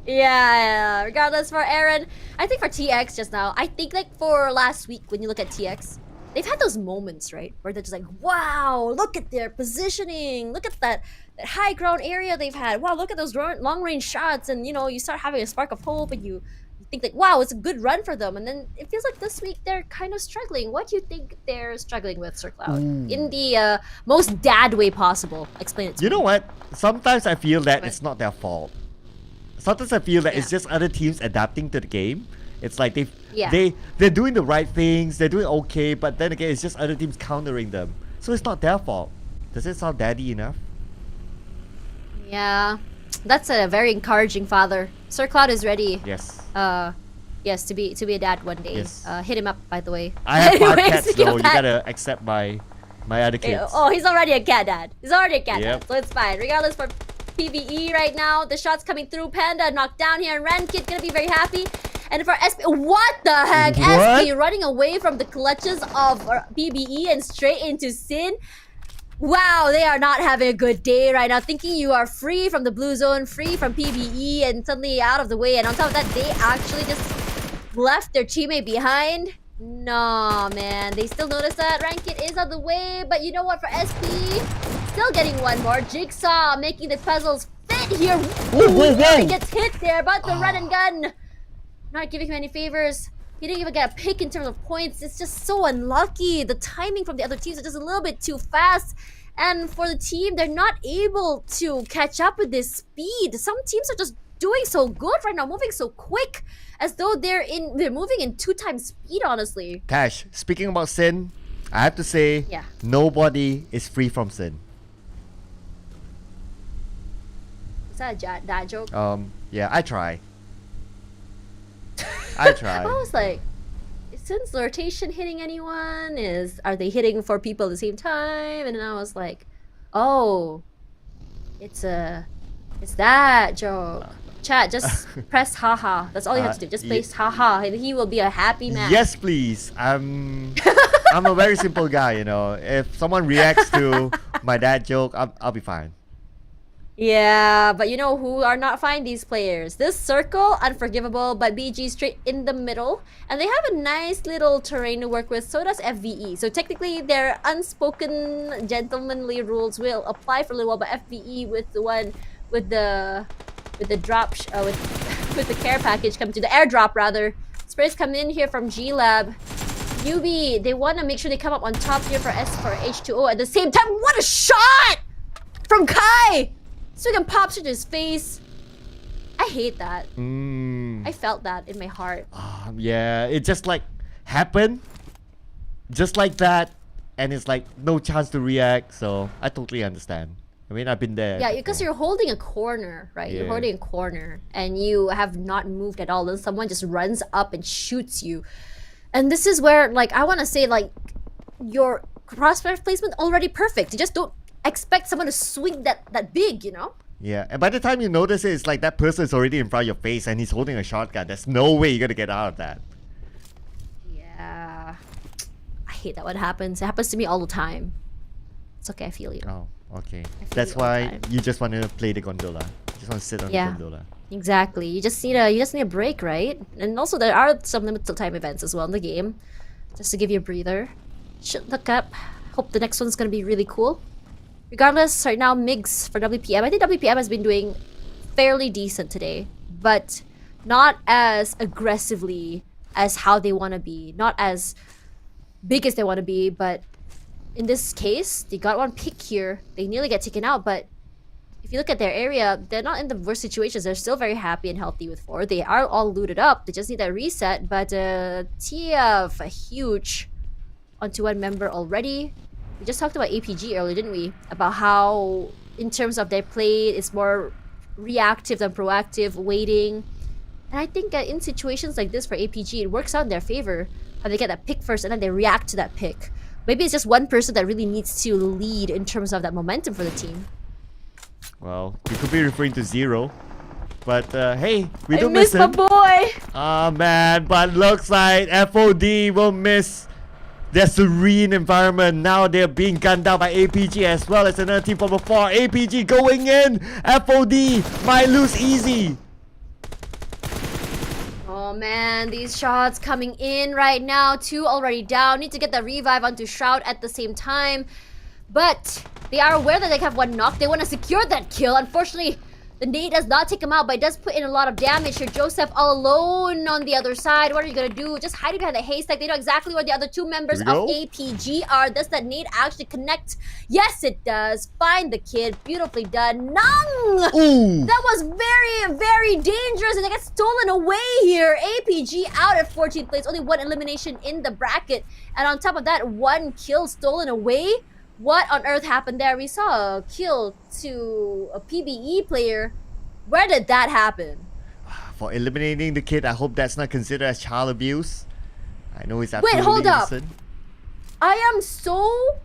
S1: Yeah. Regardless, for Aaron, I think for TX just now, I think like for last week when you look at TX, they've had those moments, right, where they're just like, wow, look at their positioning, look at that high ground area they've had. Wow, look at those long range shots, and you know, you start having a spark of hope, and you think like, wow, it's a good run for them. And then it feels like this week they're kind of struggling. What do you think they're struggling with, Sir Cloud? In the most dad way possible. Explain it to me.
S2: You know what? Sometimes I feel that it's not their fault. Sometimes I feel that it's just other teams adapting to the game. It's like they're doing the right things, they're doing okay, but then again, it's just other teams countering them. So it's not their fault. Does it sound daddy enough?
S1: Yeah, that's a very encouraging father. Sir Cloud is ready.
S2: Yes.
S1: Yes, to be a dad one day.
S2: Yes.
S1: Hit him up, by the way.
S2: I have 5 cats, though. You gotta accept my other kids.
S1: Oh, he's already a cat dad. He's already a cat
S2: Yep.
S1: dad, so it's fine. Regardless, for PvE right now, the shots coming through. Panda knocked down here, and Rankid gonna be very happy. And for SP, what the heck?
S2: What?
S1: SP running away from the clutches of PvE and straight into Sin. Wow, they are not having a good day right now. Thinking you are free from the blue zone, free from PvE, and suddenly out of the way. And on top of that, they actually just left their teammate behind. No, man. They still notice that Rankid is on the way. But you know what? For SP, still getting one more. Jigsaw making the puzzles fit here. Ooh, he gets hit there, but the run and gun not giving him any favors. He didn't even get a pick in terms of points. It's just so unlucky. The timing from the other teams are just a little bit too fast. And for the team, they're not able to catch up with this speed. Some teams are just doing so good right now, moving so quick, as though they're moving in 2 times speed, honestly.
S2: Tash, speaking about Sin, I have to say, nobody is free from Sin.
S1: Is that a dad joke?
S2: Yeah, I try. I try.
S1: I was like, since rotation hitting anyone? Are they hitting 4 people at the same time? And then I was like, oh, it's that joke. Chat, just press haha. That's all you have to do. Just place haha, and he will be a happy man.
S2: Yes, please. I'm a very simple guy, you know. If someone reacts to my dad joke, I'll be fine.
S1: Yeah, but you know who are not fine? These players. This circle, unforgivable, but BG straight in the middle. And they have a nice little terrain to work with, so does FVE. So technically, their unspoken gentlemanly rules will apply for a little while, but FVE with the one with the drop with the care package come to the airdrop rather. Sprays come in here from G Lab. Newbie, they want to make sure they come up on top here for H2O at the same time. What a shot from Kai! So he can pop into his face. I hate that. I felt that in my heart.
S2: Yeah, it just like happened, just like that, and it's like no chance to react. So I totally understand. I mean, I've been there.
S1: Yeah, because you're holding a corner, right?
S2: Yeah.
S1: You're holding a corner, and you have not moved at all. Then someone just runs up and shoots you, and this is where, like, I want to say, like, your crossfire placement already perfect. You just don't expect someone to swing that big, you know?
S2: Yeah, and by the time you notice it, it's like that person is already in front of your face and he's holding a shotgun. There's no way you're gonna get out of that.
S1: Yeah, I hate that when it happens. It happens to me all the time. It's okay, I feel you.
S2: Oh, okay.
S1: feel
S2: That's
S1: you all the
S2: why
S1: time.
S2: you just want to play the gondola. You just want to sit on
S1: Yeah.
S2: the gondola.
S1: Exactly. You just need a break, right? And also there are some limited time events as well in the game, just to give you a breather. Should look up. Hope the next one's gonna be really cool. Regardless, right now MIGs for WPM. I think WPM has been doing fairly decent today, but not as aggressively as how they want to be. Not as big as they want to be, but in this case, they got one pick here. They nearly get taken out, but if you look at their area, they're not in the worst situations. They're still very happy and healthy with 4. They are all looted up. They just need that reset, but TF, a huge onto one member already. We just talked about APG earlier, didn't we? About how, in terms of their play, it's more reactive than proactive, waiting. And I think that in situations like this for APG, it works out in their favor. How they get that pick first and then they react to that pick. Maybe it's just one person that really needs to lead in terms of that momentum for the team.
S2: Well, you could be referring to Zero. But hey, we
S1: I
S2: don't
S1: miss
S2: miss
S1: my
S2: him.
S1: boy!
S2: Ah man, but looks like FOD will miss their serene environment. Now they're being gunned down by APG as well as another team from afar. APG going in. FOD might lose easy.
S1: Oh man, these shots coming in right now. 2 already down. Need to get the revive onto Shroud at the same time. But they are aware that they have 1 knock. They want to secure that kill. Unfortunately, the nade does not take him out, but it does put in a lot of damage here. Joseph all alone on the other side. What are you going to do? Just hiding behind the haystack. They know exactly where the other 2 members of APG are. Does that nade actually connect? Yes, it does. Find the kid. Beautifully done. Nung!
S2: Ooh.
S1: That was very, very dangerous, and they get stolen away here. APG out at 14th place. Only 1 elimination in the bracket. And on top of that, 1 kill stolen away. What on earth happened there? We saw a kill to a PBE player. Where did that happen?
S2: For eliminating the kid, I hope that's not considered as child abuse. I know it's
S1: Wait,
S2: absolutely
S1: hold up.
S2: innocent.
S1: I am so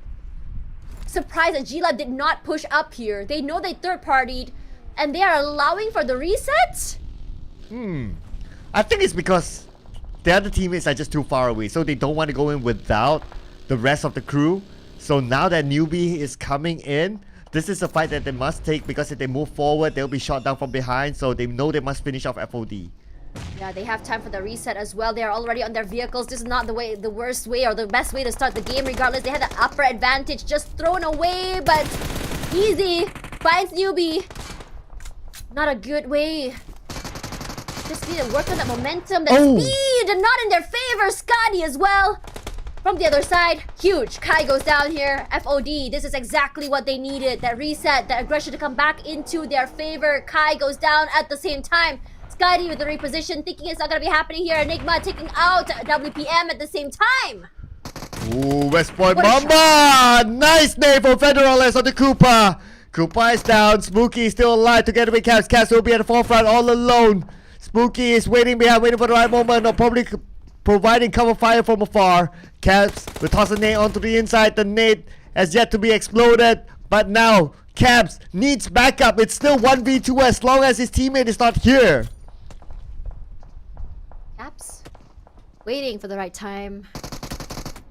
S1: surprised that G-Lab did not push up here. They know they third-partied, and they are allowing for the reset?
S2: I think it's because the other teammates are just too far away, so they don't want to go in without the rest of the crew. So now that newbie is coming in, this is a fight that they must take, because if they move forward, they'll be shot down from behind, so they know they must finish off FOD.
S1: Yeah, they have time for the reset as well. They are already on their vehicles. This is not the worst way or the best way to start the game. Regardless, they had the upper advantage just thrown away, but easy finds newbie. Not a good way. Just need to work on that momentum, that speed, and not in their favor. Scotty as well. From the other side, huge. Kai goes down here. FOD, this is exactly what they needed. That reset, that aggression to come back into their favor. Kai goes down at the same time. Scotty with the reposition, thinking it's not going to be happening here. Enigma taking out WPM at the same time.
S2: Ooh, West Point Mamba! Nice name for Federales on the Koopa. Koopa is down. Spooky is still alive together with Caps. Caps will be at the forefront all alone. Spooky is waiting behind, waiting for the right moment, or probably providing cover fire from afar. Caps will toss a nade onto the inside. The nade has yet to be exploded, but now Caps needs backup. It's still 1v2 as long as his teammate is not here.
S1: Caps waiting for the right time.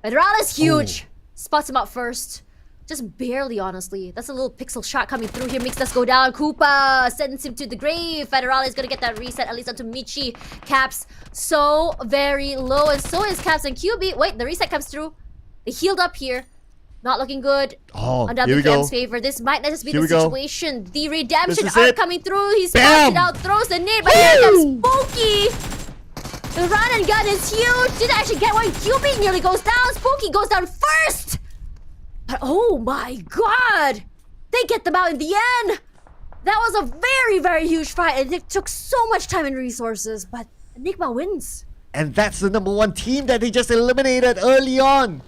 S1: Federal is huge. Spots him up first. Just barely, honestly. That's a little pixel shot coming through here. Makes us go down. Koopa sends him to the grave. Federal is gonna get that reset, at least onto Michi. Caps so very low, and so is Caps and QB. Wait, the reset comes through. They healed up here. Not looking good.
S2: Oh,
S1: on
S2: here we go.
S1: WKM's favor. This might not just be
S2: Here
S1: the
S2: we go.
S1: situation. The redemption
S2: This is
S1: arc
S2: it.
S1: coming through. He spots
S2: Bam!
S1: it out, throws the nade, but here comes Spooky. The run and gun is huge. Didn't actually get one. QB nearly goes down. Spooky goes down first. But oh my god! They get them out in the end! That was a very, very huge fight, and it took so much time and resources, but Enigma wins.
S2: And that's the #1 team that they just eliminated early on.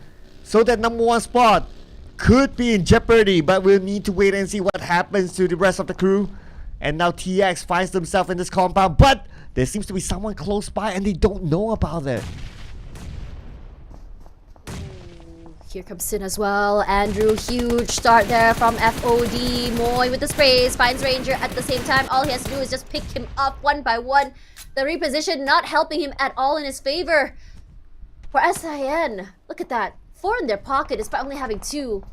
S2: So that #1 spot could be in jeopardy, but we'll need to wait and see what happens to the rest of the crew. And now TX finds themselves in this compound, but there seems to be someone close by and they don't know about it.
S1: Here comes Sin as well. Andrew, huge start there from FOD. Moy with the sprays, finds Ranger at the same time. All he has to do is just pick him up one by one. The reposition not helping him at all in his favor. For SIN, look at that. 4 in their pocket despite only having 2.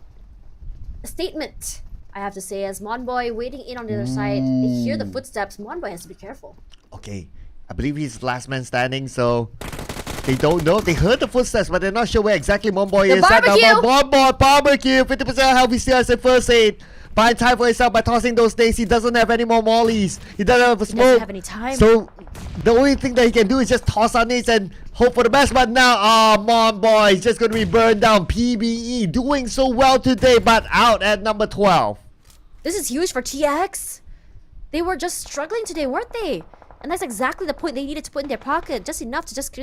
S1: A statement, I have to say, as Monboy waiting in on the other side. They hear the footsteps. Monboy has to be careful.
S2: Okay, I believe he's last man standing, so they don't know. They heard the footsteps, but they're not sure where exactly Monboy is.
S1: Barbecue!
S2: Monboy, barbecue! 50% health, he still has a first aid. Buying time for himself by tossing those things. He doesn't have any more mollies. He doesn't have a smoke.
S1: He doesn't have any time.
S2: So the only thing that he can do is just toss on nades and hope for the best. But now, Monboy is just going to be burned down. PBE doing so well today, but out at number 12.
S1: This is huge for TX. They were just struggling today, weren't they? And that's exactly the point they needed to put in their pocket. Just enough to just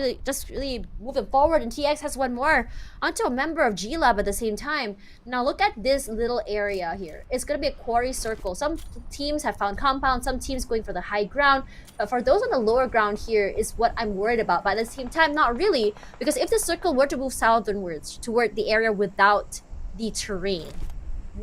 S1: really move it forward. And TX has one more onto a member of G-Lab at the same time. Now look at this little area here. It's going to be a quarry circle. Some teams have found compounds. Some teams going for the high ground. But for those on the lower ground here is what I'm worried about. But at the same time, not really. Because if the circle were to move southernwards toward the area without the terrain,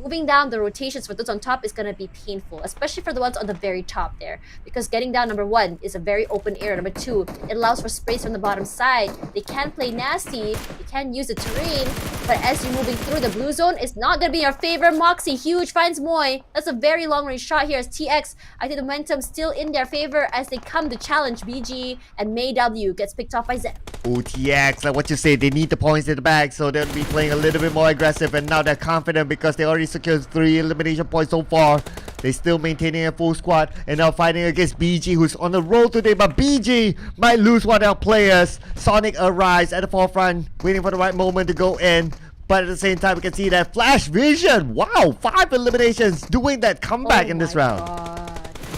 S1: moving down the rotations for those on top is going to be painful, especially for the ones on the very top there, because getting down, #1, is a very open area. #2, it allows for space from the bottom side. They can play nasty, they can use the terrain, but as you're moving through the blue zone, it's not going to be in your favor. Moxie, huge, finds Moy. That's a very long range shot here as TX. I think the momentum still in their favor as they come to challenge BG, and May W gets picked off by Zen.
S2: OTX, like what you say, they need the points in the bag, so they'll be playing a little bit more aggressive, and now they're confident because they already secured 3 elimination points so far. They're still maintaining a full squad and now fighting against BG, who's on the roll today, but BG might lose one of their players. Sonic arrives at the forefront, waiting for the right moment to go in. But at the same time, we can see that Flash Vision. Wow, 5 eliminations doing that comeback in this round.
S1: God.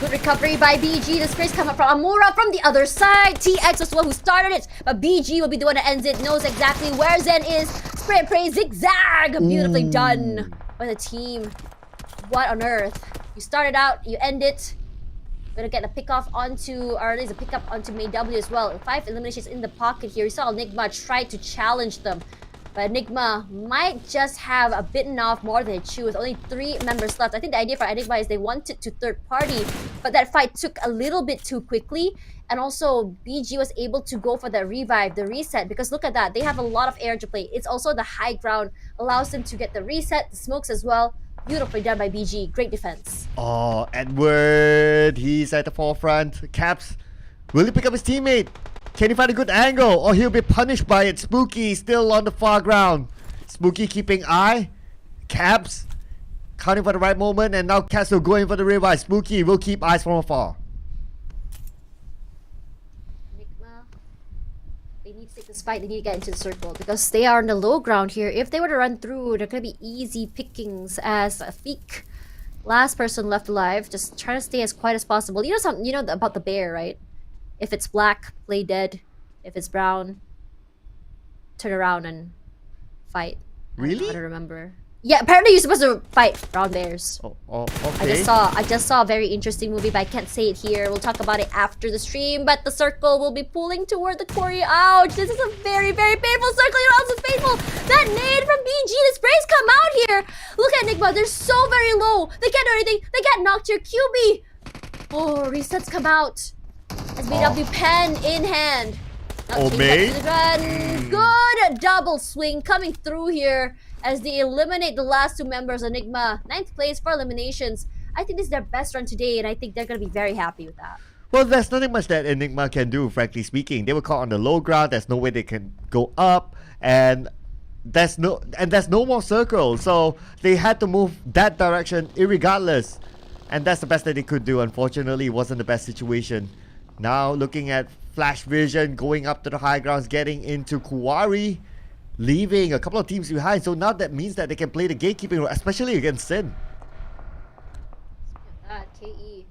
S1: Good recovery by BG. The sprays come up from Amura from the other side. TX was the one who started it, but BG will be the one that ends it. Knows exactly where Zen is. Spray and pray zigzag. Beautifully done by the team. What on earth? You started out, you end it. Gonna get a pick off onto, or at least a pickup onto May W as well. 5 eliminations in the pocket here. You saw Enigma try to challenge them, but Enigma might just have a bitten off more than it chew with only 3 members left. I think the idea for Enigma is they wanted to third party, but that fight took a little bit too quickly. And also, BG was able to go for the revive, the reset, because look at that. They have a lot of air to play. It's also the high ground, allows them to get the reset, the smokes as well. Beautifully done by BG. Great defense.
S2: Oh, Edward, he's at the forefront. Caps, will he pick up his teammate? Can he find a good angle, or he'll be punished by it? Spooky still on the far ground. Spooky keeping eye. Caps counting for the right moment, and now Caps will go in for the revive. Spooky will keep eyes from afar.
S1: They need to take this fight. They need to get into the circle because they are on the low ground here. If they were to run through, they're going to be easy pickings as a Feek. Last person left alive. Just trying to stay as quiet as possible. You know about the bear, right? If it's black, play dead. If it's brown, turn around and fight.
S2: Really?
S1: I don't remember. Yeah, apparently you're supposed to fight brown bears.
S2: Oh, okay.
S1: I just saw a very interesting movie, but I can't say it here. We'll talk about it after the stream. But the circle will be pulling toward the quarry. Ouch! This is a very, very painful circle. You're also painful. That nade from BG, the sprays come out here. Look at Enigma. They're so very low. They can't do anything. They get knocked here. QB. Oh, resets come out. As BW pen in hand.
S2: Oh, mate.
S1: Good double swing coming through here as they eliminate the last two members. Enigma, 9th place for eliminations. I think this is their best run today, and I think they're going to be very happy with that.
S2: Well, there's nothing much that Enigma can do, frankly speaking. They were caught on the low ground. There's no way they can go up, and there's no more circle. So they had to move that direction irregardless, and that's the best that they could do. Unfortunately, it wasn't the best situation. Now looking at Flash Vision going up to the high grounds, getting into Kuwari, leaving a couple of teams behind. So now that means that they can play the gatekeeping role, especially against Sin.
S1: KE,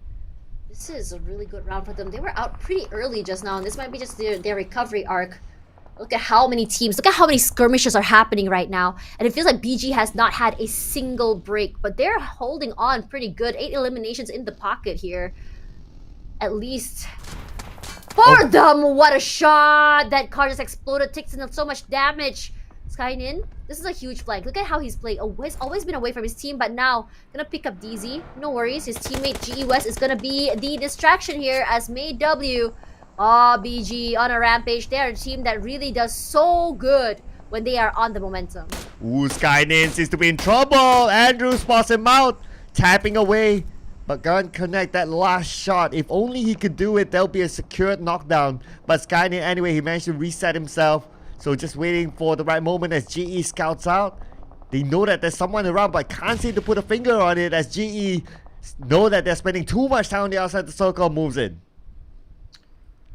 S1: this is a really good round for them. They were out pretty early just now, and this might be just their recovery arc. Look at how many teams, look at how many skirmishes are happening right now. And it feels like BG has not had a single break, but they're holding on pretty good. 8 eliminations in the pocket here. At least for them. What a shot! That car just exploded, takes in so much damage. Skynin, this is a huge flank. Look at how he's played. Always been away from his team, but now gonna pick up DZ. No worries, his teammate GE West is gonna be the distraction here as May W. BG on a rampage. They're a team that really does so good when they are on the momentum.
S2: Ooh, Skynin seems to be in trouble. Andrew spots him out, tapping away. But can't connect that last shot. If only he could do it, there'll be a secured knockdown. But Skynin, anyway, he managed to reset himself. So just waiting for the right moment as GE scouts out. They know that there's someone around, but can't seem to put a finger on it as GE know that they're spending too much time on the outside the circle, moves in.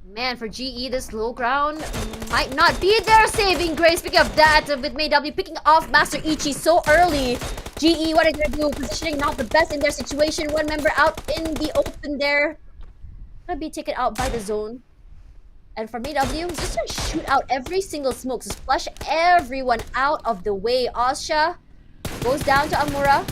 S1: Man, for GE, this low ground might not be their saving grace. Speaking of that, with May W picking off Master Ichi so early. GE, what are they going to do? Positioning not the best in their situation. One member out in the open there. Gonna be taken out by the zone. And for May W, he's just gonna shoot out every single smoke. Just flush everyone out of the way. Osha goes down to Amura.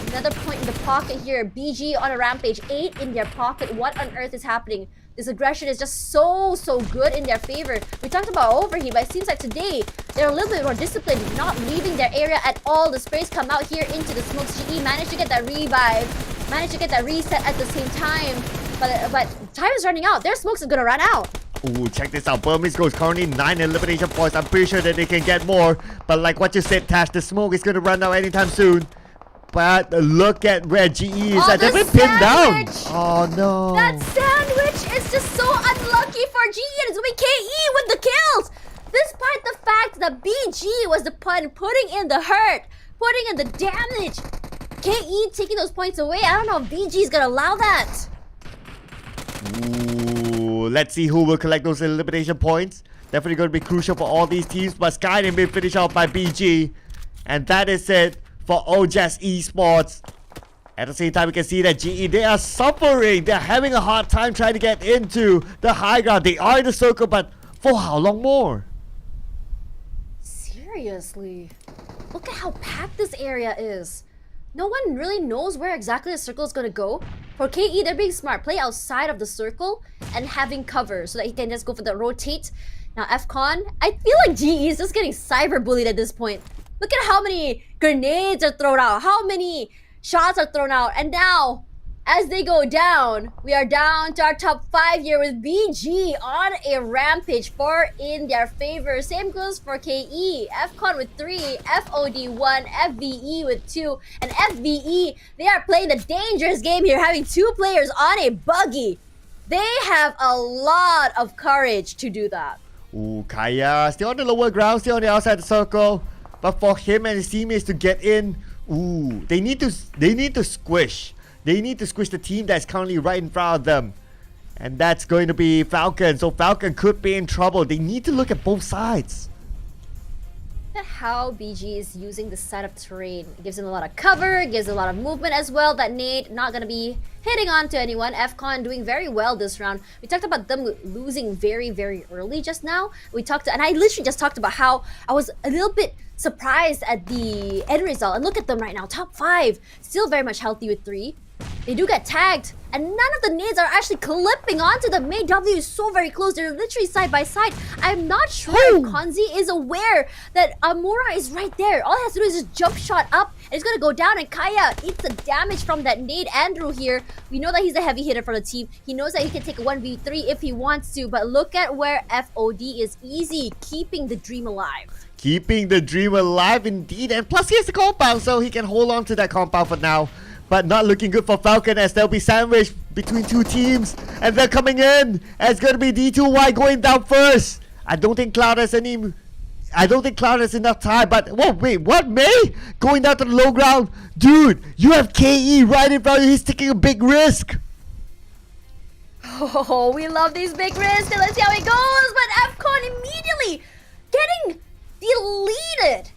S1: Another point in the pocket here. BG on a rampage. 8 in their pocket. What on earth is happening? This aggression is just so good in their favor. We talked about overheat, but it seems like today they're a little bit more disciplined, not leaving their area at all. The sprays come out here into the smokes. GE managed to get that revive, managed to get that reset at the same time. But time is running out. Their smokes are gonna run out.
S2: Ooh, check this out. Burmese goes currently 9 elimination points. I'm pretty sure that they can get more. But like what you said, Tash, the smoke is gonna run out anytime soon. But look at where GE is at. They've been pinned down. Oh no.
S1: That sandwich is just so unlucky for GE, and it's going to be KE with the kills. Despite the fact that BG was the one putting in the hurt, putting in the damage. KE taking those points away. I don't know if BG is going to allow that.
S2: Ooh, let's see who will collect those elimination points. Definitely going to be crucial for all these teams. But Skyrim been finished out by BG. And that is it for OJAS Esports. At the same time, we can see that GE, they are suffering. They're having a hard time trying to get into the high ground. They are in the circle, but for how long more?
S1: Seriously. Look at how packed this area is. No one really knows where exactly the circle is going to go. For KE, they're being smart. Play outside of the circle and having cover so that he can just go for the rotate. Now, FCon, I feel like GE is just getting cyberbullied at this point. Look at how many grenades are thrown out, how many shots are thrown out. And now, as they go down, we are down to our top 5 here with BG on a rampage, 4 in their favor. Same goes for KE, FCon with 3, FOD 1, FVE with 2, and FVE, they are playing the dangerous game here, having 2 players on a buggy. They have a lot of courage to do that.
S2: Ooh, Kaya, still on the lower ground, still on the outside the circle. But for him and his teammates to get in, ooh, they need to squish. They need to squish the team that's currently right in front of them. And that's going to be Falcon. So Falcon could be in trouble. They need to look at both sides.
S1: how BG is using the side of terrain. It gives him a lot of cover, gives a lot of movement as well. That nade not gonna be hitting on to anyone. FCon doing very well this round. We talked about them losing very, very early just now. And I literally just talked about how I was a little bit surprised at the end result. And look at them right now, top 5. Still very much healthy with 3. They do get tagged, and none of the nades are actually clipping onto them. May W is so very close. They're literally side by side. I'm not sure if Konzi is aware that Amura is right there. All he has to do is just jump shot up, and it's gonna go down, and Kaya eats the damage from that nade. Andrew here, we know that he's a heavy hitter for the team. He knows that he can take a 1v3 if he wants to, but look at where FOD is easy, keeping the dream alive.
S2: Keeping the dream alive indeed, and plus he has the compound, so he can hold on to that compound for now. But not looking good for Falcon as they'll be sandwiched between 2 teams. And they're coming in. And it's going to be D2Y going down first. I don't think Cloud has enough time. But, whoa, wait, what? May? Going down to the low ground? Dude, you have KE right in front of you. He's taking a big risk.
S1: Oh, we love these big risks. Let's see how it goes. But FCon immediately getting deleted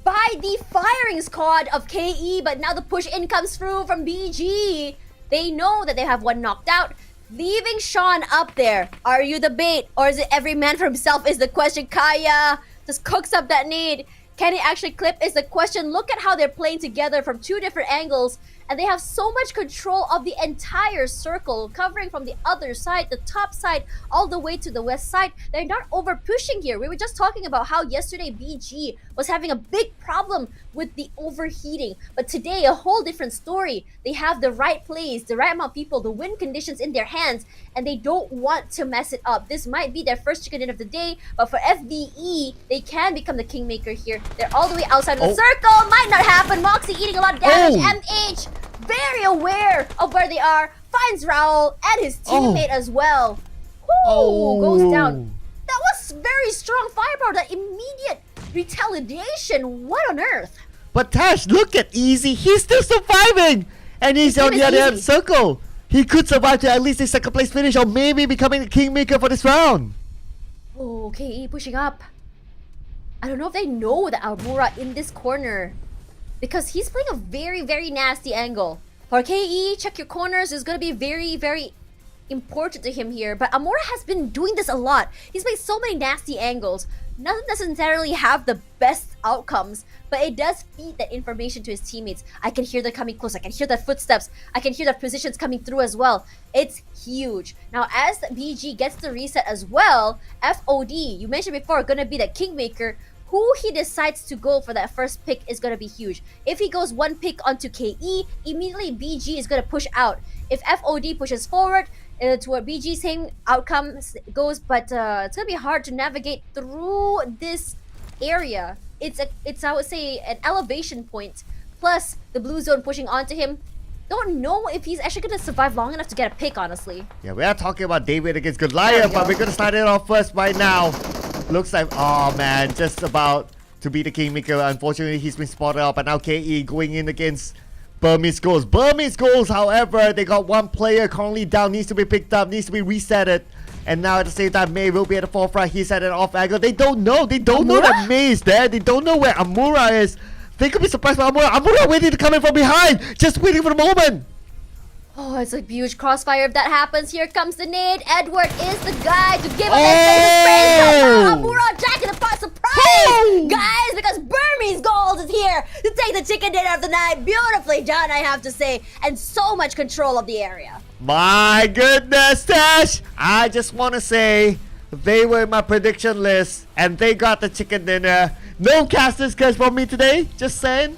S1: by the firing squad of KE, but now the push in comes through from BG. They know that they have one knocked out, leaving Sean up there. Are you the bait, or is it every man for himself is the question? Kaya just cooks up that nade. Can he actually clip is the question. Look at how they're playing together from 2 different angles, and they have so much control of the entire circle, covering from the other side, the top side, all the way to the west side. They're not over pushing here. We were just talking about how yesterday BG was having a big problem with the overheating, but today a whole different story. They have the right plays, the right amount of people, the win conditions in their hands, and they don't want to mess it up. This might be their first chicken dinner of the day, but for FDE, they can become the kingmaker here. They're all the way outside of the circle. Might not happen. Moxie eating a lot of damage. MH very aware of where they are. Finds Raul and his teammate as well. Goes down. That was very strong firepower. That immediate retaliation. What on earth?
S2: But Tash, look at Easy. He's still surviving. And he's on the other end circle. He could survive to at least a second place finish, or maybe becoming the kingmaker for this round.
S1: Oh, KE pushing up. I don't know if they know that Almura in this corner, because he's playing a very, very nasty angle. For KE, check your corners is going to be very, very important to him here. But Amora has been doing this a lot. He's played so many nasty angles. Doesn't necessarily have the best outcomes, but it does feed that information to his teammates. I can hear them coming close. I can hear their footsteps. I can hear their positions coming through as well. It's huge. Now, as BG gets the reset as well, FOD, you mentioned before, going to be the kingmaker. Who he decides to go for that first pick is going to be huge. If he goes 1 pick onto KE, immediately BG is going to push out. If FOD pushes forward, toward BG, same outcome goes, but it's going to be hard to navigate through this area. It's I would say an elevation point, plus the blue zone pushing onto him. Don't know if he's actually going to survive long enough to get a pick, honestly.
S2: Yeah, we are talking about David against Goliath, but we're going to start it off first right now. Looks like, oh man, just about to be the kingmaker. Unfortunately, he's been spotted out, but now KE going in against Burmese Goals. Burmese Goals, however, they got 1 player currently down, needs to be picked up, needs to be resetted. And now at the same time, May will be at the forefront. He's at an off angle. They don't know. They don't know that May is there. They don't know where Amura is. They could be surprised by Amura. Amura waiting to come in from behind. Just waiting for the moment.
S1: Oh, it's a huge crossfire if that happens. Here comes the nade. Edward is the guy to give him that famous praise. Amura Jack in the pot. Surprise! Guys, because Burmese Goals is here to take the chicken dinner of the night. Beautifully done, I have to say. And so much control of the area.
S2: My goodness, Tash. I just want to say they were in my prediction list and they got the chicken dinner. No casters curse for me today. Just saying.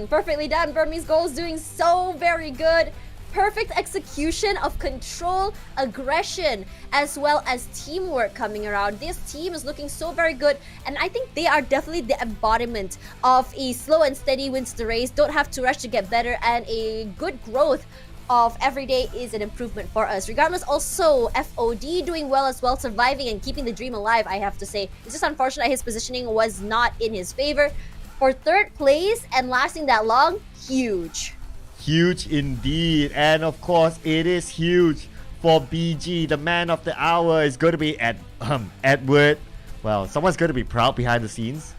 S1: Perfectly done. Burmese Goals doing so very good. Perfect execution of control, aggression, as well as teamwork coming around. This team is looking so very good, and I think they are definitely the embodiment of a slow and steady wins the race. Don't have to rush to get better, and a good growth of every day is an improvement for us. Regardless, also FOD doing well as well, surviving and keeping the dream alive, I have to say. It's just unfortunate his positioning was not in his favor. For 3rd place and lasting that long, huge.
S2: Huge indeed. And of course, it is huge for BG. The man of the hour is going to be Edward. Well, someone's going to be proud behind the scenes.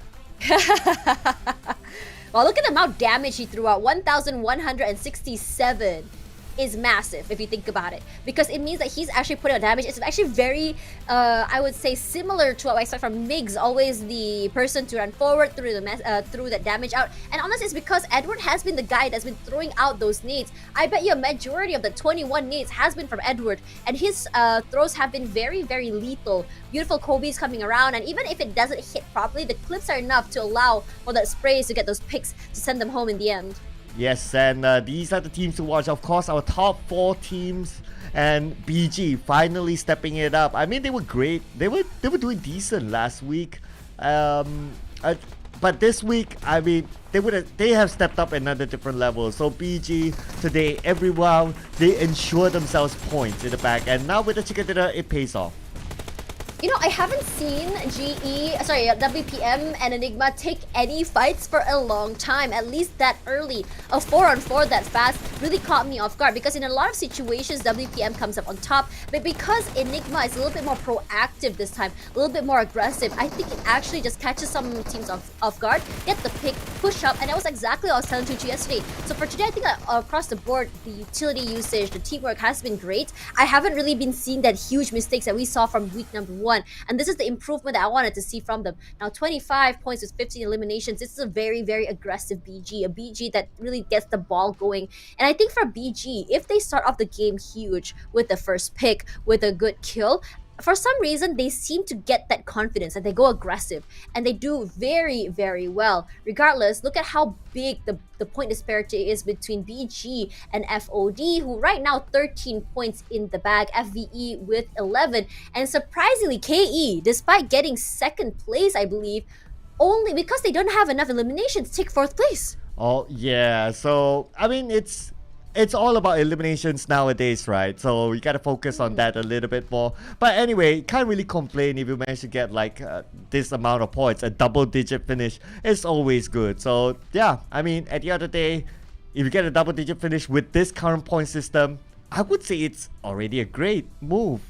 S1: Well, look at the amount of damage he threw out. 1,167 is massive if you think about it, because it means that he's actually putting out damage. It's actually very, I would say, similar to what I saw from Migs, always the person to run forward through the through that damage out. And honestly, it's because Edward has been the guy that's been throwing out those nades. I bet you a majority of the 21 nades has been from Edward, and his throws have been very, very lethal. Beautiful Kobe's coming around, and even if it doesn't hit properly, the clips are enough to allow for that sprays to get those picks to send them home in the end.
S2: Yes, and these are the teams to watch. Of course, our top 4 teams, and BG finally stepping it up. I mean, they were great. They were doing decent last week, but this week, I mean, they have stepped up another different level. So BG today, every round, they ensure themselves points in the back, and now with the chicken dinner, it pays off.
S1: You know, I haven't seen WPM and Enigma take any fights for a long time, at least that early. A 4-on-4 that fast really caught me off guard, because in a lot of situations, WPM comes up on top, but because Enigma is a little bit more proactive this time, a little bit more aggressive, I think it actually just catches some teams off guard, get the pick, push up, and that was exactly what I was telling Tucci yesterday. So for today, I think across the board, the utility usage, the teamwork has been great. I haven't really been seeing that huge mistakes that we saw from week number 1. And this is the improvement that I wanted to see from them. Now, 25 points with 15 eliminations. This is a very, very aggressive BG. A BG that really gets the ball going. And I think for BG, if they start off the game huge with the first pick, with a good kill, for some reason, they seem to get that confidence and they go aggressive, and they do very, very well. Regardless, look at how big the point disparity is between BG and FOD, who right now 13 points in the bag, FVE with 11, and surprisingly KE, despite getting second place, I believe, only because they don't have enough eliminations, take 4th place.
S2: Oh yeah, so I mean, it's all about eliminations nowadays, right? So you gotta focus on that a little bit more. But anyway, can't really complain if you manage to get like this amount of points. A double-digit finish is always good. So yeah, I mean, at the end of the day, if you get a double-digit finish with this current point system, I would say it's already a great move.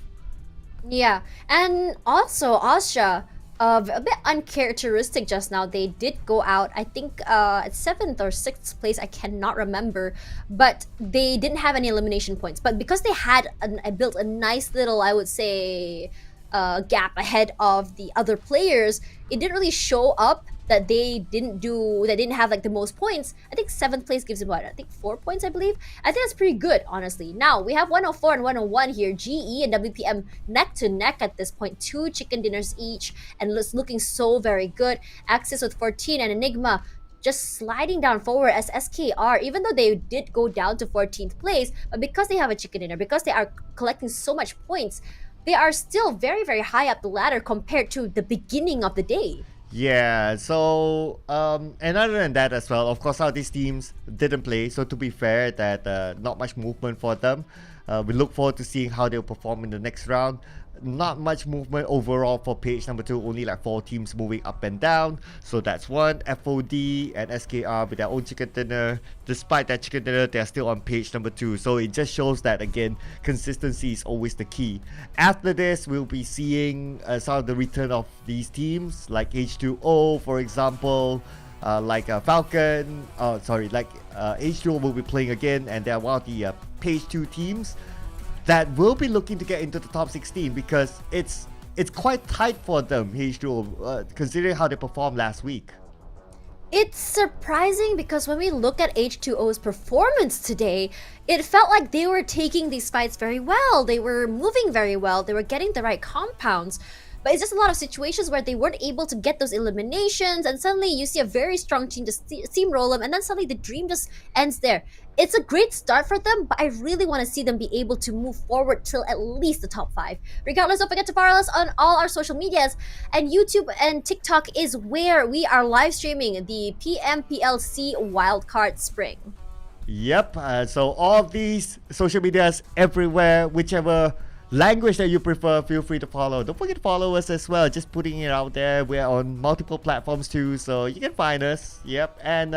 S1: Yeah, and also Asha, a bit uncharacteristic just now. They did go out, I think, at 7th or 6th place, I cannot remember, but they didn't have any elimination points. But because they had built a nice little, I would say, gap ahead of the other players, it didn't really show up that they didn't have like the most points. I think 7th place gives them what? I think 4 points, I believe. I think that's pretty good, honestly. Now we have 104 and 101 here. GE and WPM neck to neck at this point. 2 chicken dinners each, and it's looking so very good. Axis with 14 and Enigma just sliding down forward as SKR, even though they did go down to 14th place, but because they have a chicken dinner, because they are collecting so much points, they are still very, very high up the ladder compared to the beginning of the day.
S2: Yeah, so and other than that as well, of course, how these teams didn't play, so to be fair, that not much movement for them. We look forward to seeing how they'll perform in the next round. Not much movement overall for page number 2, only like 4 teams moving up and down. So that's one. FOD and SKR with their own chicken dinner. Despite that chicken dinner, they're still on page number 2. So it just shows that, again, consistency is always the key. After this, we'll be seeing some of the return of these teams, like H2O, for example. Like Falcon, H2O will be playing again, and they're one of the page 2 teams that will be looking to get into the top 16, because it's quite tight for them, H2O, considering how they performed last week.
S1: It's surprising because when we look at H2O's performance today, it felt like they were taking these fights very well. They were moving very well. They were getting the right compounds. But it's just a lot of situations where they weren't able to get those eliminations, and suddenly you see a very strong team just steamroll them, and then suddenly the dream just ends there. It's a great start for them, but I really want to see them be able to move forward till at least the top 5. Regardless, don't forget to follow us on all our social medias, and YouTube and TikTok is where we are live streaming the PMPL SEA Wildcard Spring.
S2: Yep, so all of these social medias everywhere, whichever language that you prefer, feel free to follow. Don't forget to follow us as well, just putting it out there. We're on multiple platforms too, so you can find us. Yep, and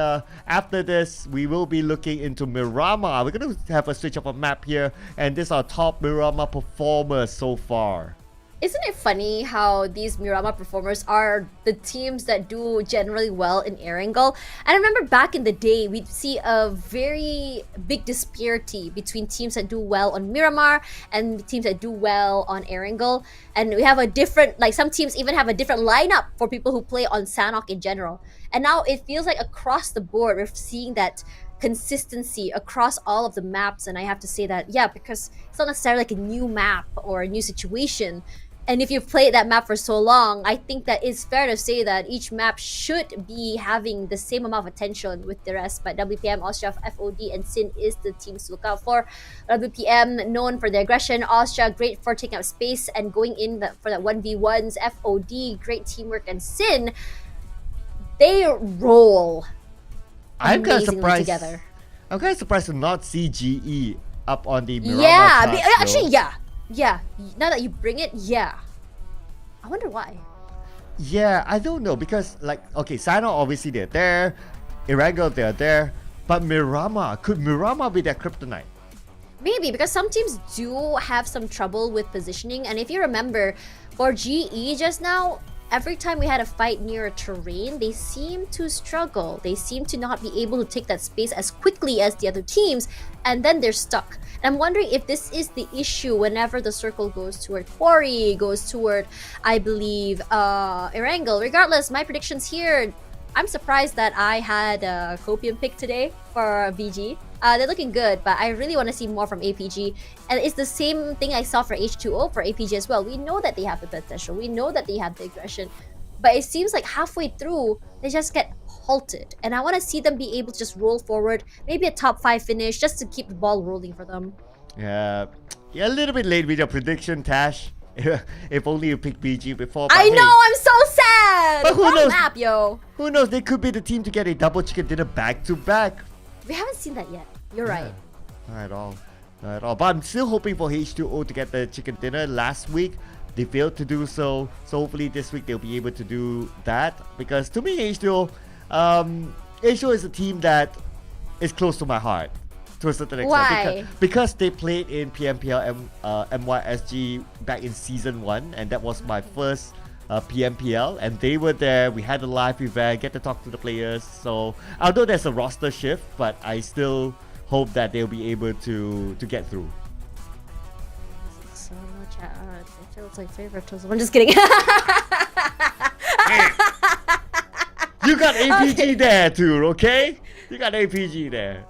S2: after this, we will be looking into Miramar. We're going to have a switch of a map here, and this is our top Miramar performers so far.
S1: Isn't it funny how these Miramar performers are the teams that do generally well in Erangel? And I remember back in the day, we'd see a very big disparity between teams that do well on Miramar and teams that do well on Erangel. And we have a different, like some teams even have a different lineup for people who play on Sanhok in general. And now it feels like across the board, we're seeing that consistency across all of the maps. And I have to say that, yeah, because it's not necessarily like a new map or a new situation. And if you've played that map for so long, I think that it's fair to say that each map should be having the same amount of attention with the rest. But WPM, Austria, FOD, and Sin is the teams to look out for. WPM, known for their aggression. Austria, great for taking up space and going in for that 1v1s. FOD, great teamwork. And Sin, they roll
S2: I'm kind of
S1: amazingly
S2: surprised.
S1: together.
S2: I'm kind of surprised to not see GE up on the Miramar
S1: Yeah,
S2: charts,
S1: actually,
S2: though.
S1: yeah. Now that you bring it, yeah. I wonder why.
S2: Yeah, I don't know because like okay, Sanhok obviously they're there, Erangel they're there, but Miramar, could Miramar be their kryptonite?
S1: Maybe because some teams do have some trouble with positioning, and if you remember, for GE just now, every time we had a fight near a terrain, they seem to struggle. They seem to not be able to take that space as quickly as the other teams, and then they're stuck. And I'm wondering if this is the issue whenever the circle goes toward Quarry, goes toward, I believe, Erangel. Regardless, my predictions here, I'm surprised that I had a Copium pick today for VG. They're looking good, but I really want to see more from APG. And it's the same thing I saw for H2O for APG as well. We know that they have the potential. We know that they have the aggression. But it seems like halfway through, they just get halted. And I want to see them be able to just roll forward. Maybe a top 5 finish just to keep the ball rolling for them.
S2: Yeah, a little bit late with your prediction, Tash. If only you picked BG before. But
S1: I
S2: hey,
S1: know, I'm so sad!
S2: But who
S1: Wrong
S2: knows?
S1: map, yo.
S2: Who knows? They could be the team to get a double chicken dinner back to back.
S1: We haven't seen that yet. You're right.
S2: Not at all. Not at all. But I'm still hoping for H2O to get the chicken dinner. Last week, they failed to do so. So hopefully this week they'll be able to do that. Because to me, H2O is a team that is close to my heart. To a certain extent.
S1: Why?
S2: Because they played in PMPL MYSG back in Season 1. And that was my first PMPL. And they were there. We had a live event. Get to talk to the players. So although there's a roster shift, but I still hope that they'll be able to get through.
S1: So much. It feels like favoritism. I'm just kidding.
S2: You got APG there too, okay? You got APG there.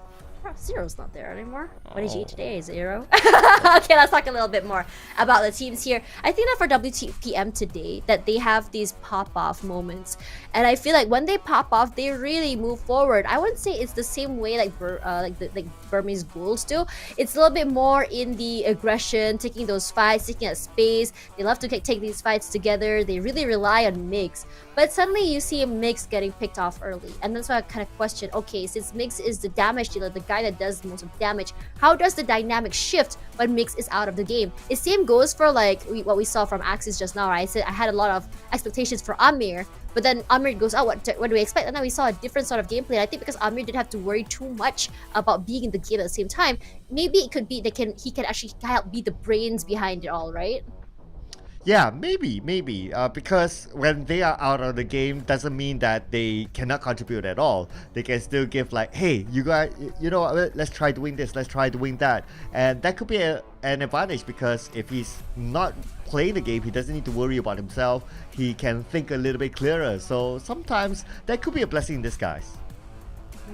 S1: Zero's not there anymore. What did you eat
S2: Oh.
S1: today, Zero? Okay, let's talk a little bit more about the teams here. I think that for WPM today, that they have these pop-off moments. And I feel like when they pop off, they really move forward. I wouldn't say it's the same way like Burmese Ghouls do. It's a little bit more in the aggression, taking those fights, taking up space. They love to take these fights together. They really rely on Mix. But suddenly you see Mix getting picked off early. And that's why I kind of question, okay, since Mix is the damage dealer, the guy that does most of the damage, how does the dynamic shift when Mix is out of the game? The same goes for like what we saw from Axis just now, right? I said I had a lot of expectations for Amir, but then Amir goes out, what do we expect? And now we saw a different sort of gameplay. I think because Amir didn't have to worry too much about being in the game at the same time, maybe it could be he can actually help be the brains behind it all, right?
S2: Yeah, maybe. Because when they are out of the game, doesn't mean that they cannot contribute at all. They can still give like, hey, you guys, you know, let's try doing this, let's try doing that. And that could be an advantage because if he's not playing the game, he doesn't need to worry about himself. He can think a little bit clearer. So sometimes that could be a blessing in disguise.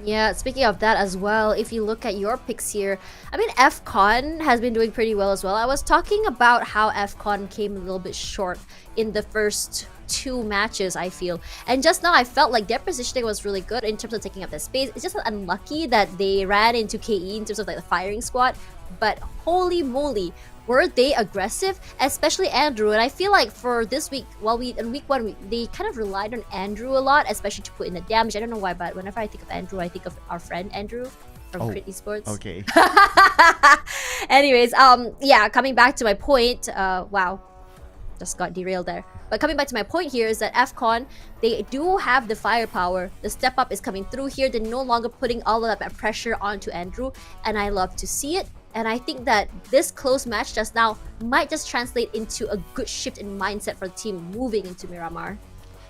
S1: Yeah, speaking of that as well, if you look at your picks here, I mean, FCon has been doing pretty well as well. I was talking about how FCon came a little bit short in the first 2 matches, I feel. And just now, I felt like their positioning was really good in terms of taking up the space. It's just unlucky that they ran into KE in terms of like the firing squad. But holy moly, were they aggressive, especially Andrew. And I feel like for this week, in week 1, they kind of relied on Andrew a lot, especially to put in the damage. I don't know why, but whenever I think of Andrew, I think of our friend Andrew from Crit Esports.
S2: Okay.
S1: Anyways, yeah, coming back to my point, wow, just got derailed there. But coming back to my point here is that FCon, they do have the firepower. The step up is coming through here. They're no longer putting all of that pressure onto Andrew, and I love to see it. And I think that this close match just now might just translate into a good shift in mindset for the team moving into Miramar.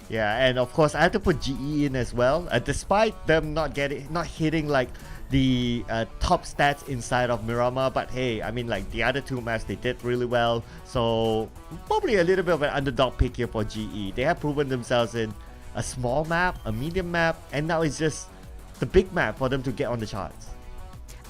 S2: Yeah, and of course I have to put GE in as well. Despite them not hitting like the top stats inside of Miramar, but hey, I mean like the other two maps they did really well. So probably a little bit of an underdog pick here for GE. They have proven themselves in a small map, a medium map, and now it's just the big map for them to get on the charts.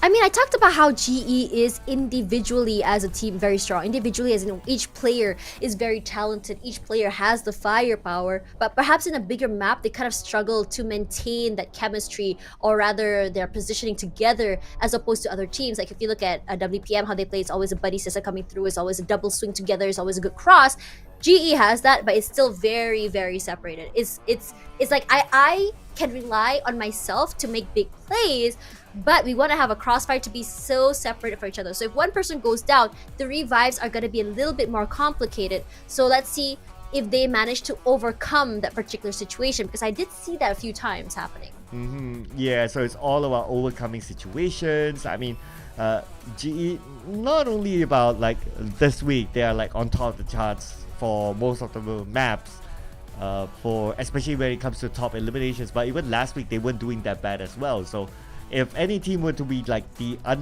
S1: I mean, I talked about how GE is individually as a team very strong. Individually, as in each player is very talented. Each player has the firepower. But perhaps in a bigger map, they kind of struggle to maintain that chemistry, or rather their positioning together as opposed to other teams. Like if you look at WPM, how they play, it's always a buddy system coming through. It's always a double swing together. It's always a good cross. GE has that, but it's still very, very separated. It's like I can rely on myself to make big plays, but we want to have a crossfire to be so separated from each other. So if one person goes down, the revives are going to be a little bit more complicated. So let's see if they manage to overcome that particular situation, because I did see that a few times happening.
S2: Yeah, so it's all about overcoming situations. I mean, GE, not only about like this week, they are like on top of the charts for most of the maps, for especially when it comes to top eliminations, but even last week they weren't doing that bad as well. So if any team were to be like the I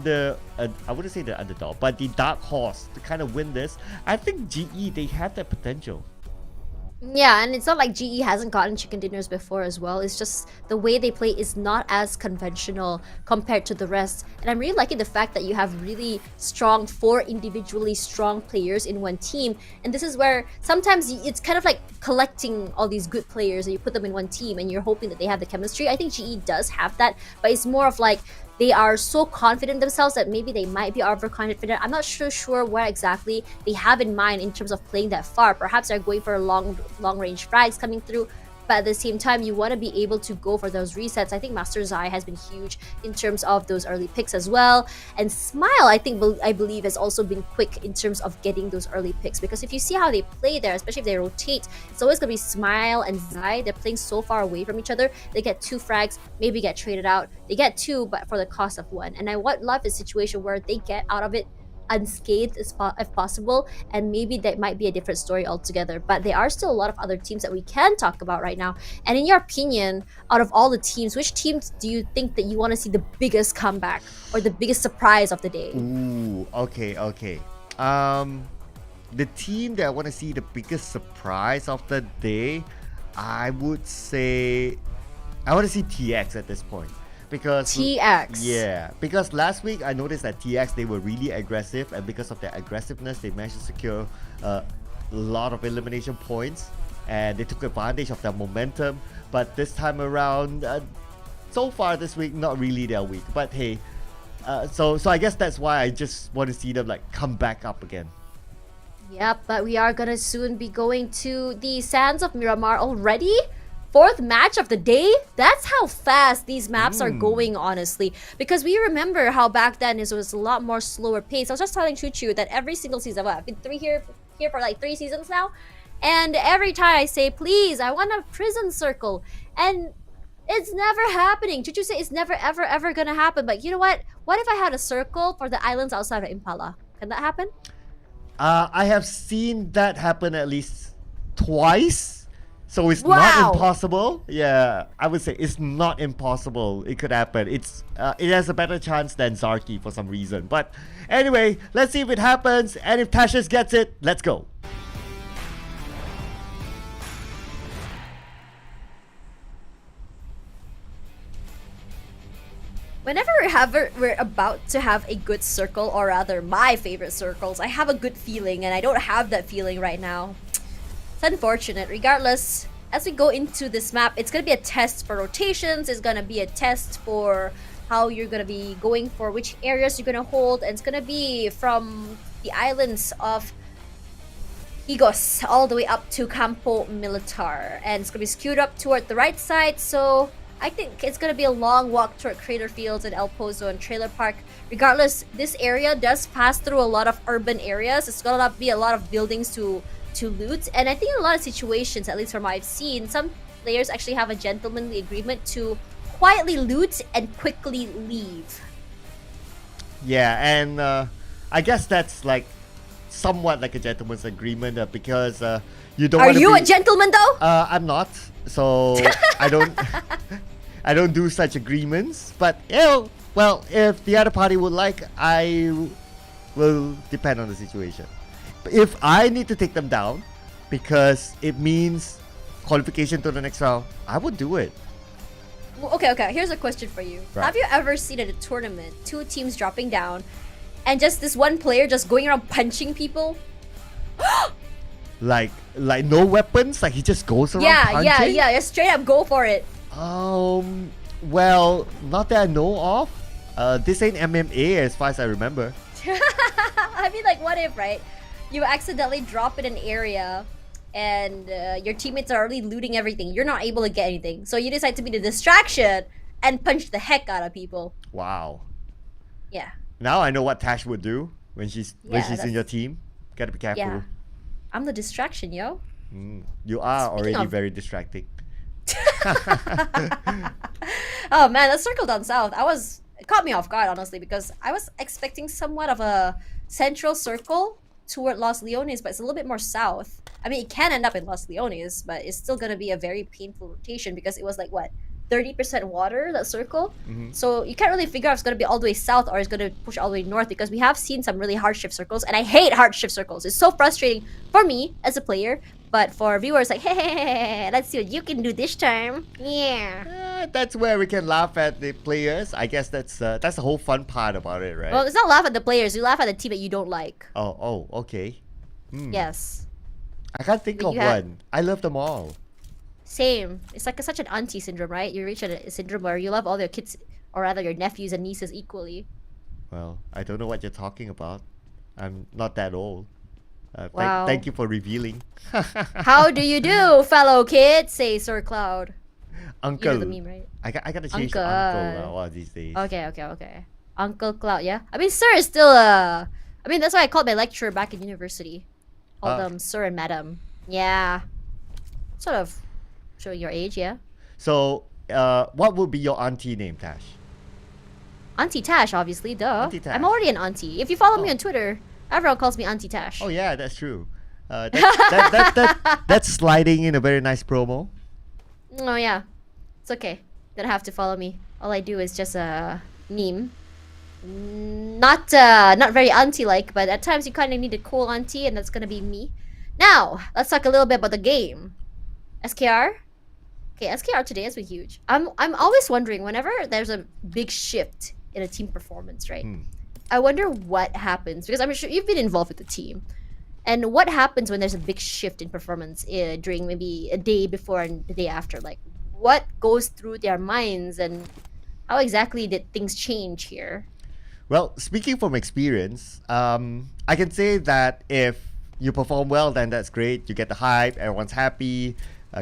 S2: wouldn't say the underdog, but the dark horse to kind of win this, I think GE, they have that potential.
S1: Yeah, and it's not like GE hasn't gotten chicken dinners before as well. It's just the way they play is not as conventional compared to the rest. And I'm really liking the fact that you have really strong, 4 individually strong players in one team. And this is where sometimes it's kind of like collecting all these good players and you put them in one team and you're hoping that they have the chemistry. I think GE does have that, but it's more of like they are so confident in themselves that maybe they might be overconfident. I'm not sure what exactly they have in mind in terms of playing that far. Perhaps they're going for long range frags coming through, but at the same time, you want to be able to go for those resets. I think Master Zai has been huge in terms of those early picks as well. And Smile, I believe, has also been quick in terms of getting those early picks. Because if you see how they play there, especially if they rotate, it's always going to be Smile and Zai. They're playing so far away from each other. They get 2 frags, maybe get traded out. They get 2, but for the cost of 1. And I love a situation where they get out of it unscathed if possible, and maybe that might be a different story altogether. But there are still a lot of other teams that we can talk about right now. And in your opinion, out of all the teams, which teams do you think that you want to see the biggest comeback or the biggest surprise of the day?
S2: Ooh, okay. The team that I want to see the biggest surprise of the day, I would say I want to see TX at this point. Because
S1: TX.
S2: Yeah, because last week I noticed that TX, they were really aggressive, and because of their aggressiveness, they managed to secure a lot of elimination points, and they took advantage of their momentum. But this time around, so far this week, not really their week. But hey, so I guess that's why I just want to see them like come back up again.
S1: Yep, but we are gonna soon be going to the sands of Miramar already. 4th match of the day? That's how fast these maps are going, honestly. Because we remember how back then it was a lot more slower pace. I was just telling Chuchu that every single season, I've been here for like 3 seasons now, and every time I say, please, I want a prison circle, and it's never happening. Chuchu say it's never ever gonna happen. But you know what? What if I had a circle for the islands outside of Impala? Can that happen?
S2: I have seen that happen at least twice. So it's
S1: Wow.
S2: not impossible. Yeah, I would say it's not impossible. It could happen. It has a better chance than Zarki for some reason. But anyway, let's see if it happens. And if Tashius gets it, let's go.
S1: Whenever we're about to have a good circle, or rather my favorite circles, I have a good feeling, and I don't have that feeling right now. It's unfortunate. Regardless, as we go into this map, it's going to be a test for rotations. It's going to be a test for how you're going to be going for which areas you're going to hold. And it's going to be from the islands of Higos all the way up to Campo Militar. And it's going to be skewed up toward the right side. So I think it's going to be a long walk toward Crater Fields and El Pozo and Trailer Park. Regardless, this area does pass through a lot of urban areas. It's going to be a lot of buildings to loot, and I think in a lot of situations, at least from what I've seen, some players actually have a gentlemanly agreement to quietly loot and quickly leave.
S2: Yeah, and I guess that's like somewhat like a gentleman's agreement because you don't
S1: Are
S2: want to
S1: you
S2: be.
S1: a gentleman though?
S2: I'm not, so I don't. I don't do such agreements. But well, if the other party would like, I will depend on the situation. If I need to take them down because it means qualification to the next round, I would do it.
S1: Well, okay. Here's a question for you.
S2: Right.
S1: Have you ever seen at a tournament two teams dropping down, and just this one player just going around punching people?
S2: Like no weapons, like he just goes around punching?
S1: Yeah. Just straight up go for it.
S2: Well, not that I know of. This ain't MMA as far as I remember.
S1: I mean, like, what if, right? You accidentally drop in an area and your teammates are already looting everything. You're not able to get anything. So you decide to be the distraction and punch the heck out of people.
S2: Wow.
S1: Yeah.
S2: Now I know what Tash would do when she's in your team. Gotta be careful.
S1: Yeah. I'm the distraction, yo.
S2: You are
S1: Speaking
S2: already
S1: of-
S2: very distracting.
S1: Oh man, that circle down south. It caught me off guard, honestly, because I was expecting somewhat of a central circle toward Los Leones, but it's a little bit more south. I mean, it can end up in Los Leones, but it's still gonna be a very painful rotation because it was like what, 30% water, that circle. So you can't really figure out if it's gonna be all the way south or it's gonna push all the way north, because we have seen some really hard shift circles, and I hate hard shift circles. It's so frustrating for me as a player, but for viewers, like, hey, let's see what you can do this time. Yeah.
S2: That's where we can laugh at the players. I guess that's the whole fun part about it, right?
S1: Well, it's not laugh at the players. You laugh at the team that you don't like.
S2: Oh, okay.
S1: Yes.
S2: I can't think
S1: But
S2: of
S1: you have-
S2: one. I love them all.
S1: Same. It's like such an auntie syndrome, right? You reach a syndrome where you love all your kids, or rather your nephews and nieces equally.
S2: Well, I don't know what you're talking about. I'm not that old.
S1: Wow.
S2: Thank you for revealing.
S1: How do you do, fellow kids? Say Sir Cloud.
S2: Uncle.
S1: You know the meme, right?
S2: I gotta change to
S1: Uncle.
S2: uncle now these days.
S1: Okay. Uncle Cloud, yeah? I mean, Sir is still I mean, that's why I called my lecturer back in university. Called them Sir and Madam. Yeah. Sort of showing your age, yeah?
S2: So, what would be your auntie name, Tash?
S1: Auntie Tash, obviously, duh.
S2: Auntie Tash.
S1: I'm already an auntie. If you follow me on Twitter, everyone calls me Auntie Tash.
S2: Oh yeah, that's true. That's sliding in a very nice promo.
S1: Oh yeah, it's okay. Don't have to follow me. All I do is just meme. Not very auntie like, but at times you kind of need a cool auntie, and that's gonna be me. Now let's talk a little bit about the game. SKR. Okay, SKR today has been huge. I'm always wondering whenever there's a big shift in a team performance, right? I wonder what happens, because I'm sure you've been involved with the team. And what happens when there's a big shift in performance during maybe a day before and the day after? Like, what goes through their minds, and how exactly did things change here?
S2: Well, speaking from experience, I can say that if you perform well, then that's great. You get the hype, everyone's happy,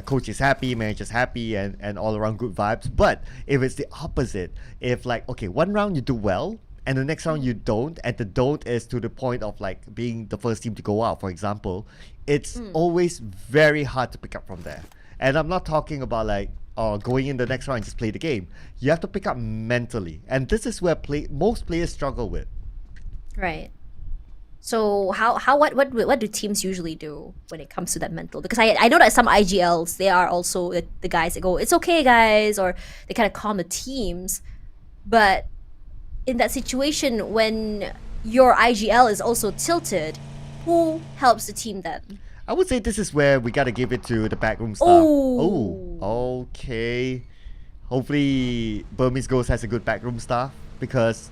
S2: coach is happy, manager's happy, and all around good vibes. But if it's the opposite, if like, okay, one round you do well, and the next round you don't, and the don't is to the point of like being the first team to go out, for example, it's always very hard to pick up from there. And I'm not talking about like going in the next round and just play the game. You have to pick up mentally, and this is where most players struggle with.
S1: Right. So what do teams usually do when it comes to that mental? Because I know that some IGLs, they are also the guys that go, it's okay guys, or they kind of calm the teams. But in that situation, when your IGL is also tilted, who helps the team then?
S2: I would say this is where we gotta give it to the backroom staff.
S1: Oh.
S2: Oh, okay. Hopefully Burmese Ghost has a good backroom staff because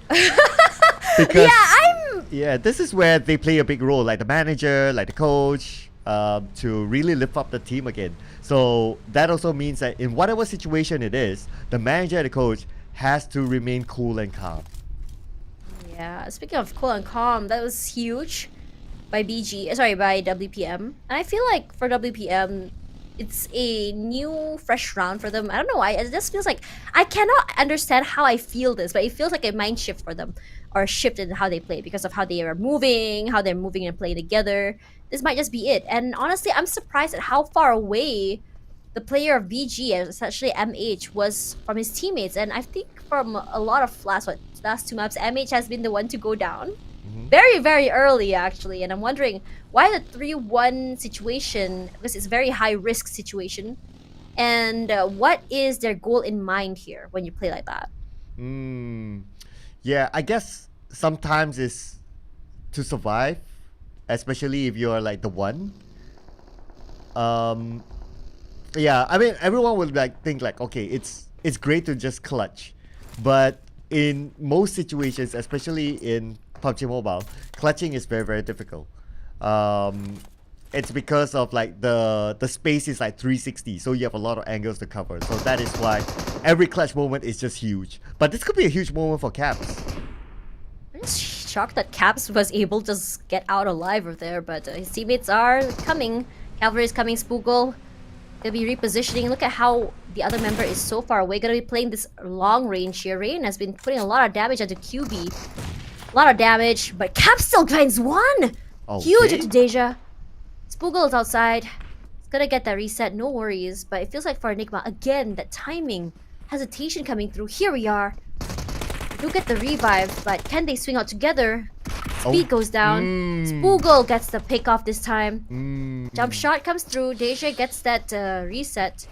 S2: yeah, this is where they play a big role, like the manager, like the coach, to really lift up the team again. So that also means that in whatever situation it is, the manager and the coach has to remain cool and calm.
S1: Yeah, speaking of cool and calm, that was huge by WPM. And I feel like for WPM, it's a new, fresh round for them. I don't know why. It just feels like, I cannot understand how I feel this, but it feels like a mind shift for them, or a shift in how they play because of how they are moving, how they're moving and playing together. This might just be it. And honestly, I'm surprised at how far away the player of BG, essentially MH, was from his teammates. And I think from a lot of last two maps, MH has been the one to go down. Very, very early, actually. And I'm wondering why the 3-1 situation, because it's a very high-risk situation. And what is their goal in mind here when you play like that?
S2: Yeah, I guess sometimes it's to survive, especially if you're like the one. Yeah, I mean, everyone would like think like, okay, it's great to just clutch, but in most situations, especially in PUBG Mobile, clutching is very, very difficult. It's because of like the space is like 360, so you have a lot of angles to cover. So that is why every clutch moment is just huge. But this could be a huge moment for Caps.
S1: I'm just shocked that Caps was able to just get out alive over there, but his teammates are coming. Cavalry is coming, Spoogle. Gonna be repositioning. Look at how the other member is so far away. Gonna be playing this long range here. Rain has been putting a lot of damage onto QB. A lot of damage, but Cap still finds one!
S2: Okay.
S1: Huge into Deja. Spoogle is outside. He's gonna get that reset, no worries. But it feels like for Enigma, again, that timing. Hesitation coming through. Here we are. Do get the revive, but can they swing out together? Speed goes down. Spoogle gets the pick off this time. Jump shot comes through. Deja gets that reset.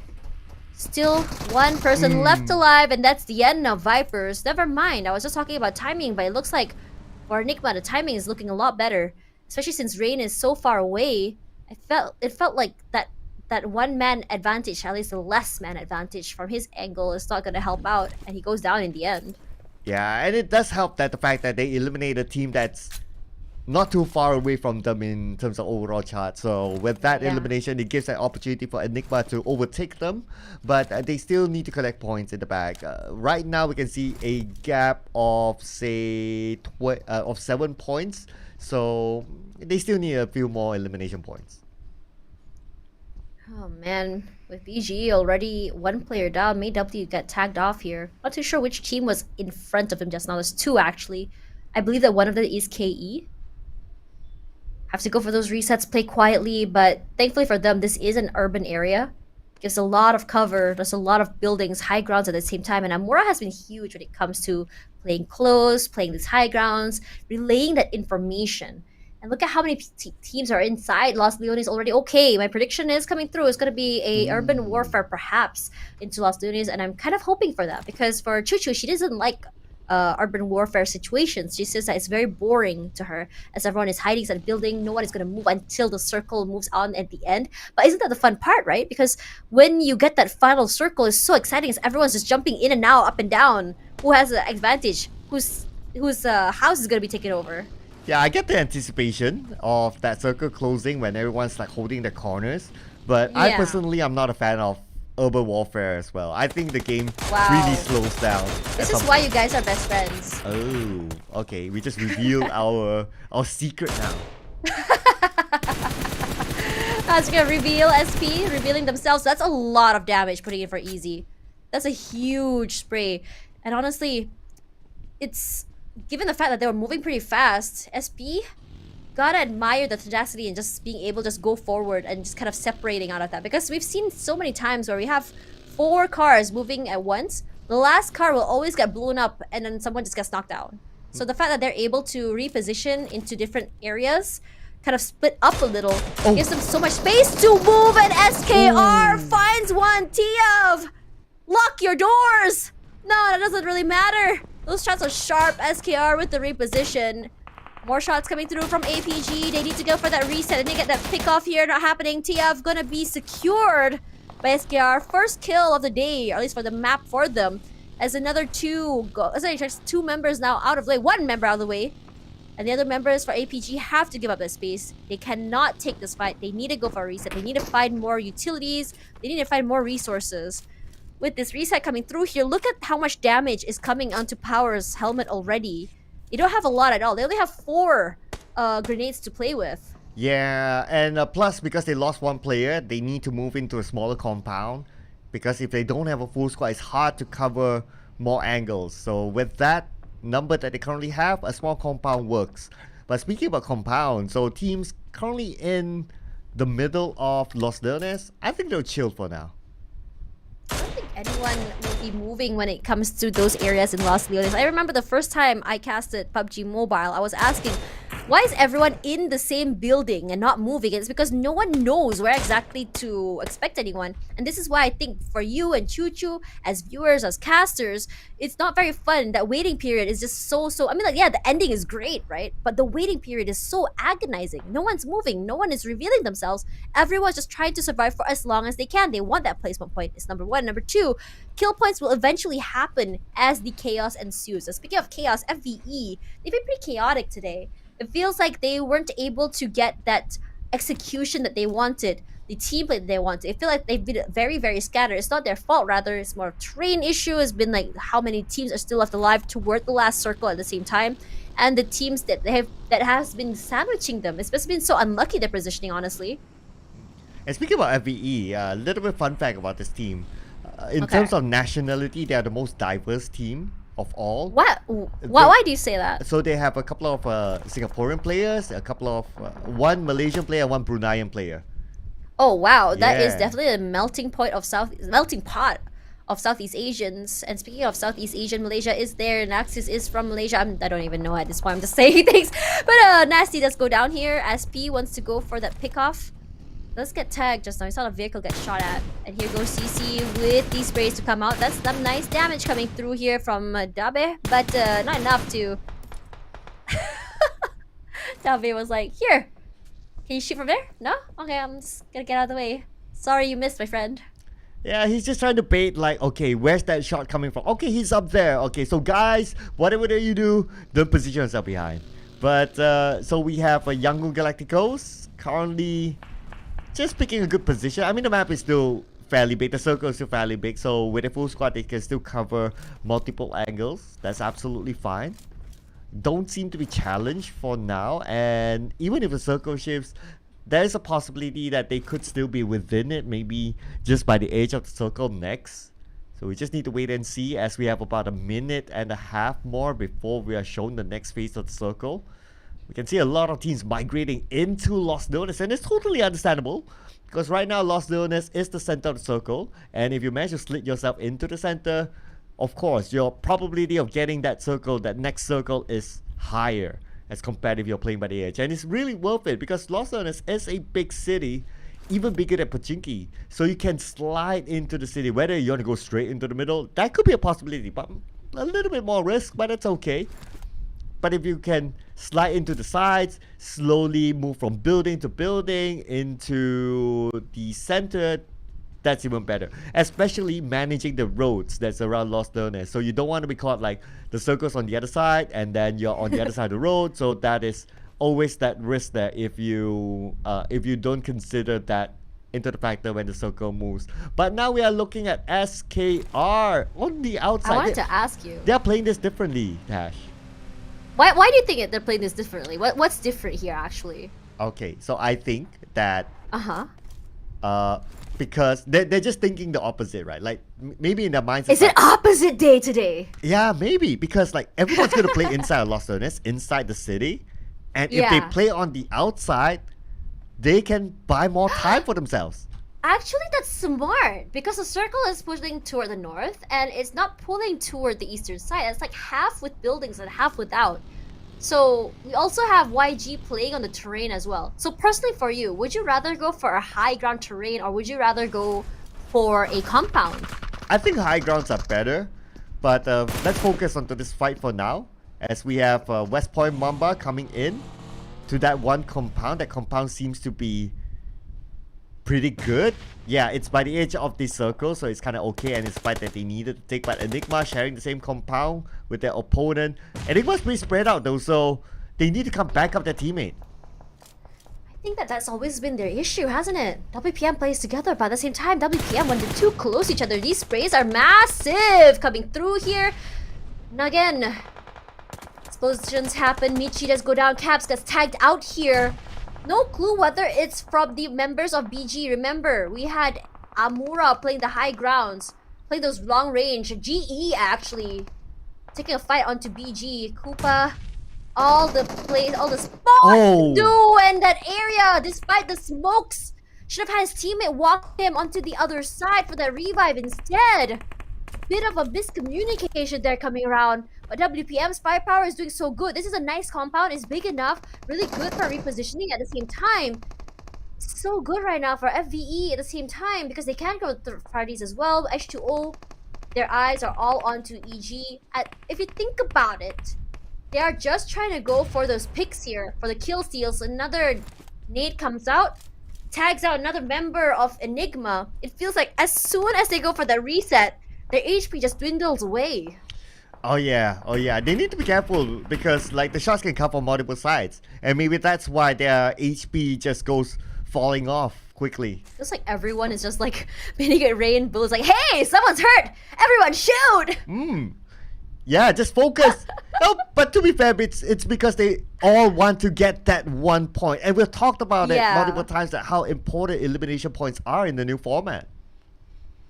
S1: Still one person left alive, and that's the end of Vipers. Never mind, I was just talking about timing, but it looks like for Enigma, the timing is looking a lot better. Especially since Rain is so far away. It felt like that one-man advantage, at least the less man advantage from his angle, is not going to help out, and he goes down in the end.
S2: Yeah, and it does help that the fact that they eliminate a team that's not too far away from them in terms of overall chart. So with that elimination, it gives an opportunity for Enigma to overtake them, but they still need to collect points in the bag. Right now, we can see a gap of say of 7 points. So they still need a few more elimination points.
S1: Oh man, with BG already one player down, May W got tagged off here. Not too sure which team was in front of him just now. There's two actually. I believe that one of them is KE. Have to go for those resets, play quietly, but thankfully for them, this is an urban area. Gives a lot of cover, there's a lot of buildings, high grounds at the same time, and Amora has been huge when it comes to playing close, playing these high grounds, relaying that information. And look at how many teams are inside Los Leones already. Okay, my prediction is coming through. It's going to be a urban warfare perhaps into Los Leones, and I'm kind of hoping for that because for Chuchu, she doesn't like urban warfare situations. She says that it's very boring to her as everyone is hiding inside a building. No one is going to move until the circle moves on at the end. But isn't that the fun part, right? Because when you get that final circle, it's so exciting as everyone's just jumping in and out, up and down. Who has the advantage? Whose house is going to be taken over?
S2: Yeah, I get the anticipation of that circle closing when everyone's like holding the corners. But I personally, I'm not a fan of urban warfare as well. I think the game really slows down.
S1: This is why you guys are best friends.
S2: Oh, okay. We just revealed our secret now.
S1: I was gonna reveal SP, revealing themselves. That's a lot of damage putting in for easy. That's a huge spray. And honestly, it's given the fact that they were moving pretty fast, SP gotta admire the tenacity and just being able to just go forward and just kind of separating out of that, because we've seen so many times where we have 4 cars moving at once. The last car will always get blown up and then someone just gets knocked out. So the fact that they're able to reposition into different areas, kind of split up a little, gives them so much space to move, and SKR finds one. Tiev, lock your doors. No, that doesn't really matter. Those shots are sharp. SKR with the reposition. More shots coming through from APG. They need to go for that reset and they get that pick off here. Not happening. TF gonna be secured by SKR. First kill of the day, or at least for the map for them. As another 2 go. Sorry, just 2 members now out of the way. 1 member out of the way. And the other members for APG have to give up that space. They cannot take this fight. They need to go for a reset. They need to find more utilities. They need to find more resources. With this reset coming through here, look at how much damage is coming onto Power's helmet already. They don't have a lot at all. They only have 4 grenades to play with.
S2: Yeah, and plus because they lost 1 player, they need to move into a smaller compound. Because if they don't have a full squad, it's hard to cover more angles. So with that number that they currently have, a small compound works. But speaking about compound, so teams currently in the middle of Los Leones, I think they'll chill for now.
S1: anyone will be moving when it comes to those areas in Los Leones. I remember the first time I casted PUBG Mobile, I was asking, why is everyone in the same building and not moving? It's because no one knows where exactly to expect anyone. And this is why I think for you and Choo Choo, as viewers, as casters, it's not very fun. That waiting period is just so... I mean, like, yeah, the ending is great, right? But the waiting period is so agonizing. No one's moving. No one is revealing themselves. Everyone's just trying to survive for as long as they can. They want that placement point. It's number one. Number two, kill points will eventually happen as the chaos ensues. So speaking of chaos, FVE, they've been pretty chaotic today. It feels like they weren't able to get that execution that they wanted, the team play that they wanted. I feel like they've been very, very scattered. It's not their fault, rather, it's more of a terrain issue. It's been like how many teams are still left alive toward the last circle at the same time. And the teams that has been sandwiching them. It's just been so unlucky, their positioning, honestly.
S2: And speaking about FVE, a little bit fun fact about this team. In terms of nationality, they are the most diverse team of all.
S1: What? Why do you say that?
S2: So they have a couple of Singaporean players, a couple of one Malaysian player, one Bruneian player.
S1: Oh wow, that is definitely a melting pot of Southeast Asians. And speaking of Southeast Asian, Malaysia is there. Naxis is from Malaysia. I don't even know at this point. I'm just saying things. But Nasty does go down here. SP wants to go for that pickoff. Let's get tagged just now. We saw the vehicle get shot at. And here goes CC with these sprays to come out. That's some nice damage coming through here from Dabe. But not enough to... Dabe was like, here. Can you shoot from there? No? Okay, I'm just gonna get out of the way. Sorry you missed, my friend.
S2: Yeah, he's just trying to bait like, okay, where's that shot coming from? Okay, he's up there. Okay, so guys, whatever that you do, don't position yourself behind. But, so we have Yangon Galacticos currently... just picking a good position. I mean, the map is still fairly big. The circle is still fairly big. So with a full squad, they can still cover multiple angles. That's absolutely fine. Don't seem to be challenged for now. And even if the circle shifts, there's a possibility that they could still be within it. Maybe just by the edge of the circle next. So we just need to wait and see, as we have about a minute and a half more before we are shown the next phase of the circle. We can see a lot of teams migrating into Los Leones, and it's totally understandable because right now Los Leones is the center of the circle, and if you manage to slit yourself into the center, of course your probability of getting that circle, that next circle, is higher as compared if you're playing by the edge. And it's really worth it because Los Leones is a big city, even bigger than Pochinki, so you can slide into the city. Whether you want to go straight into the middle, that could be a possibility, but a little bit more risk, but it's okay. But if you can slide into the sides, slowly move from building to building into the center, that's even better. Especially managing the roads that's around Los Leones. So you don't want to be caught like the circle's on the other side and then you're on the other side of the road. So that is always that risk there if you don't consider that into the factor when the circle moves. But now we are looking at SKR on the outside.
S1: I wanted to ask you.
S2: They're playing this differently, Tash.
S1: Why do you think they're playing this differently? What's different here, actually?
S2: Okay, so I think that... because they're just thinking the opposite, right? Like, maybe in their minds...
S1: Is it opposite day today?
S2: Yeah, maybe. Because, like, everyone's going to play inside Los Leones, inside the city. And if they play on the outside, they can buy more time for themselves.
S1: Actually, that's smart because the circle is pushing toward the north and it's not pulling toward the eastern side. It's like half with buildings and half without. So we also have YG playing on the terrain as well. So personally for you, would you rather go for a high ground terrain or would you rather go for a compound?
S2: I think high grounds are better, but let's focus on this fight for now, as we have West Point Mamba coming in to that one compound. That compound seems to be pretty good. Yeah, it's by the edge of the circle, so it's kind of okay, and it's fight that they needed to take. But Enigma sharing the same compound with their opponent. Enigma's pretty spread out though, so they need to come back up their teammate.
S1: I think that's always been their issue, hasn't it? WPM plays together, but at the same time, WPM, when they're too close to each other, these sprays are massive coming through here. And again, explosions happen. Michi does go down. Caps gets tagged out here. No clue whether it's from the members of BG. Remember, we had Amura playing the high grounds, playing those long range. GE actually taking a fight onto BG. Koopa, all the plays, all the spots do in that area. Despite the smokes, should have had his teammate walk him onto the other side for that revive instead. bit of a miscommunication there coming around. But WPM's firepower is doing so good. This is a nice compound. It's big enough. Really good for repositioning at the same time. So good right now for FVE at the same time because they can go third parties as well. H2O, their eyes are all onto EG. If you think about it, they are just trying to go for those picks here for the kill steals. Another nade comes out, tags out another member of Enigma. It feels like as soon as they go for the reset, their HP just dwindles away.
S2: Oh yeah, they need to be careful because like the shots can come from multiple sides, and maybe that's why their HP just goes falling off quickly.
S1: Feels like everyone is just like making it rain bullets like, hey, someone's hurt! Everyone shoot!
S2: Yeah, just focus. No, but to be fair, it's because they all want to get that 1 point, and we've talked about it multiple times that how important elimination points are in the new format.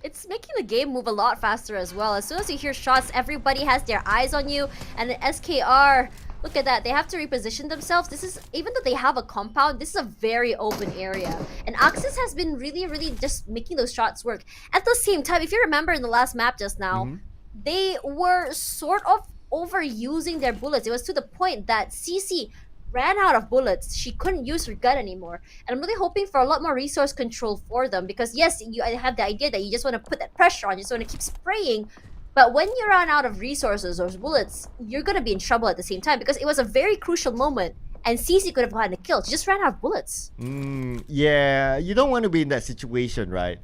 S1: It's making the game move a lot faster as well. As soon as you hear shots, everybody has their eyes on you. And the SKR, look at that. They have to reposition themselves. This is, even though they have a compound, this is a very open area. And Axis has been really just making those shots work. At the same time, if you remember in the last map just now, they were sort of overusing their bullets. It was to the point that CC ran out of bullets. She couldn't use her gun anymore. And I'm really hoping for a lot more resource control for them because yes, I have the idea that you just want to put that pressure on, you just want to keep spraying. But when you run out of resources or bullets, you're going to be in trouble at the same time because it was a very crucial moment and CC could have gotten a kill. She just ran out of bullets.
S2: Yeah, you don't want to be in that situation, right?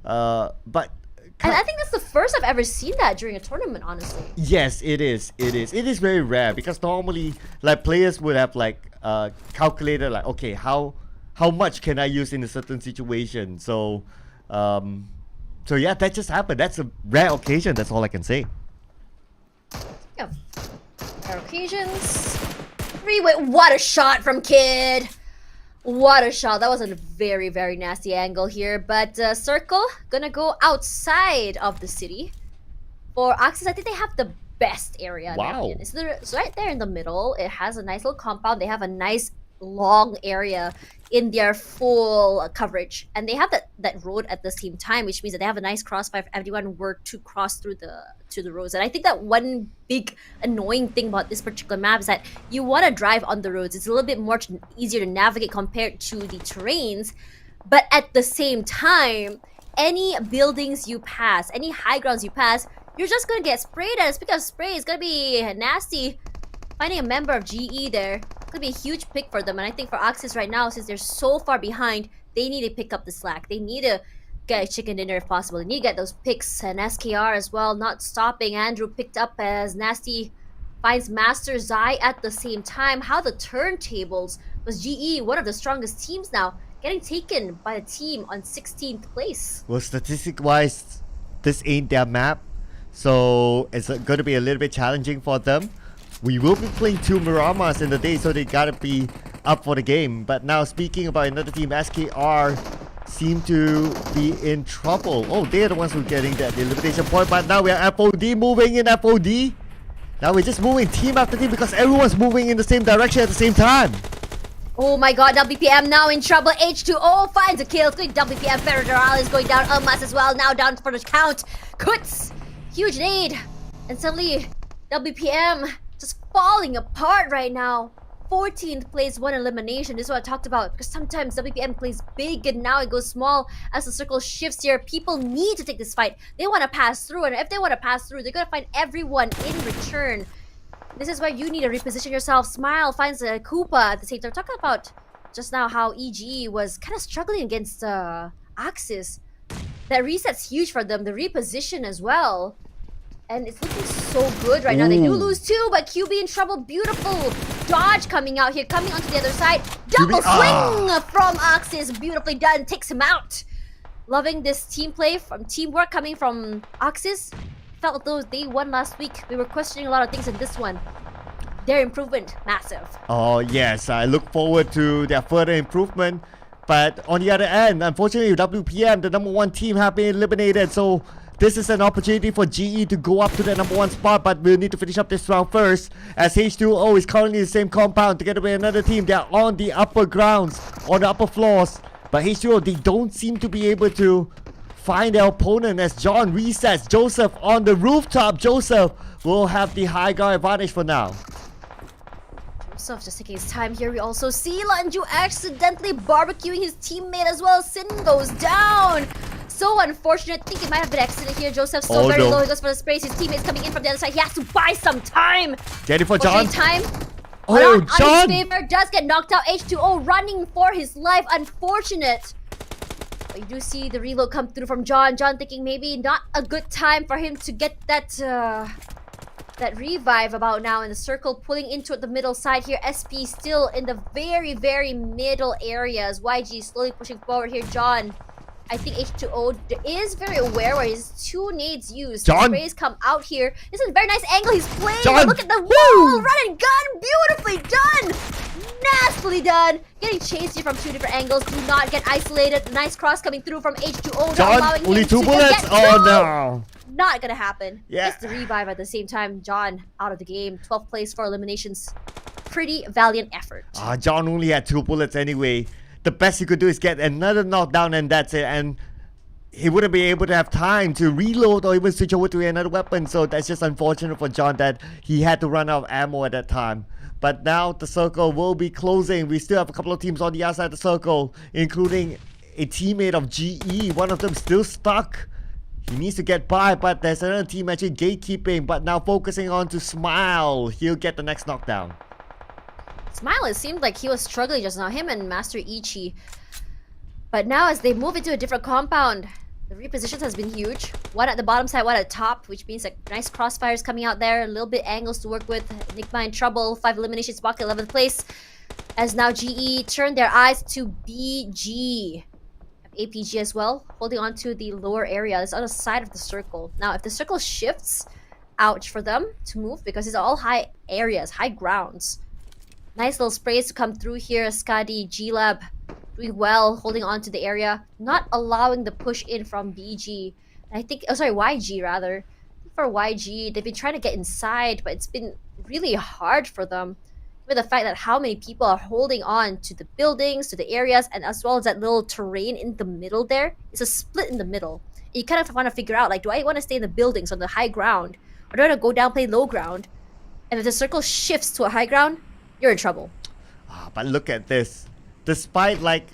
S2: But
S1: and I think that's the first I've ever seen that during a tournament, honestly.
S2: Yes, it is. It is very rare because normally, like players would have like calculated like, okay, how much can I use in a certain situation? So, so yeah, that just happened. That's a rare occasion. That's all I can say.
S1: Yeah, rare occasions. Wait, what a shot from Kid! What a shot. That was a very nasty angle here. But Circle gonna go outside of the city. For Axis, I think they have the best area.
S2: Wow.
S1: It's right there in the middle. It has a nice little compound. They have a nice long area in their full coverage. And they have that road at the same time, which means that they have a nice crossfire if everyone were to cross through the roads. And I think that one big annoying thing about this particular map is that you want to drive on the roads. It's a little bit more easier to navigate compared to the terrains. But at the same time, any buildings you pass, any high grounds you pass, you're just going to get sprayed at. Speaking of spray, it's going to be nasty. Finding a member of GE there could be a huge pick for them. And I think for Axis right now, since they're so far behind, they need to pick up the slack. They need to get a chicken dinner if possible. They need to get those picks. And SKR as well, not stopping. Andrew picked up as Nasty finds Master Zai at the same time. How the turntables was GE, one of the strongest teams now, getting taken by a team on 16th place.
S2: Well, statistic-wise, this ain't their map. So it's going to be a little bit challenging for them. We will be playing 2 Miramars in the day, so they gotta be up for the game. But now speaking about another team, SKR seem to be in trouble. Oh, they're the ones who are getting that elimination point. But now we are FOD moving in FOD. Now we're just moving team after team because everyone's moving in the same direction at the same time.
S1: Oh my god, WPM now in trouble. H2O finds a kill. WPM Federal is going down. Almas as well, now down for the count. Kuts, huge nade. And suddenly, WPM just falling apart right now. 14th place, 1 elimination. This is what I talked about because sometimes WPM plays big and now it goes small as the circle shifts here. People need to take this fight. They want to pass through, and if they want to pass through, they're going to find everyone in return. This is where you need to reposition yourself. Smile finds a Koopa at the same time. Talking about just now how EG was kind of struggling against Axis. That reset's huge for them. The reposition as well. And it's looking so good right now. They do lose 2, but QB in trouble. Beautiful dodge coming out here, coming onto the other side. Double swing from Axis. Beautifully done. Takes him out. Loving this team play from teamwork coming from Axis. Felt those they won last week. We were questioning a lot of things in this one. Their improvement, massive.
S2: Oh yes, I look forward to their further improvement. But on the other end, unfortunately, WPM, the #1 team, have been eliminated. So this is an opportunity for GE to go up to the #1 spot, but we'll need to finish up this round first. As H2O is currently in the same compound together with another team. They're on the upper grounds, on the upper floors. But H2O, they don't seem to be able to find their opponent as John resets. Joseph on the rooftop. Joseph will have the high ground advantage for now.
S1: Joseph just taking his time here. We also see Lanju accidentally barbecuing his teammate as well. Sin goes down. So unfortunate. I think it might have been accident here. Joseph's still very low. He goes for the sprays. His teammate's coming in from the other side. He has to buy some time.
S2: Get it for John.
S1: Time.
S2: Oh, John!
S1: On his favor, does get knocked out. H2O running for his life. Unfortunate. But you do see the reload come through from John. John thinking maybe not a good time for him to get that that revive about now in the circle, pulling into the middle side here. SP still in the very, very middle areas. YG slowly pushing forward here. John, I think H2O is very aware where his 2 nades used.
S2: John!
S1: Sprays come out here. This is a very nice angle he's playing.
S2: John!
S1: Look at the wall! Run and gun! Beautifully done! Nastily done! Getting chased here from 2 different angles. Do not get isolated. Nice cross coming through from H2O.
S2: John, only 2 bullets? Oh no!
S1: Not gonna happen.
S2: Yeah.
S1: Just the revive at the same time. John out of the game. 12th place for eliminations. Pretty valiant effort.
S2: John only had 2 bullets anyway. The best he could do is get another knockdown and that's it. And he wouldn't be able to have time to reload or even switch over to another weapon. So that's just unfortunate for John that he had to run out of ammo at that time. But now the circle will be closing. We still have a couple of teams on the outside of the circle, including a teammate of GE. One of them still stuck. He needs to get by, but there's another team actually gatekeeping, but now focusing on to Smile. He'll get the next knockdown.
S1: Smile, it seemed like he was struggling just now, him and Master Ichi. But now as they move into a different compound, the repositions has been huge. One at the bottom side, one at the top, which means like nice crossfires coming out there. A little bit angles to work with. Enigma in trouble. 5 eliminations, Pocket 11th place. As now GE turn their eyes to BG. APG as well, holding on to the lower area. It's on the side of the circle. Now, if the circle shifts, ouch for them to move because it's all high areas, high grounds. Nice little sprays to come through here. Skadi, G-Lab doing well, holding on to the area, not allowing the push in from BG. And I think, oh sorry, YG rather. For YG, they've been trying to get inside, but it's been really hard for them. With the fact that how many people are holding on to the buildings, to the areas, and as well as that little terrain in the middle there. It's a split in the middle. You kind of want to figure out, like, do I want to stay in the buildings on the high ground? Or do I want to go down, play low ground? And if the circle shifts to a high ground, you're in trouble.
S2: But look at this. Despite, like,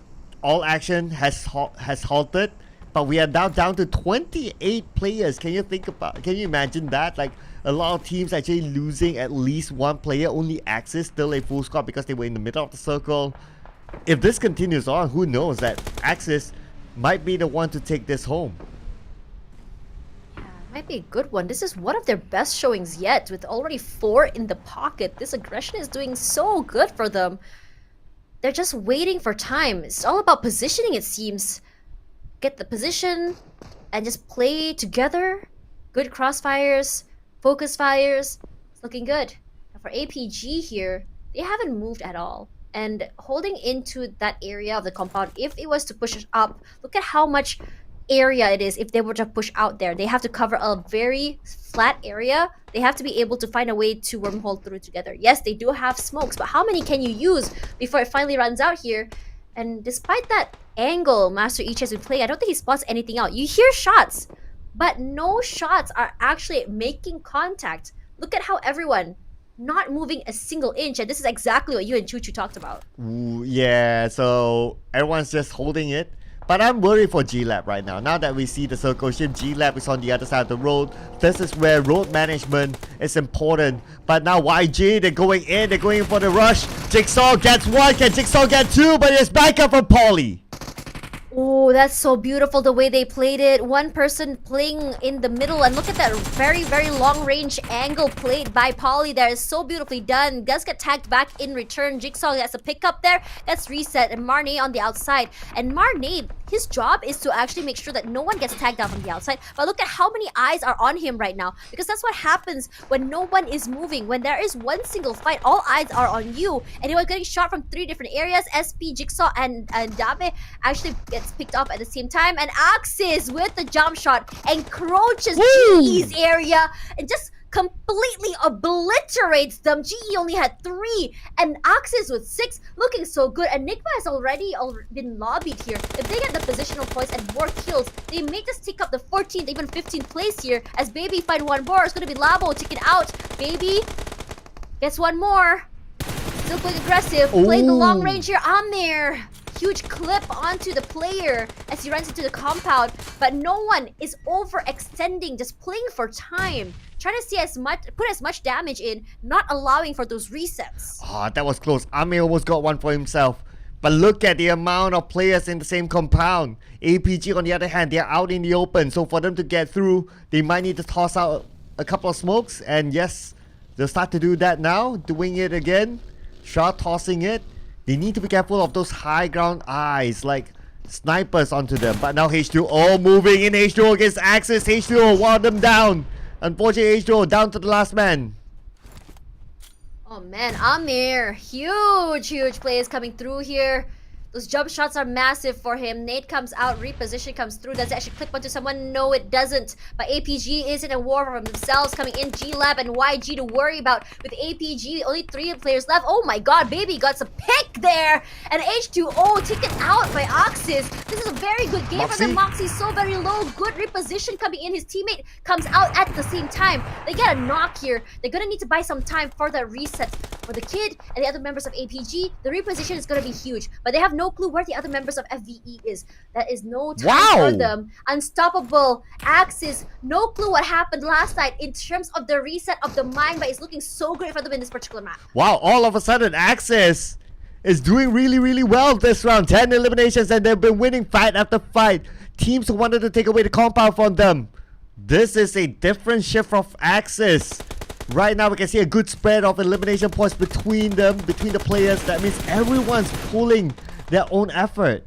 S2: all action has halted, but we are now down to 28 players. Can you imagine that? Like, a lot of teams actually losing at least 1 player. Only Axis still a full squad because they were in the middle of the circle. If this continues on, who knows that Axis might be the one to take this home.
S1: Yeah, might be a good one. This is one of their best showings yet, with already 4 in the pocket. This aggression is doing so good for them. They're just waiting for time. It's all about positioning, it seems. Get the position and just play together. Good crossfires. Focus fires, it's looking good. Now for APG here, they haven't moved at all. And holding into that area of the compound, if it was to push it up, look at how much area it is if they were to push out there. They have to cover a very flat area. They have to be able to find a way to wormhole through together. Yes, they do have smokes, but how many can you use before it finally runs out here? And despite that angle Master Ichi has been playing, I don't think he spots anything out. You hear shots, but no shots are actually making contact. Look at how everyone not moving a single inch, and this is exactly what you and Chuchu talked about.
S2: Ooh, yeah, so everyone's just holding it. But I'm worried for G-Lab right now. Now that we see the circle shift, G-Lab is on the other side of the road. This is where road management is important. But now YG, they're going in for the rush. Jigsaw gets 1, can Jigsaw get 2? But it's back up from Polly.
S1: Oh, that's so beautiful the way they played it. One person playing in the middle, and look at that very, very long range angle played by Polly there. It's so beautifully done. Does get tagged back in return. Jigsaw gets a pickup there. Gets reset, and Marne on the outside. And Marne, his job is to actually make sure that no one gets tagged out from the outside. But look at how many eyes are on him right now. Because that's what happens when no one is moving. When there is one single fight, all eyes are on you. And he was getting shot from 3 different areas. SP, Jigsaw, and Dabe actually gets picked up at the same time, and Axis with the jump shot encroaches GE's area and just completely obliterates them. GE only had 3, and Axis with 6, looking so good. And Enigma has already been lobbied here. If they get the positional points and more kills, they may just take up the 14th, even 15th place here. As Baby find one more, it's gonna be Labo taken out. Baby gets one more. Still playing aggressive, playing the long range here. Amir, huge clip onto the player as he runs into the compound, but no one is overextending, just playing for time, trying to see put as much damage in, not allowing for those resets.
S2: Oh, that was close. Amir almost got one for himself. But look at the amount of players in the same compound. APG, on the other hand, they're out in the open, so for them to get through, they might need to toss out a couple of smokes, and yes, they'll start to do that now, doing it again. Shot tossing it. They need to be careful of those high ground eyes, like snipers onto them. But now H2O moving in. H2O against Axis. H2O wore them down. Unfortunately, H2O down to the last man.
S1: Oh man, Amir, huge plays coming through here. Those jump shots are massive for him. Nate comes out, reposition comes through. Does it actually clip onto someone? No, it doesn't. But APG is in a war for themselves, coming in. G-Lab and YG to worry about. With APG, only 3 players left. Oh my god, Baby got some pick there. And H2O taken out by Oxys. This is a very good game for them. Moxie so very low. Good reposition coming in. His teammate comes out at the same time. They get a knock here. They're gonna need to buy some time for the reset. For the kid and the other members of APG, the reposition is gonna be huge. But they have no clue where the other members of FVE is. That is no time for them. Unstoppable. Axis, no clue what happened last night in terms of the reset of the mine, but it's looking so great for them in this particular map.
S2: Wow, all of a sudden Axis is doing really well this round. 10 eliminations and they've been winning fight after fight. Teams who wanted to take away the compound from them. This is a different shift of Axis. Right now we can see a good spread of elimination points between them, between the players. That means everyone's pulling their own effort.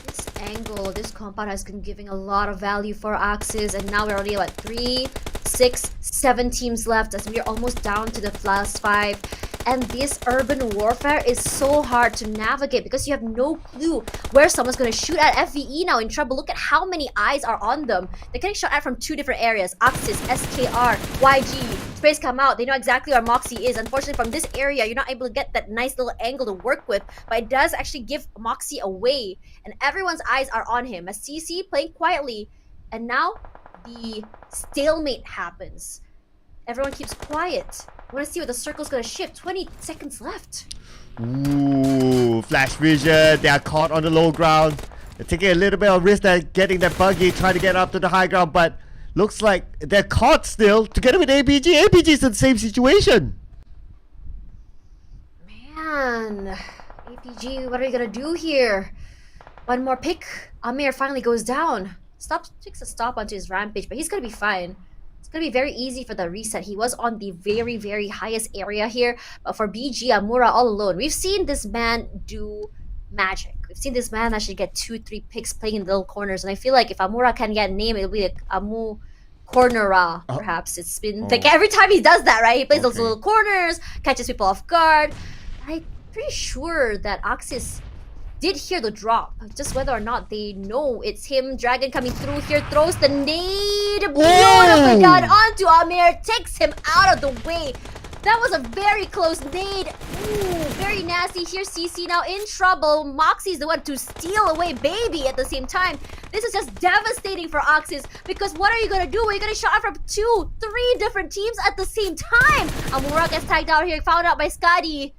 S1: This angle, this compound has been giving a lot of value for Axis, and now we're already at 3, 6, 7 teams left as we're almost down to the last 5. And this urban warfare is so hard to navigate because you have no clue where someone's going to shoot at. FVE now in trouble. Look at how many eyes are on them. They're getting shot at from 2 different areas. Axis, SKR, YG. Sprays come out. They know exactly where Moxie is. Unfortunately, from this area, you're not able to get that nice little angle to work with. But it does actually give Moxie away. And everyone's eyes are on him. As CC playing quietly. And now, the stalemate happens. Everyone keeps quiet. I want to see what the circle's going to shift. 20 seconds left.
S2: Ooh, flash vision. They are caught on the low ground. They're taking a little bit of risk at getting that buggy, trying to get up to the high ground, but looks like they're caught still together with APG. APG is in the same situation.
S1: Man, APG, what are you going to do here? One more pick. Amir finally goes down. Takes a stop onto his rampage, but he's going to be fine. It's going to be very easy for the reset. He was on the very highest area here. But for BG, Amura all alone. We've seen this man do magic. We've seen this man actually get 2-3 picks playing in little corners. And I feel like if Amura can get a name, it'll be like Amu Cornera, perhaps. It's been like every time he does that, right? He plays those little corners, catches people off guard. I'm pretty sure that Axis did hear the drop, just whether or not they know it's him. Dragon coming through here, throws the nade, beautifully done onto Amir, takes him out of the way. That was a very close nade. Ooh, very nasty. Here's CC now in trouble. Moxie's the one to steal away Baby at the same time. This is just devastating for Axis because what are you gonna do? You're gonna shot from 2, 3 different teams at the same time. Amura gets tagged out here, found out by Scotty.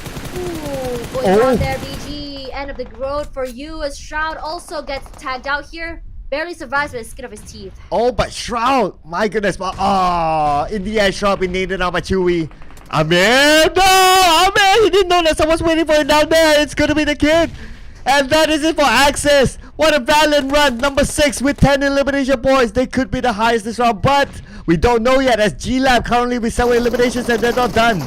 S1: Ooh, going on there, BG. End of the road for you as Shroud also gets tagged out here. Barely survives with the skin of his teeth.
S2: Oh, but Shroud, my goodness. In the end, Shroud been naded out by Chewy. Amir, no! Amir, he didn't know that someone's waiting for him down there. It's gonna be the kid. And that is it for Axis. What a valiant run. Number 6 with 10 elimination points. They could be the highest this round, but we don't know yet as G-Lab currently with 7 eliminations and they're not done.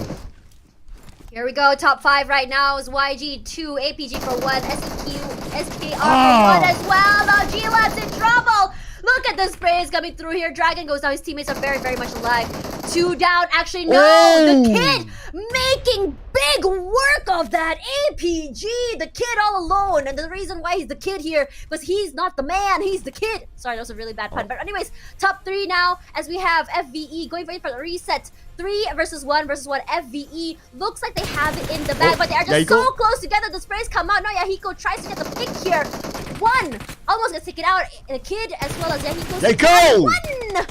S1: Here we go, top 5 right now is YG 2, APG for 1, SKR for 1 as well. Now G-Lab's in trouble. Look at the sprays coming through here. Dragon goes down. His teammates are very much alive. 2 down. Actually, no.
S2: Oh.
S1: The kid making big work of that APG. The kid all alone. And the reason why he's the kid here, because he's not the man, he's the kid. Sorry, that was a really bad pun. But anyways, top 3 now, as we have FVE going for the reset. 3 versus 1 versus 1. FVE looks like they have it in the bag, but they are just so close together. The sprays come out. Now Yahiko tries to get the pick here. 1 almost gets taken out. The kid as well as Yahiko.
S2: They go!
S1: 1!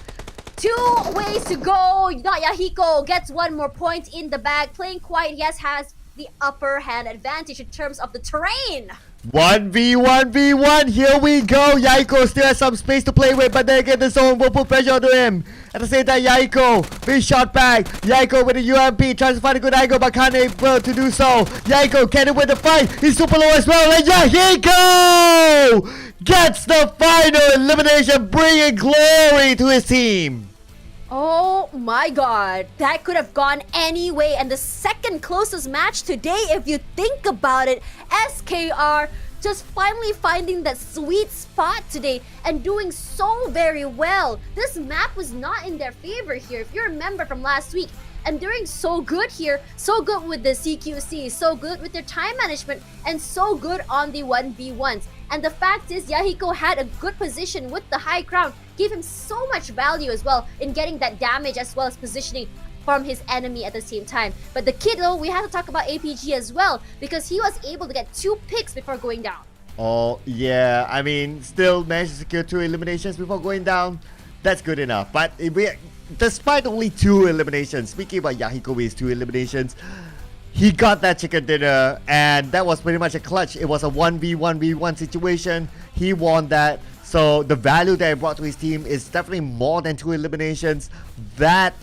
S1: 2 ways to go. Not Yahiko gets 1 more point in the bag. Playing quiet, yes, has the upper hand advantage in terms of the terrain.
S2: 1v1v1, here we go. Yaiko still has some space to play with, but then again the zone will put pressure onto him. At the same time, Yaiko being shot back. Yaiko with a UMP tries to find a good angle, but can't able to do so. Yaiko can win the fight. He's super low as well, and Yahiko gets the final elimination, bringing glory to his team.
S1: Oh my god, that could have gone any way, and the second closest match today, if you think about it. SKR just finally finding that sweet spot today and doing so very well. This map was not in their favor here, if you remember from last week. And doing so good here, so good with the CQC, so good with their time management, and so good on the 1v1s. And the fact is, Yahiko had a good position with the high ground, gave him so much value as well in getting that damage as well as positioning from his enemy at the same time. But the kid though, we have to talk about APG as well, because he was able to get 2 picks before going down.
S2: Oh yeah, I mean, still managed to secure 2 eliminations before going down. That's good enough. But despite only 2 eliminations, speaking about Yahiko with his 2 eliminations, he got that chicken dinner, and that was pretty much a clutch. It was a 1v1v1 situation. He won that. So the value that he brought to his team is definitely more than 2 eliminations. That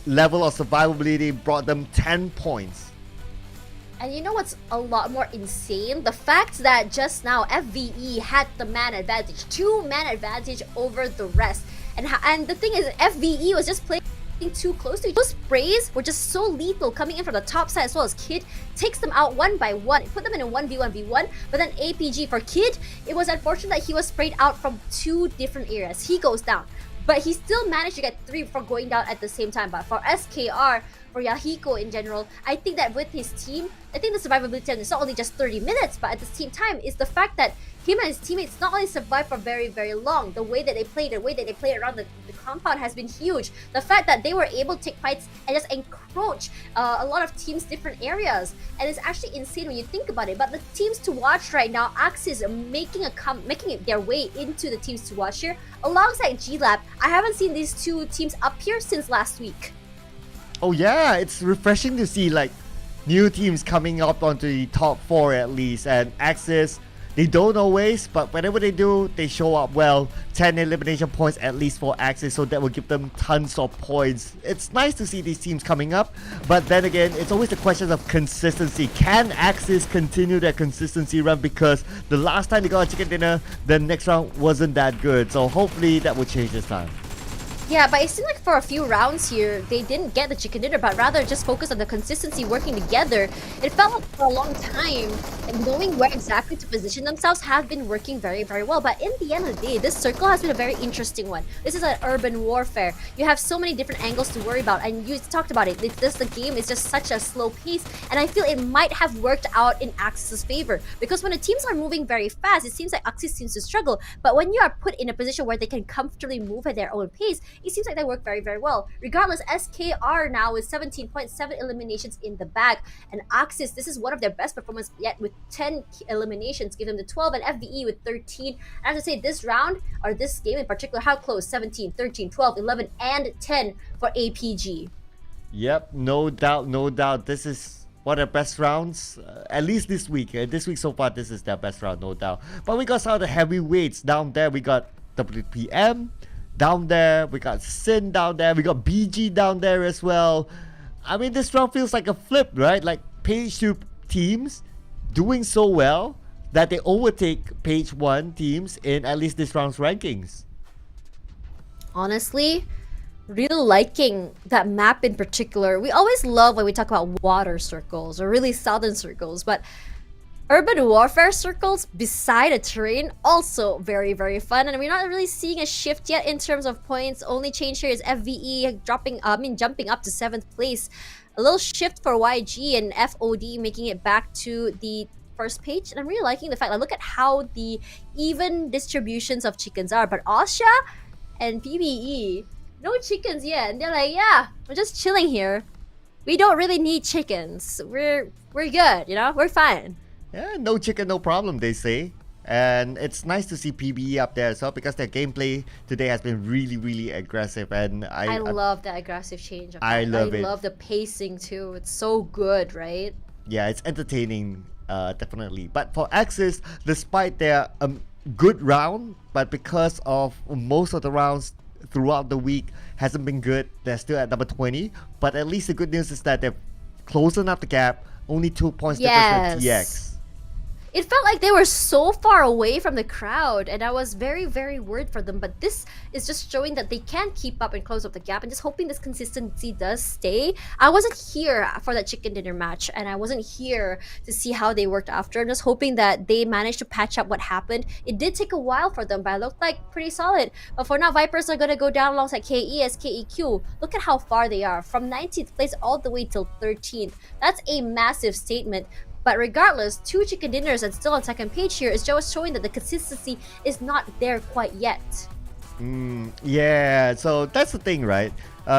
S2: level of survivability brought them 10 points.
S1: And you know what's a lot more insane? The fact that just now FVE had the man advantage, 2 man advantage over the rest. And the thing is, FVE was just playing too close to each other. Those sprays were just so lethal, coming in from the top side as well as Kid takes them out 1 by 1, put them in a 1v1v1. But then APG for Kid, it was unfortunate that he was sprayed out from 2 different areas. He goes down, but he still managed to get 3 before going down at the same time. But for SKR, for Yahiko in general, I think that with his team, I think the survivability is not only just 30 minutes, but at the same time is the fact that him and his teammates not only survived for very, very long. The way that they played, around the compound has been huge. The fact that they were able to take fights and just encroach a lot of teams' different areas, and it's actually insane when you think about it. But the teams to watch right now, Axis making it their way into the teams to watch here, alongside GLab. I haven't seen these 2 teams up here since last week.
S2: Oh yeah, it's refreshing to see like new teams coming up onto the top 4 at least. And Axis, they don't always, but whenever they do, they show up well. 10 elimination points at least for Axis, so that will give them tons of points. It's nice to see these teams coming up, but then again, it's always the question of consistency. Can Axis continue their consistency run? Because the last time they got a chicken dinner, the next round wasn't that good. So hopefully that will change this time.
S1: Yeah, but it seemed like for a few rounds here, they didn't get the chicken dinner, but rather just focus on the consistency working together. It felt like for a long time, and knowing where exactly to position themselves have been working very, very well. But in the end of the day, this circle has been a very interesting one. This is an urban warfare. You have so many different angles to worry about, and you talked about it. The game is just such a slow pace, and I feel it might have worked out in Axis' favor. Because when the teams are moving very fast, it seems like Axis seems to struggle. But when you are put in a position where they can comfortably move at their own pace, it seems like they work very, very well. Regardless, SKR now with 17.7 eliminations in the bag, and Axis, this is one of their best performances yet with 10 eliminations, give them the 12, and FVE with 13. I have to say, this round, or this game in particular, how close? 17, 13, 12, 11, and 10 for APG.
S2: Yep, no doubt, no doubt. This is one of the best rounds, at least this week. This week so far, this is their best round, no doubt. But we got some of the heavyweights down there. We got WPM down there, we got Sin down there, we got BG down there as well. I mean, this round feels like a flip, right? Like page 2 teams doing so well that they overtake page 1 teams in at least this round's rankings.
S1: Honestly, really liking that map in particular. We always love when we talk about water circles or really southern circles, but Urban warfare circles beside a terrain, also very, very fun. And we're not really seeing a shift yet in terms of points. Only change here is FVE jumping up to 7th place. A little shift for YG and FOD making it back to the first page. And I'm really liking the fact that look at how the even distributions of chickens are. But Asha and PBE, no chickens yet. And they're like, yeah, we're just chilling here. We don't really need chickens. We're good, you know? We're fine.
S2: Yeah, no chicken, no problem, they say. And it's nice to see PBE up there as well because their gameplay today has been really, really aggressive. And
S1: I love that aggressive change.
S2: I love it.
S1: I love the pacing too. It's so good, right?
S2: Yeah, it's entertaining, definitely. But for Axis, despite their good round, but because of most of the rounds throughout the week hasn't been good, they're still at number 20. But at least the good news is that they've closing up the gap. Only 2 points difference with TX.
S1: It felt like they were so far away from the crowd, and I was very, very worried for them. But this is just showing that they can keep up and close up the gap, and just hoping this consistency does stay. I wasn't here for that chicken dinner match, and I wasn't here to see how they worked after. I'm just hoping that they managed to patch up what happened. It did take a while for them, but it looked like pretty solid. But for now, Vipers are going to go down alongside KE as KEQ. Look at how far they are, from 19th place all the way till 13th. That's a massive statement. But regardless, 2 chicken dinners and still on second page here is just showing that the consistency is not there quite yet.
S2: Yeah, so that's the thing, right?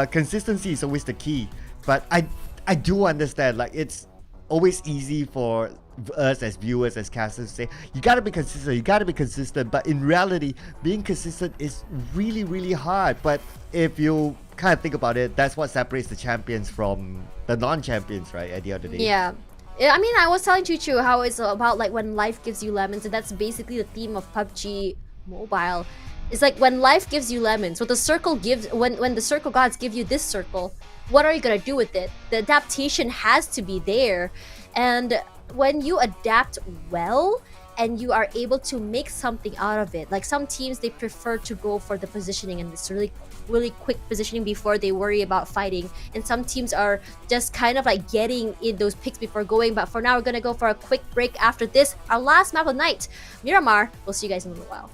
S2: Consistency is always the key. But I do understand, like, it's always easy for us as viewers, as casters to say, you gotta be consistent, but in reality, being consistent is really, really hard. But if you kind of think about it, that's what separates the champions from the non-champions, right, at the end of the day.
S1: Yeah. I mean, I was telling Chuchu how it's about like when life gives you lemons, and that's basically the theme of PUBG Mobile. It's like when life gives you lemons, what the circle gives, when the circle gods give you this circle, what are you gonna do with it? The adaptation has to be there, and when you adapt well and you are able to make something out of it, like some teams, they prefer to go for the positioning and this really quick positioning before they worry about fighting, and some teams are just kind of like getting in those picks before going. But for now, we're gonna go for a quick break after this, our last map of the night, Miramar. We'll see you guys in a little while.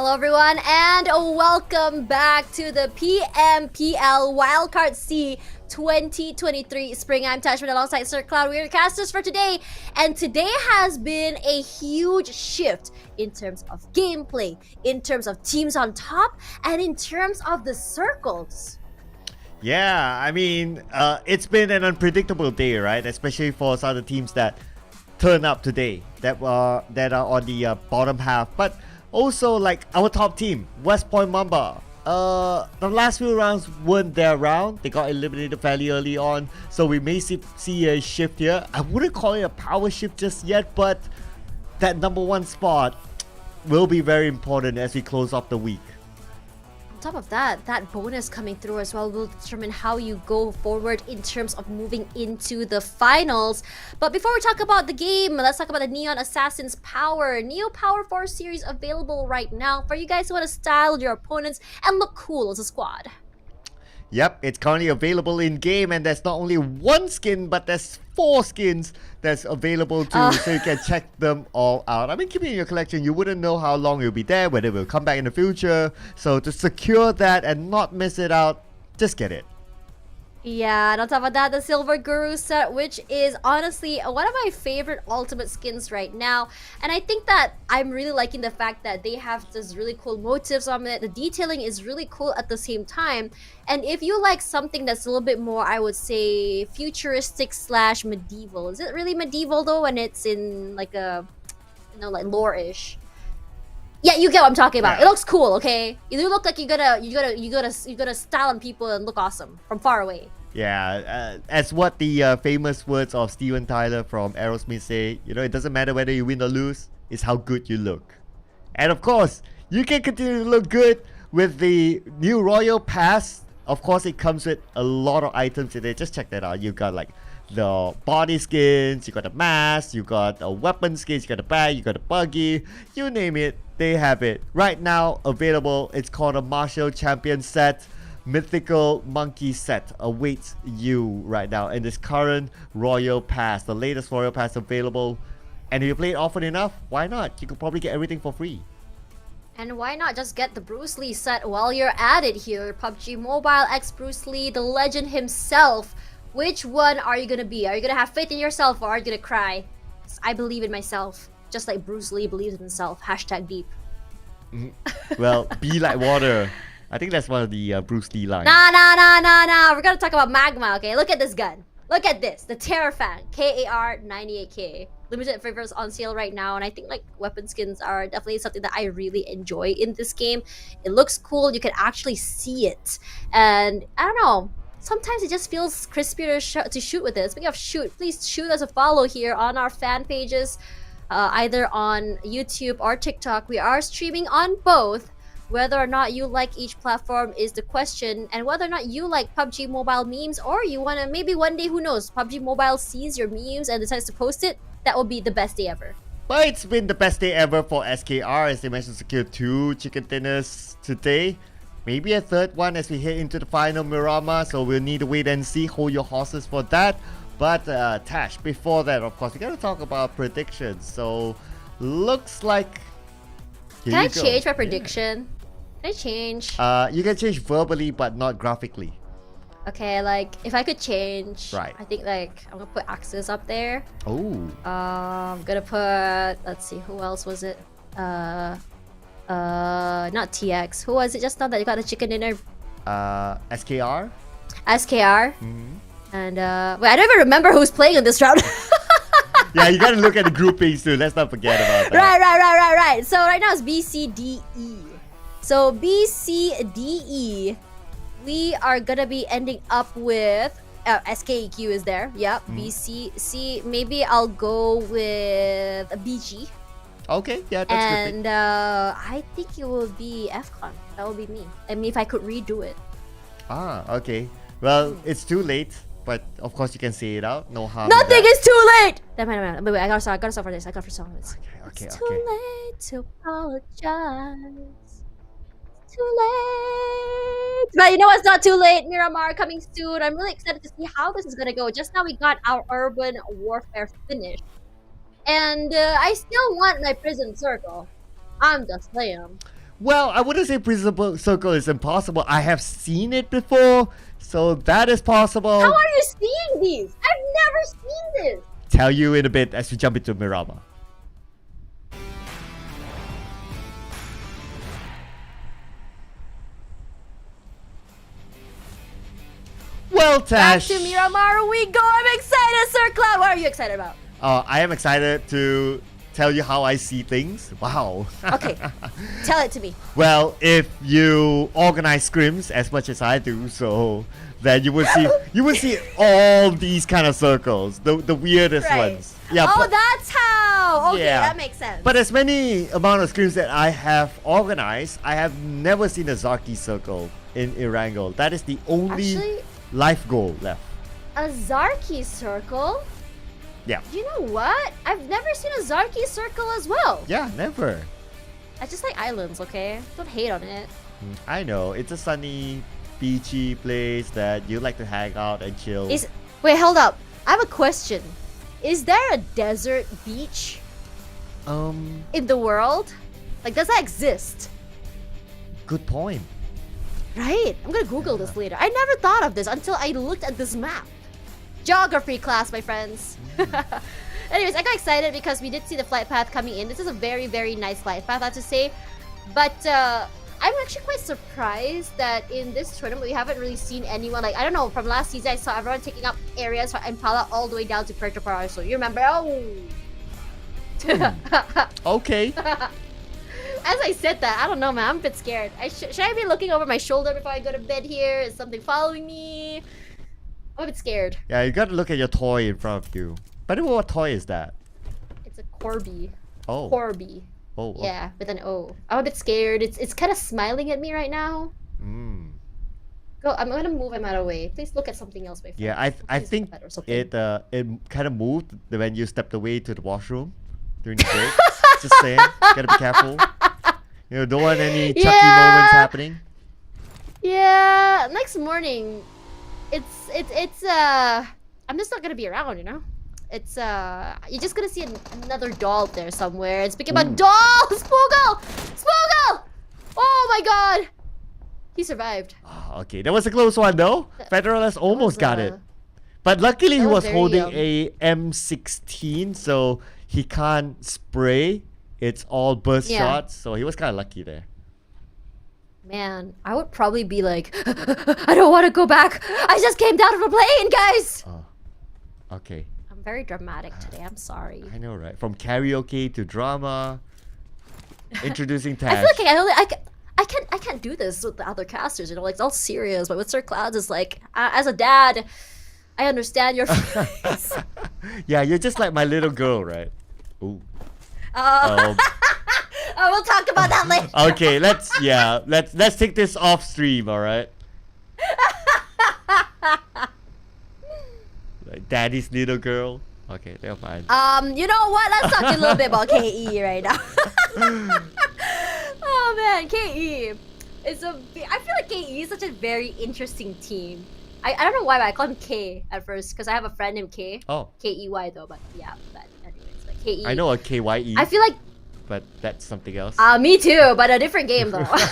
S1: Hello everyone and welcome back to the PMPL Wildcard SEA 2023 Spring. I'm Tashman alongside Sir Cloud. We're your casters for today, and today has been a huge shift in terms of gameplay, in terms of teams on top, and in terms of the circles.
S2: Yeah, I mean, it's been an unpredictable day, right? Especially for some of the teams that turn up today, that are on the bottom half. But also, like our top team, West Point Mamba. The last few rounds weren't their round. They got eliminated fairly early on, so we may see a shift here. I wouldn't call it a power shift just yet, but that number one spot will be very important as we close off the week.
S1: On top of that, that bonus coming through as well will determine how you go forward in terms of moving into the finals. But before we talk about the game, let's talk about the Neon Assassin's Power. Neo Power 4 series available right now for you guys who want to style your opponents and look cool as a squad.
S2: Yep, it's currently available in game, and there's not only one skin, but there's 4 skins that's available too, so you can check them all out. I mean, keep it in your collection. You wouldn't know how long it'll be there, whether it will come back in the future. So to secure that and not miss it out, just get it.
S1: Yeah, and on top of that, the Silver Guru set, which is honestly one of my favorite ultimate skins right now. And I think that I'm really liking the fact that they have this really cool motifs on it. The detailing is really cool at the same time. And if you like something that's a little bit more, I would say, futuristic / medieval. Is it really medieval though when it's in like a, you know, like lore-ish? Yeah, you get what I'm talking about.
S2: Yeah.
S1: It looks cool, okay? You look like you gotta style on people and look awesome from far away.
S2: Yeah, as what the famous words of Steven Tyler from Aerosmith say, you know, it doesn't matter whether you win or lose, it's how good you look. And of course, you can continue to look good with the new Royal Pass. Of course, it comes with a lot of items in there. Just check that out. You got like the body skins, you got the mask, you got the weapon skins, you got the bag, you got the buggy, you name it, they have it. Right now, available, it's called a Martial Champion set. Mythical Monkey set awaits you right now in this current Royal Pass, the latest Royal Pass available. And if you play it often enough, why not? You could probably get everything for free.
S1: And why not just get the Bruce Lee set while you're at it here? PUBG Mobile X Bruce Lee, the legend himself. Which one are you gonna be? Are you gonna have faith in yourself or are you gonna cry? I believe in myself, just like Bruce Lee believes in himself. # deep.
S2: Well, be like water. I think that's one of the Bruce Lee lines.
S1: Nah. We're gonna talk about Magma, okay? Look at this gun. Look at this. The Terrafang KAR 98K. Limited figures on sale right now, and I think like weapon skins are definitely something that I really enjoy in this game. It looks cool. You can actually see it, and I don't know. Sometimes it just feels crispier to shoot with it. Speaking of shoot, please shoot us a follow here on our fan pages, either on YouTube or TikTok. We are streaming on both. Whether or not you like each platform is the question, and whether or not you like PUBG Mobile memes, or you want to, maybe one day, who knows, PUBG Mobile sees your memes and decides to post it, that would be the best day ever.
S2: But it's been the best day ever for SKR, as they mentioned, secured 2 chicken dinners today. Maybe a third one as we head into the final Miramar, so we'll need to wait and see. Hold your horses for that. But Tash, before that, of course, we gotta talk about predictions. So looks like
S1: Can I change my prediction? Can I change?
S2: You can change verbally but not graphically.
S1: Okay, like if I could change,
S2: right?
S1: I think like I'm gonna put Axis up there.
S2: Oh.
S1: I'm gonna put, let's see, who else was it? Not TX. Who was it just now that you got the chicken dinner?
S2: SKR.
S1: SKR. And wait, I don't even remember who's playing in this round.
S2: Yeah, you gotta look at the groupings too. Let's not forget about that.
S1: Right. So right now it's BCDE. So BCDE, we are gonna be ending up with SKEQ is there. Yep. BCC. Maybe I'll go with BG.
S2: Okay, yeah, that's good.
S1: And I think it will be FCON. That will be me. I mean, if I could redo it.
S2: Ah, okay. Well, it's too late, but of course you can say it out. No harm.
S1: Nothing is too late. Wait, I gotta start for this.
S2: Okay.
S1: It's too late to apologize. It's too late. But you know what's not too late? Miramar coming soon. I'm really excited to see how this is gonna go. Just now we got our urban warfare finished. And I still want my prison circle. I'm just saying.
S2: Well, I wouldn't say principal circle is impossible. I have seen it before, so that is possible.
S1: How are you seeing these? I've never seen this.
S2: Tell you in a bit as we jump into Miramar. Well,
S1: Back
S2: Tash.
S1: to Miramar we go. I'm excited, Sir Cloud. What are you excited about?
S2: I am excited to tell you how I see things. Wow.
S1: Okay, tell it to me.
S2: Well, if you organize scrims as much as I do, so then you will see all these kind of circles, the weirdest
S1: Right.
S2: ones. Yeah.
S1: Oh,
S2: but,
S1: that's how. Okay,
S2: Yeah.
S1: that makes sense.
S2: but as many amount of scrims that I have organized, I have never seen a Zarki circle in Erangel. That is the only
S1: Actually,
S2: life goal left.
S1: a Zarki circle?
S2: Yeah.
S1: You know what? I've never seen a Zarki circle as well.
S2: Yeah, never.
S1: I just like islands, okay? Don't hate on it.
S2: I know it's a sunny, beachy place that you like to hang out and chill.
S1: Wait, hold up. I have a question. Is there a desert beach in the world? Like, does that exist?
S2: Good point.
S1: Right. I'm gonna Google this later. I never thought of this until I looked at this map. Geography class, my friends. Anyways, I got excited because we did see the flight path coming in. This is a very, very nice flight path, I have to say. But I'm actually quite surprised that in this tournament we haven't really seen anyone. Like, I don't know, from last season I saw everyone taking up areas from Impala all the way down to Puerto Paraíso. You remember? Oh.
S2: Okay.
S1: As I said that, I don't know, man. I'm a bit scared. Should I be looking over my shoulder before I go to bed here? Is something following me? I'm a bit scared.
S2: Yeah, you gotta look at your toy in front of you. By the way, what toy is that?
S1: It's a Corby.
S2: Oh.
S1: Corby.
S2: Oh.
S1: Yeah, with an O. I'm a bit scared. It's kind of smiling at me right now. Go. I'm gonna move him out of the way. Please look at something else, my friend.
S2: Yeah, I
S1: Please
S2: think
S1: look at or something.
S2: it kind of moved when you stepped away to the washroom during the break. Just saying, gotta be careful. You know, don't want any Chucky moments happening.
S1: Yeah. Next morning, it's I'm just not gonna be around, you know. It's you're just gonna see another doll there somewhere. And speaking about dolls, Spoogle! Spoogle! Oh my god! He survived.
S2: Oh, okay, that was a close one though. Federalist almost got it. But luckily he
S1: that was
S2: was
S1: very,
S2: holding a M16, so he can't spray. It's all burst
S1: Yeah.
S2: shots, so he was kind of lucky there.
S1: Man, I would probably be like, I don't want to go back. I just came down from a plane, guys.
S2: Oh, okay.
S1: I'm very dramatic today. I'm sorry.
S2: I know, right? From karaoke to drama, introducing Tash.
S1: I feel like I can't do this with the other casters. You know, like it's all serious. But with Sir Clouds, it's like, as a dad, I understand your feelings.
S2: Yeah, you're just like my little girl, right? Ooh.
S1: Oh, we'll talk about that later.
S2: Okay, let's take this off stream, all right? Like daddy's little girl. Okay, never mind.
S1: You know what? Let's talk a little bit about KE right now. Oh man, KE. I feel like KE is such a very interesting team. I don't know why, but I call him K at first because I have a friend named K.
S2: Oh.
S1: KEY though, but yeah. But anyways, but KE.
S2: I know a KYE.
S1: I feel like
S2: but that's something else.
S1: me too, but a different game though. Coming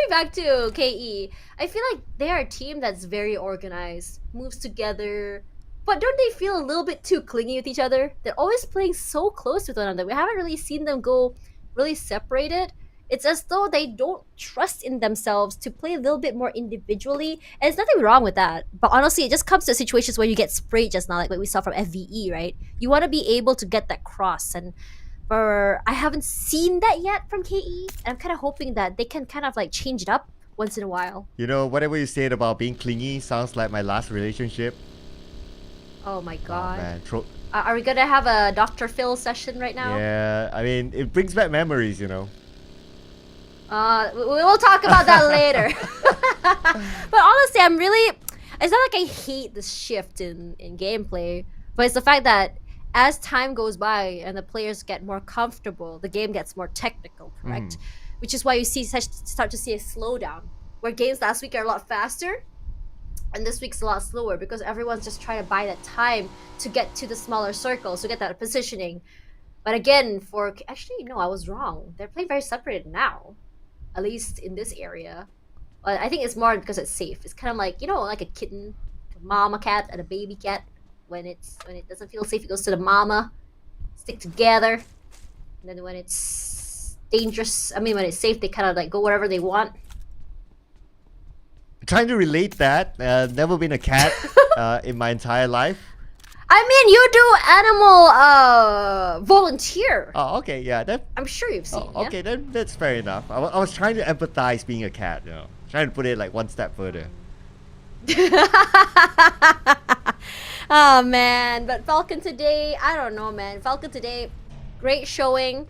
S1: back to KE, I feel like they are a team that's very organized, moves together, but don't they feel a little bit too clingy with each other? They're always playing so close with one another. We haven't really seen them go really separated. It's as though they don't trust in themselves to play a little bit more individually, and there's nothing wrong with that. But honestly, it just comes to situations where you get sprayed just now, like what we saw from FVE, right? You want to be able to get that cross, and I haven't seen that yet from KE, and I'm kind of hoping that they can kind of like change it up once in a while.
S2: You know, whatever you said about being clingy sounds like my last relationship.
S1: Oh my
S2: Oh,
S1: god.
S2: man.
S1: Are we gonna have a Dr. Phil session right now?
S2: Yeah, I mean, it brings back memories, you know.
S1: We'll talk about that later. But honestly, it's not like I hate the shift in gameplay, but it's the fact that as time goes by and the players get more comfortable, the game gets more technical, correct? Which is why you start to see a slowdown, where games last week are a lot faster and this week's a lot slower because everyone's just trying to buy that time to get to the smaller circles, to get that positioning. But again, actually no, I was wrong. They're playing very separated now, at least in this area. But I think it's more because it's safe. It's kind of like like a kitten, a mama cat and a baby cat. When it doesn't feel safe, it goes to the mama, stick together. And then when it's dangerous, when it's safe, they kind of like go wherever they want.
S2: Trying to relate that. Never been a cat in my entire life.
S1: You do animal volunteer.
S2: Oh, okay, yeah.
S1: I'm sure you've seen.
S2: Oh, okay, then that's fair enough. I was trying to empathize being a cat, trying to put it like one step further.
S1: Oh man, but Falcon today, I don't know, man. Falcon today, great showing,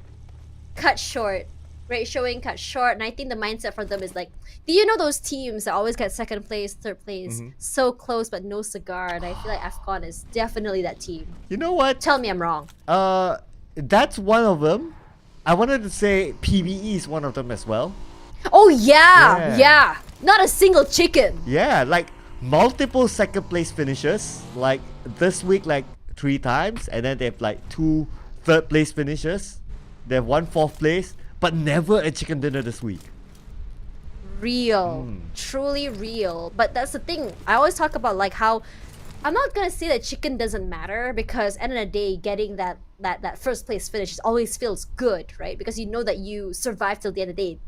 S1: cut short. Great showing, cut short, and I think the mindset for them is like, do you know those teams that always get second place, third place, so close but no cigar? And I feel like AFCON is definitely that team.
S2: You know what?
S1: Tell me I'm wrong.
S2: That's one of them. I wanted to say PBE is one of them as well.
S1: Oh yeah. Not a single chicken.
S2: Yeah, like multiple second place finishes. Like this week, like 3 times, and then they have like 2 third place finishes. They have 1 fourth place. But never a chicken dinner this week.
S1: Real. Truly real. But that's the thing. I always talk about like how I'm not gonna say that chicken doesn't matter, because end of the day, getting that first place finish always feels good, right? Because you know that you survived till the end of the day.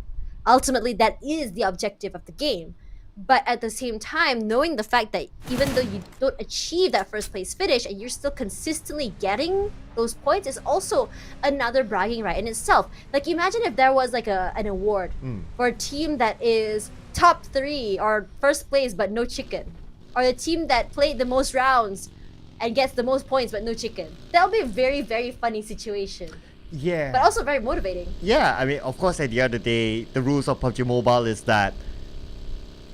S1: Ultimately, that is the objective of the game. But at the same time, knowing the fact that even though you don't achieve that first place finish and you're still consistently getting those points is also another bragging right in itself. Like imagine if there was like an award for a team that is top 3 or first place but no chicken, or the team that played the most rounds and gets the most points but no chicken. That would be a very, very funny situation.
S2: Yeah.
S1: But also very motivating.
S2: Yeah, of course, at the end of the day, the rules of PUBG Mobile is that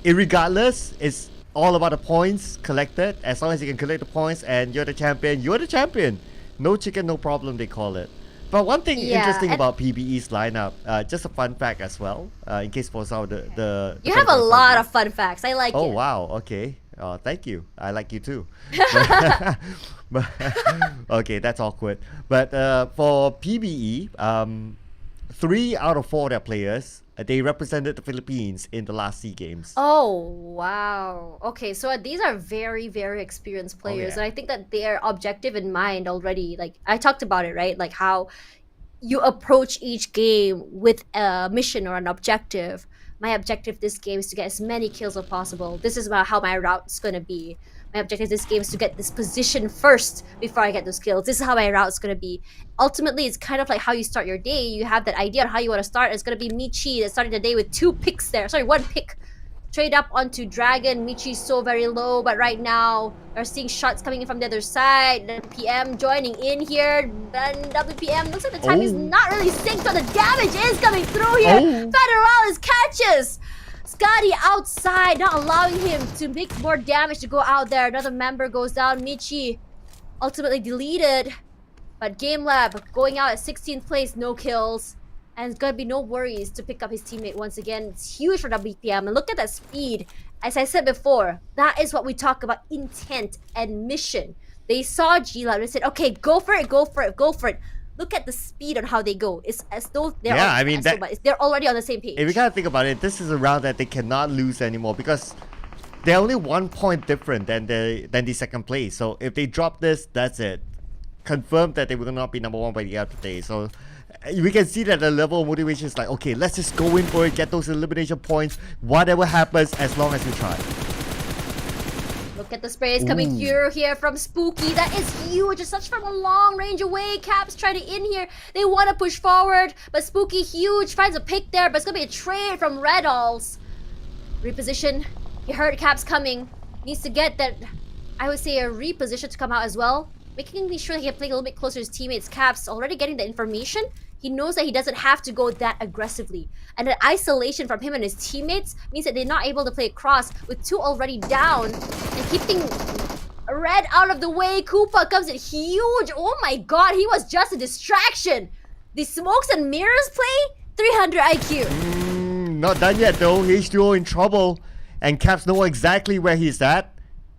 S2: irregardless, it's all about the points collected. As long as you can collect the points and you're the champion, you're the champion. No chicken, no problem, they call it. But one thing interesting about PBE's lineup, just a fun fact as well, in case for some of the
S1: you have a lot of fun facts. I like it.
S2: Oh wow, okay. Thank you. I like you too. but, okay, that's awkward. But for PBE, 3 out of 4 of their players, they represented the Philippines in the last SEA Games.
S1: Oh, wow. Okay, so these are very, very experienced players. And I think that their objective in mind already, like I talked about it, right? Like how you approach each game with a mission or an objective. My objective this game is to get as many kills as possible. This is about how my route's going to be. My objective this game is to get this position first before I get those kills. This is how my route's going to be. Ultimately, it's kind of like how you start your day. You have that idea on how you want to start. It's going to be Michi that started the day with 2 picks there. Sorry, 1 pick. Trade up onto Dragon. Michi's so very low, but right now we're seeing shots coming in from the other side. Then PM joining in here. Then WPM looks like the time is not really synced, but the damage is coming through here. Federalis catches Scotty outside, not allowing him to make more damage to go out there. Another member goes down. Michi ultimately deleted, but Game Lab going out at 16th place, no kills. And it's gonna be no worries to pick up his teammate once again. It's huge for WPM. And look at that speed. As I said before, that is what we talk about, intent and mission. They saw G-Lab and they said, okay, go for it, go for it, go for it. Look at the speed on how they go. It's as though they're they're already on the same page.
S2: If you gotta think about it, this is a round that they cannot lose anymore because they're only 1 point different than the second place. So if they drop this, that's it. Confirmed that they will not be number 1 by the end of the day. So we can see that the level of motivation is like, okay, let's just go in for it, get those elimination points, whatever happens, as long as we try.
S1: Look at the sprays coming through here from Spooky. That is huge. It's such from a long range away. Caps trying to in here. They want to push forward, but Spooky huge. Finds a pick there, but it's going to be a trade from Red Alls. Reposition. He heard Caps coming. Needs to get that, I would say, a reposition to come out as well. Making sure he can play a little bit closer to his teammates. Caps already getting the information. He knows that he doesn't have to go that aggressively. And the isolation from him and his teammates means that they're not able to play across with 2 already down. And keeping Red out of the way. Koopa comes in huge. Oh my god, he was just a distraction. The smokes and mirrors play? 300 IQ.
S2: Not done yet though. H2O in trouble. And Caps know exactly where he's at.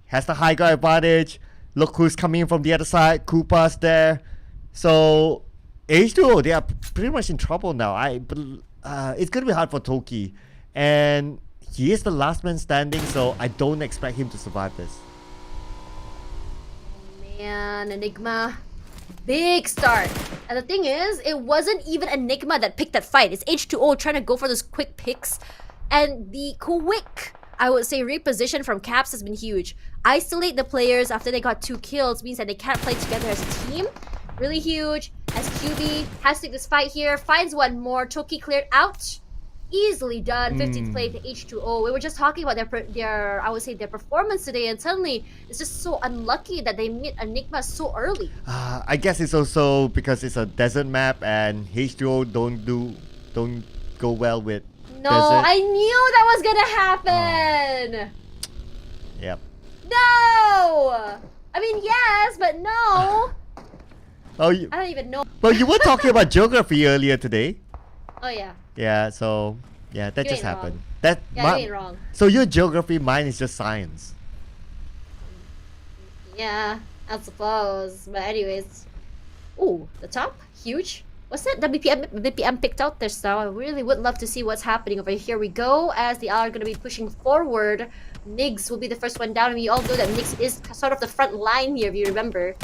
S2: Has the high ground advantage. Look who's coming in from the other side. Koopa's there. So H2O, they are pretty much in trouble now. It's gonna be hard for Toki, and he is the last man standing, so I don't expect him to survive this.
S1: Man, Enigma. Big start. And the thing is, it wasn't even Enigma that picked that fight. It's H2O trying to go for those quick picks. And the quick, I would say, reposition from Caps has been huge. Isolate the players after they got 2 kills means that they can't play together as a team. Really huge. As QB has to take this fight here, finds one more. Toki cleared out. Easily done. 15th play to H2O. We were just talking about their I would say their performance today, and suddenly it's just so unlucky that they meet Enigma so early.
S2: I guess it's also because it's a desert map and H2O don't go well with
S1: No,
S2: desert.
S1: I knew that was gonna happen.
S2: Yep.
S1: No. I mean yes, but no.
S2: Oh,
S1: I don't even know.
S2: well, you were talking about geography earlier today.
S1: Oh yeah.
S2: Yeah, so yeah, that
S1: You
S2: just
S1: ain't
S2: happened.
S1: wrong. Yeah, you ain't wrong.
S2: So your geography, mine is just science.
S1: Yeah, I suppose. But anyways. Ooh, the top? Huge. What's that? WPM picked out there, so I really would love to see what's happening over here. We go as they are going to be pushing forward. Nigs will be the first one down, and we all know that Nigs is sort of the front line here, if you remember.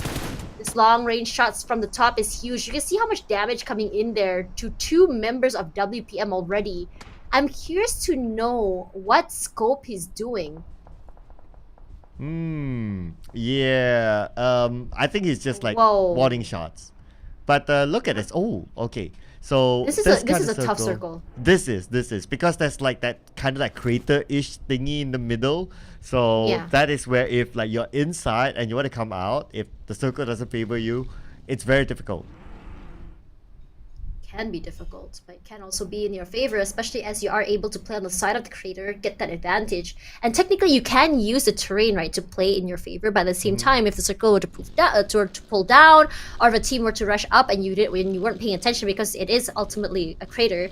S1: This long range shots from the top is huge. You can see how much damage coming in there to 2 members of WPM already. I'm curious to know what scope he's doing.
S2: Yeah. I think it's just like
S1: Whoa.
S2: warning shots. But look at this. Oh, okay. So
S1: This is a tough circle.
S2: This is because there's like that kind of like crater-ish thingy in the middle. So
S1: Yeah.
S2: that is where if like you're inside and you want to come out, if the circle doesn't favor you, it's very difficult.
S1: Can be difficult, but it can also be in your favor, especially as you are able to play on the side of the crater, get that advantage. And technically, you can use the terrain, right, to play in your favor. But at the same time, if the circle were to pull down, or if a team were to rush up and you weren't paying attention because it is ultimately a crater,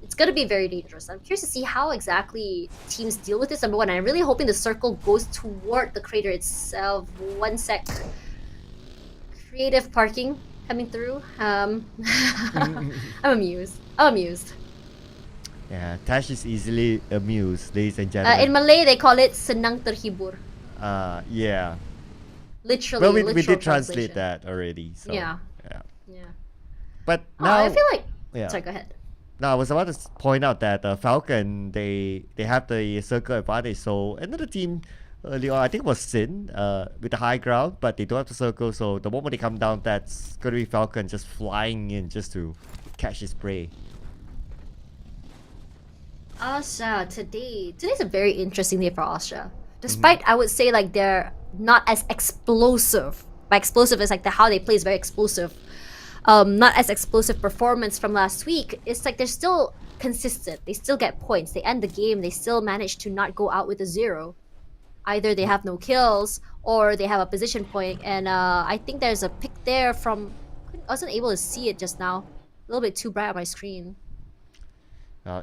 S1: it's gonna be very dangerous. I'm curious to see how exactly teams deal with this. Number one, I'm really hoping the circle goes toward the crater itself. 1 sec. Creative parking coming through. I'm amused.
S2: Yeah, Tash is easily amused, ladies and gentlemen.
S1: In Malay, they call it senang terhibur.
S2: Yeah.
S1: Literally,
S2: Well, we
S1: literal
S2: did translate
S1: translation.
S2: that already. So,
S1: Yeah.
S2: yeah.
S1: Yeah.
S2: But
S1: Oh,
S2: now,
S1: I feel like.
S2: yeah.
S1: Sorry, go ahead.
S2: Now I was about to point out that Falcon they have the circle advantage. So another team early on, I think it was Sin with the high ground, but they don't have the circle. So the moment they come down, that's gonna be Falcon just flying in just to catch his prey.
S1: Asha, today's a very interesting day for Asha. Despite I would say like they're not as explosive. By explosive is like how they play is very explosive. Not as explosive performance from last week. It's like they're still consistent. They still get points. They end the game. They still manage to not go out with a 0. Either they have no kills or they have a position point. And I think there's a pick there from. I wasn't able to see it just now. A little bit too bright on my screen.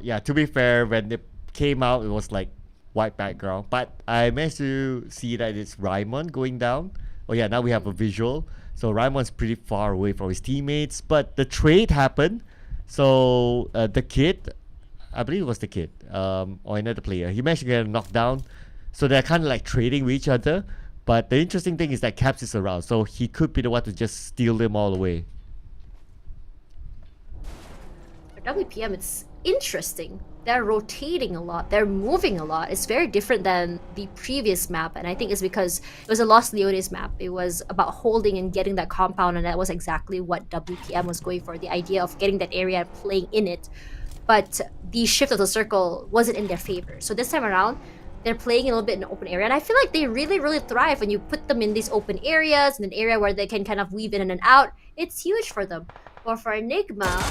S2: Yeah, to be fair, when it came out, it was like white background. But I managed to see that it's Raimon going down. Oh yeah, now we have a visual. So Raimon's pretty far away from his teammates. But the trade happened. So the kid, I believe it was the kid, or another player, he managed to get a knockdown. So they're kind of like trading with each other. But the interesting thing is that Caps is around. So he could be the one to just steal them all away.
S1: For WPM, it's interesting. They're rotating a lot. They're moving a lot. It's very different than the previous map, and I think it's because it was a Los Leones map. It was about holding and getting that compound, and that was exactly what WPM was going for, the idea of getting that area and playing in it. But the shift of the circle wasn't in their favor. So this time around, they're playing a little bit in an open area, and I feel like they really, really thrive when you put them in these open areas, in an area where they can kind of weave in and out. It's huge for them. Or for Enigma,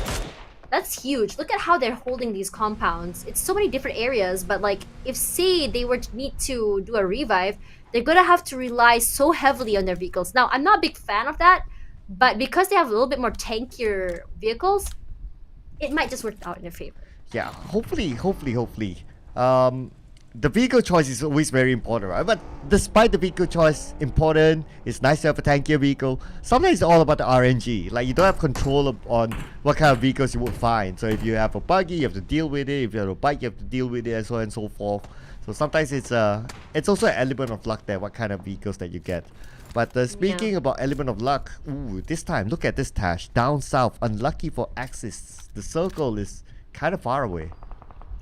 S1: that's huge. Look at how they're holding these compounds. It's so many different areas, but like if say they were to need to do a revive, they're gonna have to rely so heavily on their vehicles. Now, I'm not a big fan of that, but because they have a little bit more tankier vehicles, it might just work out in their favor.
S2: Yeah, hopefully. the vehicle choice is always very important, right? But despite the vehicle choice important, it's nice to have a tankier vehicle. Sometimes it's all about the RNG. Like you don't have control on what kind of vehicles you would find. So if you have a buggy, you have to deal with it. If you have a bike, you have to deal with it, and so on and so forth. So sometimes it's also an element of luck there, what kind of vehicles that you get. But speaking about element of luck, this time look at this Tash. Down south, unlucky for Axis. The circle is kind of far away.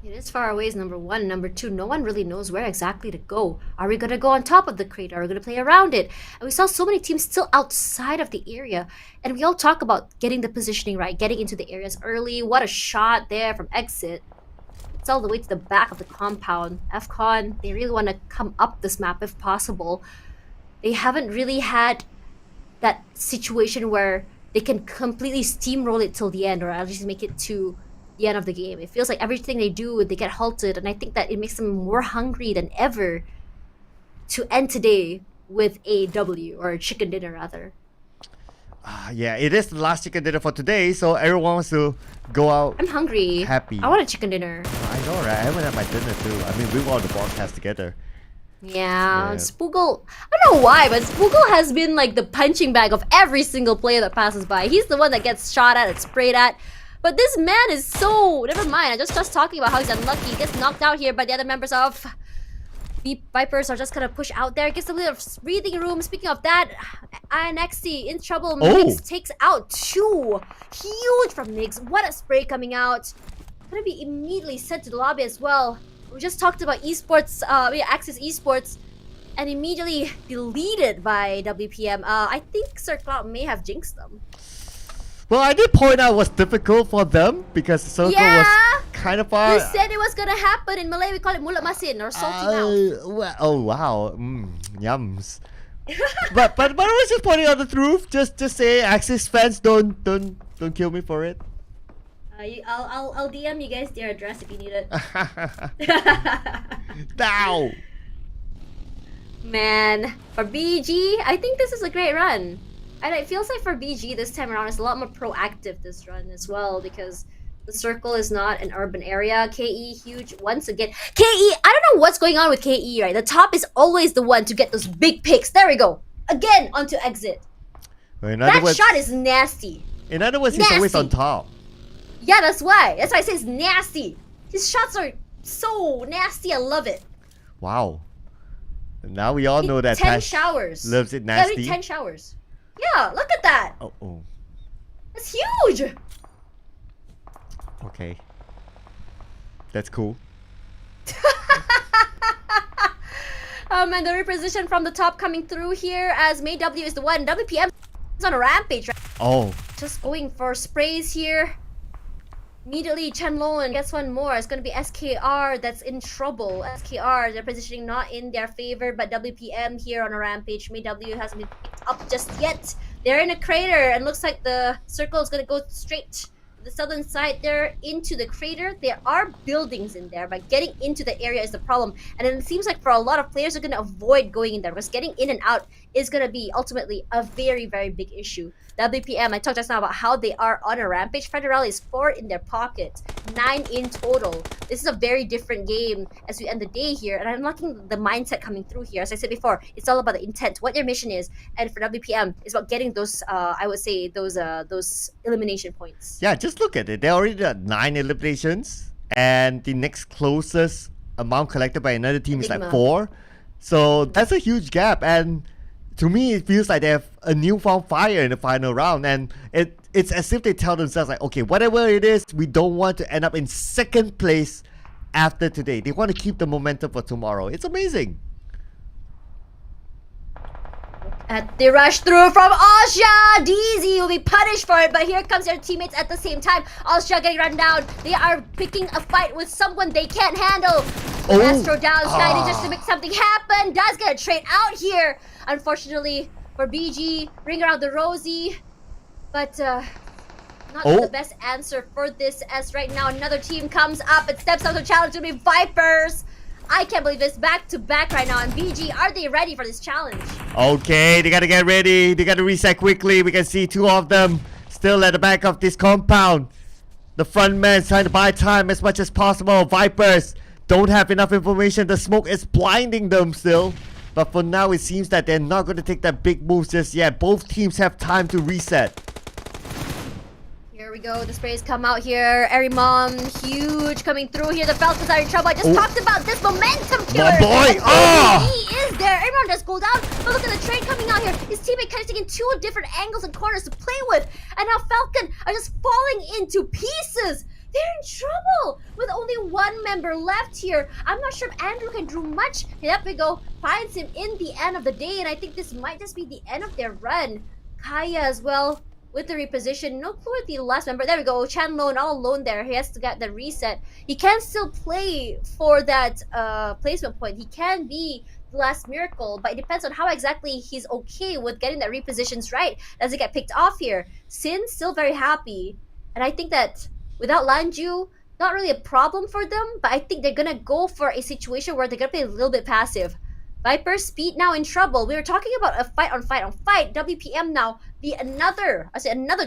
S1: It is far away is number one. Number two, no one really knows where exactly to go. Are we going to go on top of the crater? Are we going to play around it? And we saw so many teams still outside of the area. And we all talk about getting the positioning right, getting into the areas early. What a shot there from exit. It's all the way to the back of the compound. FCON, they really want to come up this map if possible. They haven't really had that situation where they can completely steamroll it till the end, or at least make it to the end of the game. It feels like everything they do, they get halted, and I think that it makes them more hungry than ever to end today with a W, or a chicken dinner rather.
S2: Yeah, it is the last chicken dinner for today, so everyone wants to go out.
S1: I'm hungry.
S2: Happy.
S1: I want a chicken dinner.
S2: I know, right? I haven't had my dinner too. I mean, we were on the broadcast together.
S1: Yeah, Spoogle, I don't know why, but Spoogle has been like the punching bag of every single player that passes by. He's the one that gets shot at and sprayed at. But this man is so... Never mind, I just talking about how he's unlucky. He gets knocked out here by the other members of the Vipers are just gonna push out there. Gets a little breathing room. Speaking of that, INXT in trouble. Mix takes out two. Huge from Mix. What a spray coming out. Gonna be immediately sent to the lobby as well. We just talked about esports, Axis Esports, and immediately deleted by WPM. I think Sir Cloud may have jinxed them.
S2: Well, I did point out it was difficult for them because the circle was kind of far.
S1: You said it was gonna happen. In Malay, we call it mulut masin, or salty mouth.
S2: Well, oh wow, yums. but I was just pointing out the truth. Just say, Axis fans, don't kill me for it.
S1: I'll DM you guys their address if you need it.
S2: Now,
S1: man, for BG, I think this is a great run. And it feels like for BG this time around, it's a lot more proactive this run as well, because the circle is not an urban area. KE huge once again. KE, I don't know what's going on with KE, right? The top is always the one to get those big picks. There we go. Again, onto exit. That shot is nasty.
S2: In other words, he's always on top.
S1: Yeah, that's why. That's why I say it's nasty. His shots are so nasty. I love it.
S2: Wow. Now we all know that
S1: 10 showers.
S2: Loves it nasty.
S1: 10 showers. Yeah, look at that.
S2: Oh.
S1: That's huge.
S2: Okay. That's cool.
S1: And the reposition from the top coming through here as May W is the one. WPM is on a rampage. Right?
S2: Oh.
S1: Just going for sprays here. Immediately, Chen Loan gets one more. It's going to be SKR that's in trouble. SKR, their positioning not in their favor, but WPM here on a rampage. May W hasn't been picked up just yet. They're in a crater, and looks like the circle is going to go straight to the southern side there into the crater. There are buildings in there, but getting into the area is the problem. And it seems like for a lot of players are going to avoid going in there, because getting in and out is going to be ultimately a very, very big issue. WPM, I talked just now about how they are on a rampage. Federal is 4 in their pocket, 9 in total. This is a very different game as we end the day here, and I'm liking the mindset coming through here. As I said before, it's all about the intent, what your mission is, and for WPM, it's about getting those, I would say, those elimination points.
S2: Yeah, just look at it. They're already at 9 eliminations, and the next closest amount collected by another team is like 4. So that's a huge gap, and to me, it feels like they have a newfound fire in the final round, and it's as if they tell themselves like, okay, whatever it is, we don't want to end up in second place after today. They want to keep the momentum for tomorrow. It's amazing.
S1: At the rush through from Austria, DZ will be punished for it, but here comes their teammates at the same time. Austria getting run down. They are picking a fight with someone they can't handle. Astro down, Sky just to make something happen. Does get a trade out here. Unfortunately for BG, bring around the Rosie, but not the best answer for this, as right now another team comes up and steps up to challenge to be Vipers. I can't believe this, back to back right now. And BG, are they ready for this challenge?
S2: Okay, they gotta get ready. They gotta reset quickly. We can see 2 of them still at the back of this compound. The front man's trying to buy time as much as possible. Vipers don't have enough information. The smoke is blinding them still. But for now, it seems that they're not going to take that big moves just yet. Both teams have time to reset.
S1: Here we go. The sprays come out here. Erimon, huge coming through here. The Falcons are in trouble. I just talked about this momentum killer.
S2: My boy!
S1: He is there. Erimon does go down. But look at the trade coming out here. His teammate kind of taking two different angles and corners to play with. And now Falcon are just falling into pieces. They're in trouble with only one member left here. I'm not sure if Andrew can do much. There we go. Finds him in the end of the day. And I think this might just be the end of their run. Kaya as well with the reposition. No clue with the last member. There we go. Chanlone all alone there. He has to get the reset. He can still play for that placement point. He can be the last miracle, but it depends on how exactly he's okay with getting that repositions right. Does it get picked off here? Sin still very happy. And I think that without Lanju, not really a problem for them, but I think they're gonna go for a situation where they're gonna play a little bit passive. Viper Speed now in trouble. We were talking about a fight on fight. WPM now be another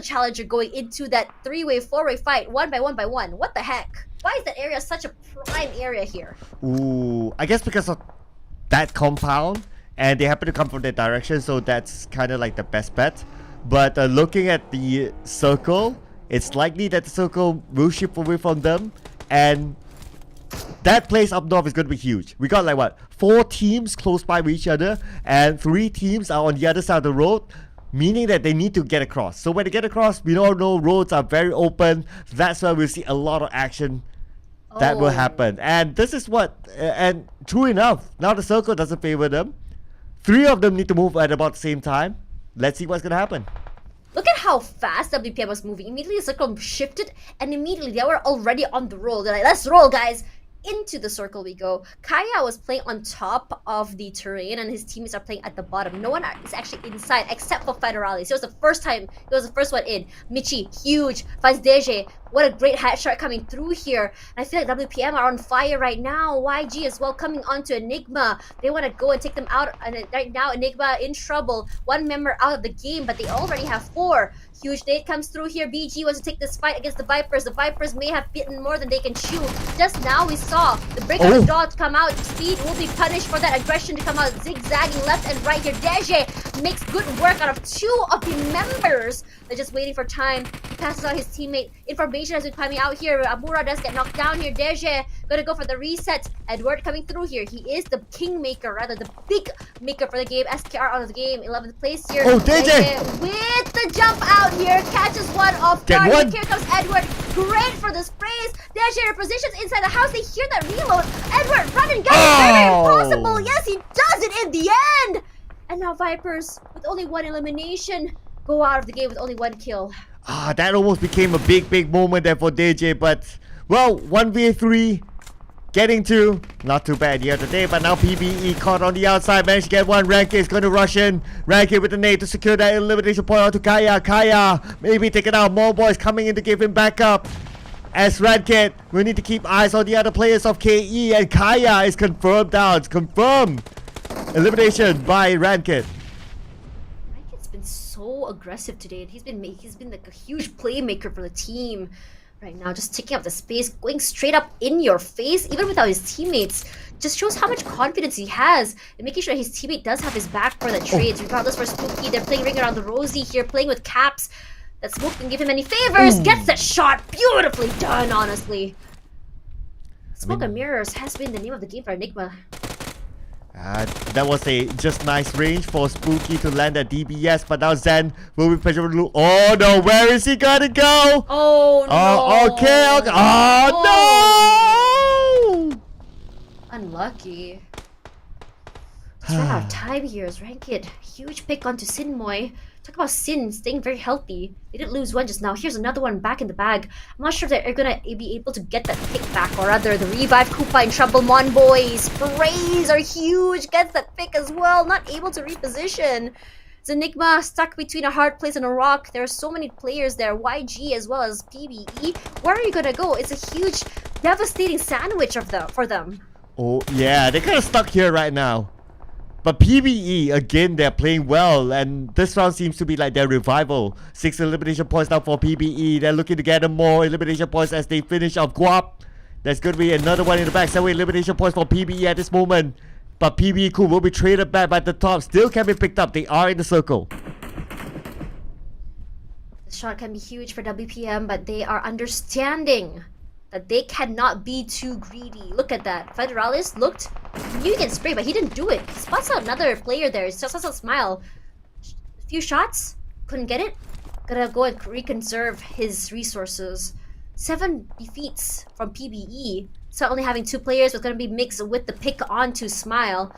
S1: challenger going into that 3-way, 4-way fight, one by one. What the heck? Why is that area such a prime area here?
S2: Ooh, I guess because of that compound, and they happen to come from that direction, so that's kind of like the best bet. But looking at the circle, it's likely that the circle will shift away from them, and that place up north is going to be huge. We got like what, 4 teams close by with each other, and 3 teams are on the other side of the road, meaning that they need to get across. So when they get across, we all know roads are very open. That's why we'll see a lot of action that will happen. And this is what, and true enough, now the circle doesn't favor them. 3 of them need to move at about the same time. Let's see what's going to happen.
S1: Look at how fast WPM was moving. Immediately the circle shifted, and immediately they were already on the roll. They're like, let's roll, guys. Into the circle we go. Kaya was playing on top of the terrain, and his teammates are playing at the bottom. No one is actually inside except for Federalis. It was the first time. It was the first one in. Michi, huge. Finds Deje. What a great headshot coming through here. And I feel like WPM are on fire right now. YG as well coming onto Enigma. They want to go and take them out. And right now, Enigma in trouble. 1 member out of the game, but they already have 4. Huge nade comes through here. BG wants to take this fight against the Vipers. The Vipers may have bitten more than they can chew. Just now we saw the break of the dot come out. Speed will be punished for that aggression to come out. Zigzagging left and right here. Deje makes good work out of 2 of the members. They're just waiting for time. He passes out his teammate. Information has been coming out here. Amura does get knocked down here. Deje gonna go for the reset. Edward coming through here. He is the kingmaker, rather the big maker for the game. SKR out of the game. 11th place here.
S2: Oh, Deje
S1: with the jump out here. Catches one off guard. Here comes Edward. Great for the sprays. Deje positions inside the house. They hear that reload. Edward, run and gun. Very impossible. Yes, he does it in the end. And now Vipers, with only 1 elimination, go out of the game with only 1 kill.
S2: That almost became a big moment there for DJ, but well, 1v3 getting 2, not too bad here today. But now PBE caught on the outside, managed to get 1. Rankin is going to rush in. Rankin with the nade to secure that elimination point onto Kaya. Kaya maybe taken out. More boys coming in to give him backup. As Radkit, we need to keep eyes on the other players of KE, and Kaya is confirmed down. It's confirmed elimination by Radkit.
S1: Radkit's been so aggressive today, and he's been like a huge playmaker for the team right now, just taking up the space, going straight up in your face, even without his teammates. Just shows how much confidence he has and making sure his teammate does have his back for the trades, regardless for Spooky. They're playing Ring Around the Rosie here, playing with caps. That Smoke didn't give him any favors. Gets that shot. Beautifully done, honestly. Smoke and Mirrors has been the name of the game for Enigma.
S2: That was a just nice range for Spooky to land at DBS, but now Zen will be pressured. Oh no, where is he gonna go?
S1: Oh no.
S2: Okay. Oh no!
S1: Unlucky. Let's run out of time here as Rankid. Huge pick onto Sinmoy. Talk about Sin staying very healthy. They didn't lose 1 just now. Here's another one back in the bag. I'm not sure if they're gonna be able to get that pick back, or rather the revive. Koopa in trouble. Mon boys. Sprays are huge. Gets that pick as well. Not able to reposition. It's Enigma stuck between a hard place and a rock. There are so many players there. YG as well as PBE. Where are you gonna go? It's a huge, devastating sandwich for them.
S2: Oh yeah, they're kind of stuck here right now. But PBE, again, they're playing well, and this round seems to be like their revival. 6 elimination points now for PBE. They're looking to get more elimination points as they finish off Guap. There's going to be another one in the back. 7 elimination points for PBE at this moment. But PBE Cool will be traded back by the top. Still can be picked up. They are in the circle.
S1: The shot can be huge for WPM, but they are understanding that they cannot be too greedy. Look at that. Federalis looked, he knew he can spray, but he didn't do it. He spots out another player there. It's just a smile. A few shots, couldn't get it. Gotta go and reconserve his resources. 7 defeats from PBE. So only having 2 players was gonna be mixed with the pick onto Smile.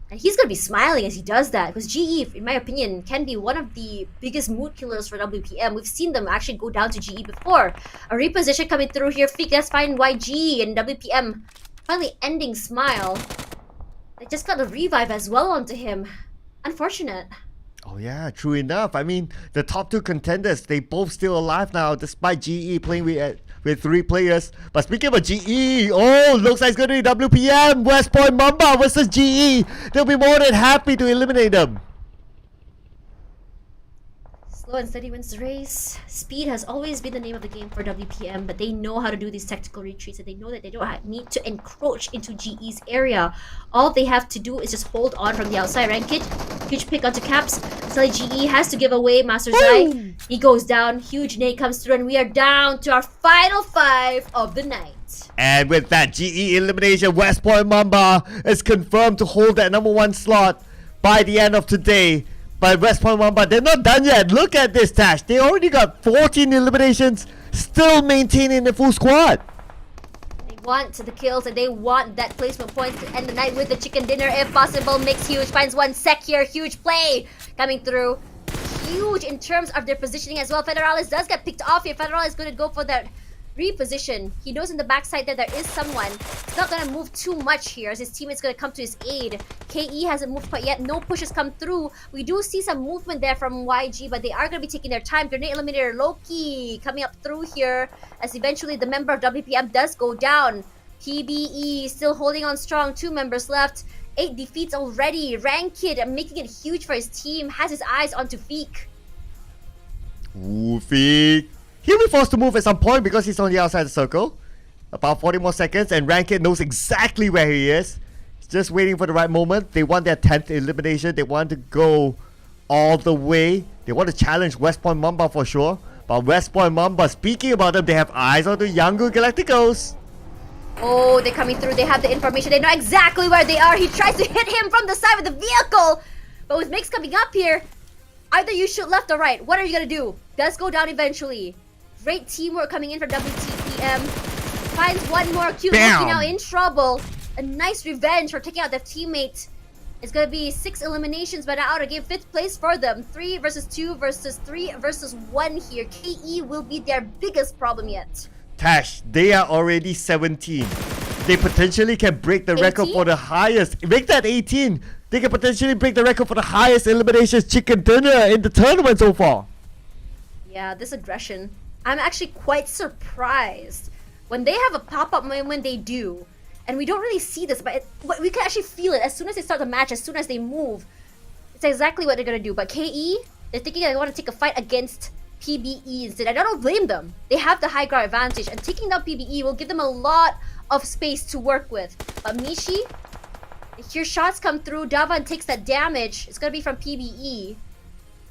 S1: And he's gonna be smiling as he does that, because GE, in my opinion, can be one of the biggest mood killers for WPM. We've seen them actually go down to GE before. A reposition coming through here. Feek, let's find YG, and WPM finally ending Smile. They just got a revive as well onto him. Unfortunate.
S2: Oh yeah, true enough. I mean, the top 2 contenders, they both still alive now, despite GE playing with 3 players. But speaking of GE, oh, looks like it's going to be WPM, West Point Mamba versus GE. They'll be more than happy to eliminate them.
S1: Slow and steady wins the race. Speed has always been the name of the game for WPM, but they know how to do these tactical retreats, and they know that they don't need to encroach into GE's area. All they have to do is just hold on from the outside. Rankit, huge pick onto Caps. So GE has to give away Master Zai. He goes down, huge nade comes through, and we are down to our final 5 of the night.
S2: And with that GE elimination, West Point Mamba is confirmed to hold that number 1 slot by the end of today. But West Point Mamba, they're not done yet. Look at this, Tash. They already got 14 eliminations, still maintaining the full squad.
S1: They want the kills, and they want that placement point to end the night with the chicken dinner if possible. Mix huge, finds 1 sec here. Huge play coming through. Huge in terms of their positioning as well. Federalis does get picked off here. Federalis is going to go for that reposition. He knows in the backside that there is someone. He's not going to move too much here as his teammate's going to come to his aid. KE hasn't moved quite yet. No pushes come through. We do see some movement there from YG, but they are going to be taking their time. Grenade Eliminator Loki coming up through here as eventually the member of WPM does go down. PBE still holding on strong. 2 members left. 8 defeats already. Rankid making it huge for his team. Has his eyes onto Feek.
S2: Ooh, Feek. He'll be forced to move at some point because he's on the outside of the circle. About 40 more seconds, and Rankit knows exactly where he is. He's just waiting for the right moment. They want their 10th elimination. They want to go all the way. They want to challenge West Point Mamba for sure. But West Point Mamba, speaking about them, they have eyes on the younger Galacticos.
S1: Oh, they're coming through. They have the information. They know exactly where they are. He tries to hit him from the side with the vehicle. But with Mix coming up here, either you shoot left or right. What are you going to do? Does go down eventually. Great teamwork coming in from WTPM. Finds 1 more. Cute Loki now in trouble. A nice revenge for taking out their teammate. It's going to be 6 eliminations, but out of game. 5th place for them. 3 versus 2 versus 3 versus 1 here. KE will be their biggest problem yet.
S2: Tash, they are already 17. They potentially can break the record for the highest. Make that 18. They can potentially break the record for the highest eliminations chicken dinner in the tournament so far.
S1: Yeah, this aggression. I'm actually quite surprised. When they have a pop-up moment, when they do, and we don't really see this, but we can actually feel it as soon as they start the match, as soon as they move. It's exactly what they're going to do. But KE, they're thinking they want to take a fight against PBE instead. I don't blame them. They have the high ground advantage, and taking down PBE will give them a lot of space to work with. But Mishi, here shots come through. Davan takes that damage. It's going to be from PBE.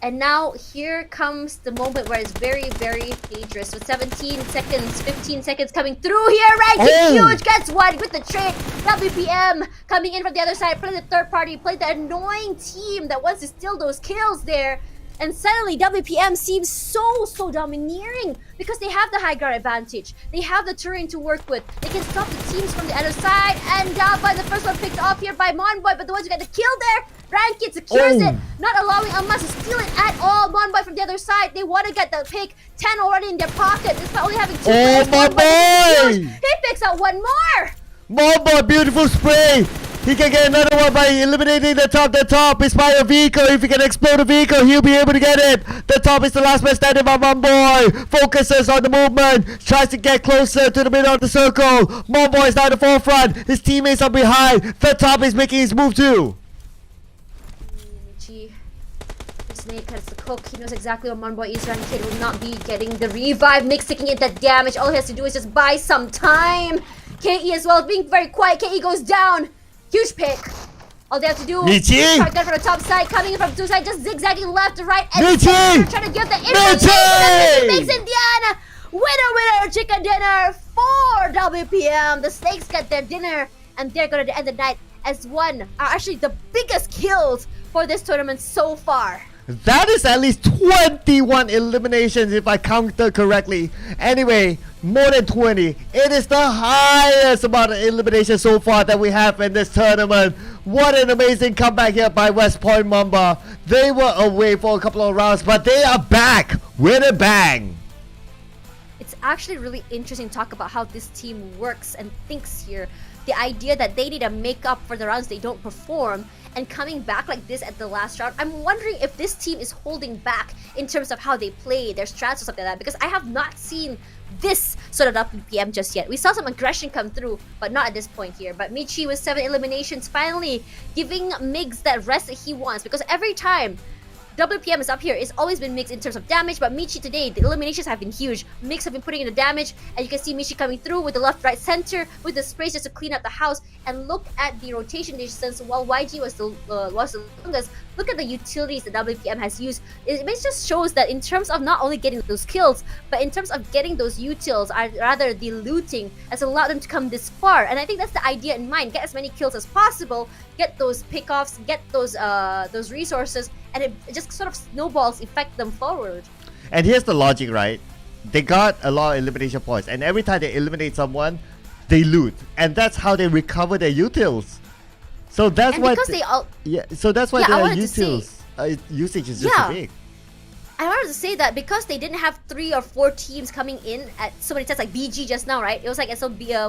S1: And now here comes the moment where it's very, very dangerous. With 17 seconds, 15 seconds coming through here. Ranking huge gets 1 with the trade. WPM coming in from the other side. Play the third party. Play the annoying team that wants to steal those kills there. And suddenly WPM seems so domineering because they have the high ground advantage. They have the terrain to work with. They can stop the teams from the other side. And by the first one picked off here by Monboy, but the ones who get the kill there, Rankit secures it, not allowing Almas to steal it at all. Monboy from the other side, they want to get the pick. 10 already in their pocket, despite only having 2 players.
S2: My boy!
S1: He picks out 1 more!
S2: Monboy, beautiful spray! He can get another one by eliminating the top is by a vehicle. If he can explode the vehicle, he'll be able to get it. The top is the last man standing by Monboy. Focuses on the movement. Tries to get closer to the middle of the circle. Monboy is now at the forefront. His teammates are behind. The top is making his move too.
S1: Michi. Snake has the cook. He knows exactly where Monboy is. Rankid will not be getting the revive. Mix taking in that damage. All he has to do is just buy some time. KE as well, being very quiet. KE goes down. Huge pick. All they have to do
S2: Michi!
S1: is shotgun from the top side, coming in from two sides, just zigzagging left to right, and
S2: Michi!
S1: trying to get the
S2: Michi!
S1: information. Makes Indiana winner, chicken dinner for WPM. The Snakes get their dinner, and they're gonna end the night as actually the biggest kills for this tournament so far.
S2: That is at least 21 eliminations if I counted correctly. Anyway, more than 20. It is the highest amount of eliminations so far that we have in this tournament. What an amazing comeback here by West Point Mamba. They were away for a couple of rounds, but they are back with a bang.
S1: It's actually really interesting to talk about how this team works and thinks here. The idea that they need to make up for the rounds they don't perform, and coming back like this at the last round. I'm wondering if this team is holding back in terms of how they play, their strats or something like that, because I have not seen this sort of WPM just yet. We saw some aggression come through, but not at this point here. But Michi with 7 eliminations, finally giving Migs that rest that he wants, because every time WPM is up here, it's always been Migs in terms of damage, but Michi today, the eliminations have been huge. Migs have been putting in the damage, and you can see Michi coming through with the left, right, center, with the sprays just to clean up the house. And look at the rotation distance while YG was the longest. Look at the utilities that WPM has used. It just shows that in terms of not only getting those kills, but in terms of getting those utils, or rather the looting, has allowed them to come this far. And I think that's the idea in mind. Get as many kills as possible, get those pickoffs, get those resources, and it just sort of snowballs, effect them forward.
S2: And here's the logic, right? They got a lot of elimination points, and every time they eliminate someone, they loot, and that's how they recover their utils. So that's
S1: and
S2: why
S1: because they all
S2: so that's why
S1: I
S2: their
S1: wanted to
S2: utils usage is just so big.
S1: I wanted to say that because they didn't have 3 or 4 teams coming in at so many times, like BG just now, right? It was like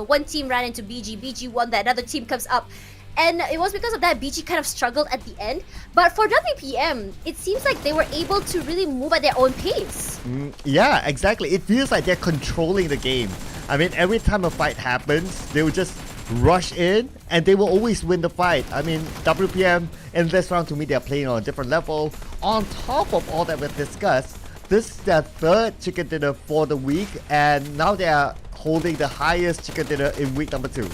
S1: one team ran into BG won, that another team comes up. And it was because of that BG kind of struggled at the end. But for WPM, it seems like they were able to really move at their own pace.
S2: Yeah, exactly. It feels like they're controlling the game. I mean, every time a fight happens, they will just rush in and they will always win the fight. I mean, WPM in this round, to me, they're playing on a different level. On top of all that we've discussed, this is their 3rd chicken dinner for the week, and now they are holding the highest chicken dinner in week number 2.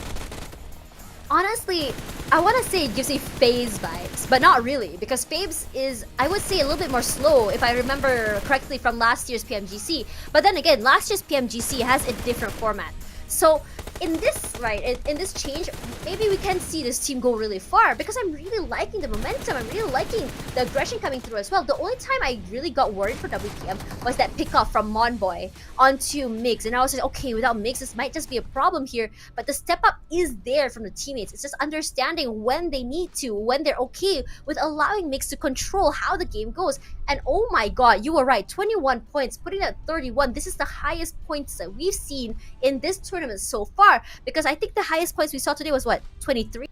S1: Honestly, I want to say it gives me FaZe vibes, but not really, because FaZe is, I would say, a little bit more slow, if I remember correctly, from last year's PMGC. But then again, last year's PMGC has a different format. So in this change, maybe we can see this team go really far, because I'm really liking the momentum. I'm really liking the aggression coming through as well. The only time I really got worried for WPM was that pickoff from Monboy onto Migs, and I was like, okay, without Migs, this might just be a problem here. But the step up is there from the teammates. It's just understanding when they need to, when they're okay with allowing Migs to control how the game goes. And oh my god, you were right, 21 points, putting at 31. This is the highest points that we've seen in this tournament so far, because I think the highest points we saw today was what, 23,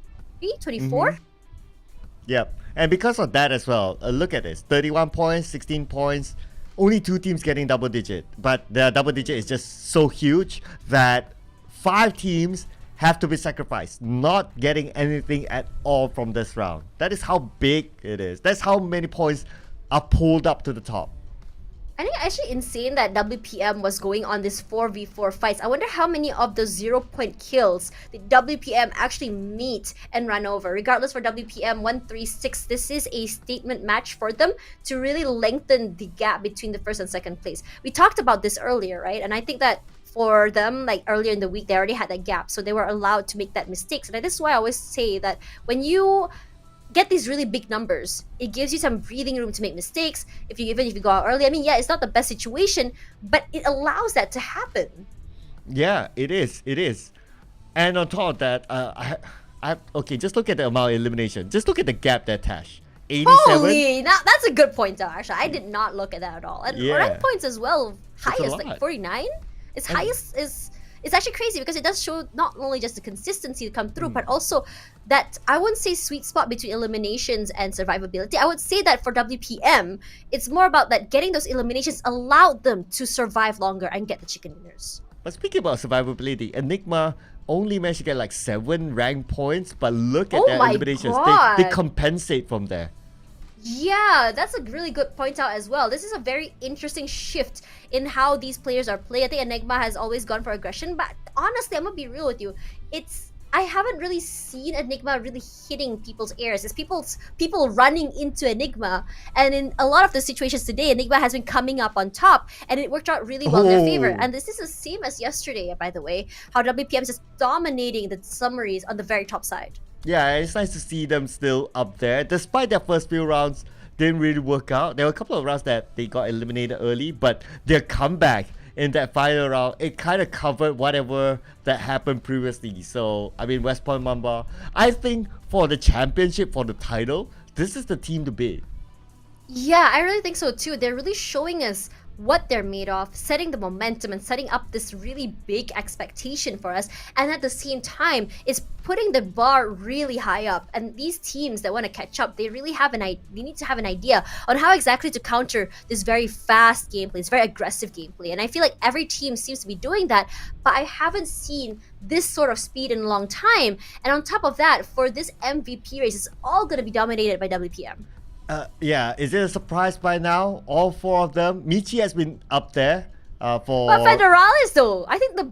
S1: 24?
S2: Yep, and because of that as well, look at this, 31 points, 16 points, only 2 teams getting double digit, but the double digit is just so huge that 5 teams have to be sacrificed, not getting anything at all from this round. That is how big it is. That's how many points are pulled up to the top.
S1: I think actually insane that WPM was going on this 4v4 fights. I wonder how many of those 0-point kills did WPM actually meet and run over. Regardless, for WPM 136, this is a statement match for them to really lengthen the gap between the first and second place. We talked about this earlier, right? And I think that for them, like earlier in the week, they already had that gap, so they were allowed to make that mistakes. And this is why I always say that when you get these really big numbers, it gives you some breathing room to make mistakes. Even if you go out early, I mean, yeah, it's not the best situation, but it allows that to happen.
S2: Yeah, it is. And on top of that, okay, just look at the amount of elimination. Just look at the gap there, Tash. 87.
S1: Holy, now that's a good point, though. Actually, I did not look at that at all. And rank points as well, highest like 49. Its highest is. It's actually crazy because it does show not only just the consistency to come through, but also that I wouldn't say sweet spot between eliminations and survivability. I would say that for WPM, it's more about that getting those eliminations allowed them to survive longer and get the chicken dinners.
S2: But speaking about survivability, Enigma only managed to get like 7 rank points, but look at their eliminations. They compensate from there.
S1: Yeah, that's a really good point out as well. This is a very interesting shift in how these players are played. I think Enigma has always gone for aggression, but honestly, I'm gonna be real with you. I haven't really seen Enigma really hitting people's ears. It's people running into Enigma, and in a lot of the situations today, Enigma has been coming up on top, and it worked out really well in their favor.
S2: Oh.
S1: And this is the same as yesterday, by the way, how WPM is just dominating the summaries on the very top side.
S2: Yeah, it's nice to see them still up there. Despite their first few rounds didn't really work out. There were a couple of rounds that they got eliminated early, but their comeback in that final round, it kind of covered whatever that happened previously. So, I mean, West Point Mamba, I think for the championship, for the title, this is the team to beat.
S1: Yeah, I really think so too. They're really showing us what they're made of, setting the momentum and setting up this really big expectation for us. And at the same time, it's putting the bar really high up. And these teams that want to catch up, they really have they need to have an idea on how exactly to counter this very fast gameplay, this very aggressive gameplay. And I feel like every team seems to be doing that, but I haven't seen this sort of speed in a long time. And on top of that, for this MVP race, it's all going to be dominated by WPM.
S2: Yeah, is it a surprise by now? All four of them. Michi has been up there for.
S1: But Federalis, though, I think the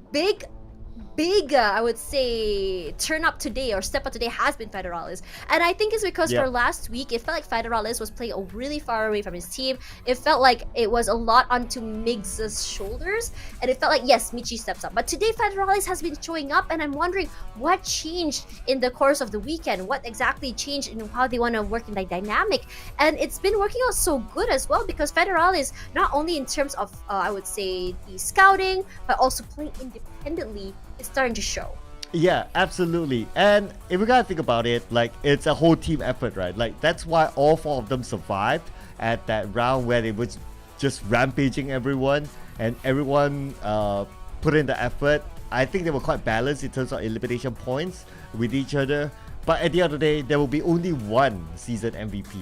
S1: big, I would say, turn up today or step up today has been Federalis. And I think it's because for last week, it felt like Federalis was playing really far away from his team. It felt like it was a lot onto Miggs's shoulders. And it felt like, yes, Michi steps up. But today, Federalis has been showing up. And I'm wondering what changed in the course of the weekend? What exactly changed in how they want to work in that dynamic? And it's been working out so good as well because Federalis, not only in terms of, I would say, the scouting, but also playing independently, it's starting to show.
S2: Yeah, absolutely. And if we gotta think about it, like it's a whole team effort, right? Like that's why all four of them survived at that round where they was just rampaging everyone and everyone put in the effort. I think they were quite balanced in terms of elimination points with each other. But at the end of the day, there will be only one season MVP.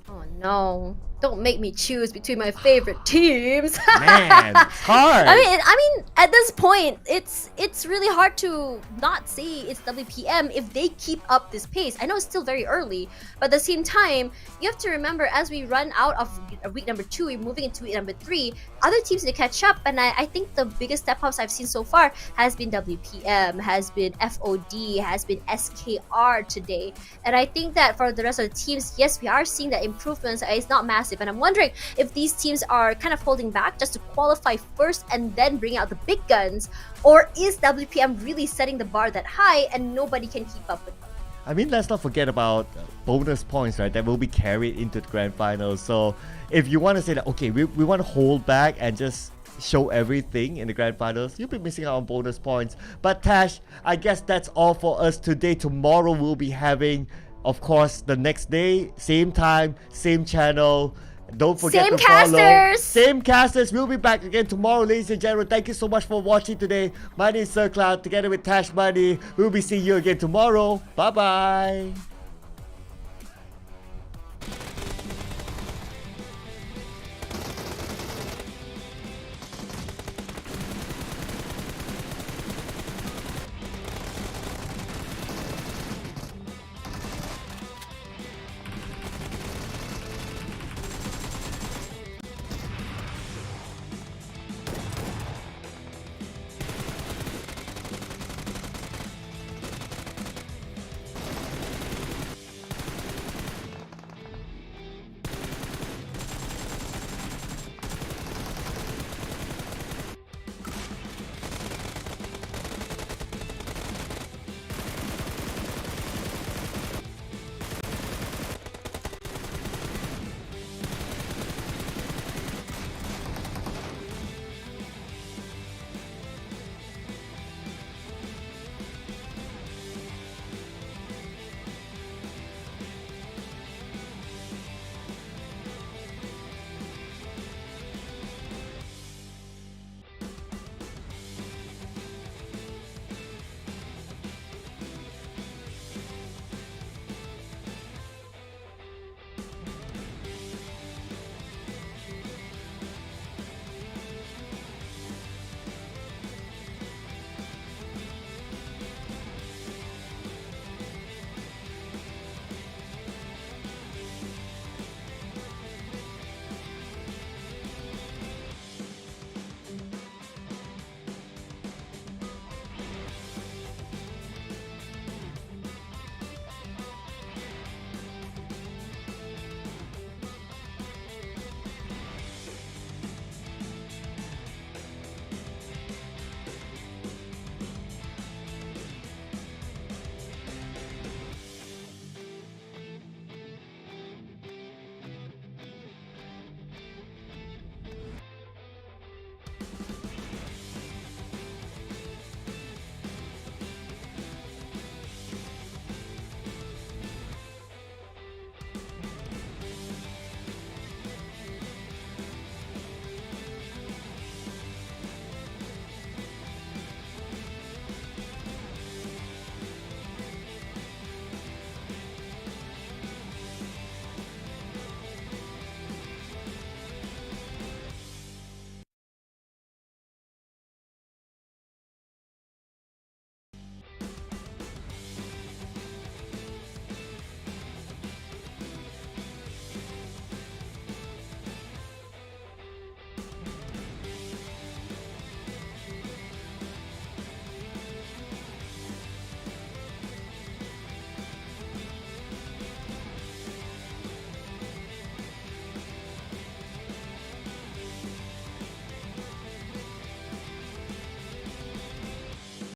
S1: Oh no. Don't make me choose between my favorite teams.
S2: Man, it's hard.
S1: I mean, at this point, it's really hard to not say it's WPM if they keep up this pace. I know it's still very early, but at the same time, you have to remember as we run out of week number 2, we're moving into week number 3. Other teams need to catch up, and I think the biggest step ups I've seen so far has been WPM, has been FOD, has been SKR today, and I think that for the rest of the teams, yes, we are seeing that improvements. It's not massive. And I'm wondering if these teams are kind of holding back just to qualify first and then bring out the big guns, or is WPM really setting the bar that high and nobody can keep up with them?
S2: I mean, let's not forget about bonus points, right? That will be carried into the grand finals. So if you want to say that, okay, we want to hold back and just show everything in the grand finals, you'll be missing out on bonus points. But Tash, I guess that's all for us today. Tomorrow we'll be having, of course, the next day, same time, same channel. Don't forget to follow. Same casters. We'll be back again tomorrow, ladies and gentlemen. Thank you so much for watching today. My name is Sir Cloud, together with Tash Money. We'll be seeing you again tomorrow. Bye-bye.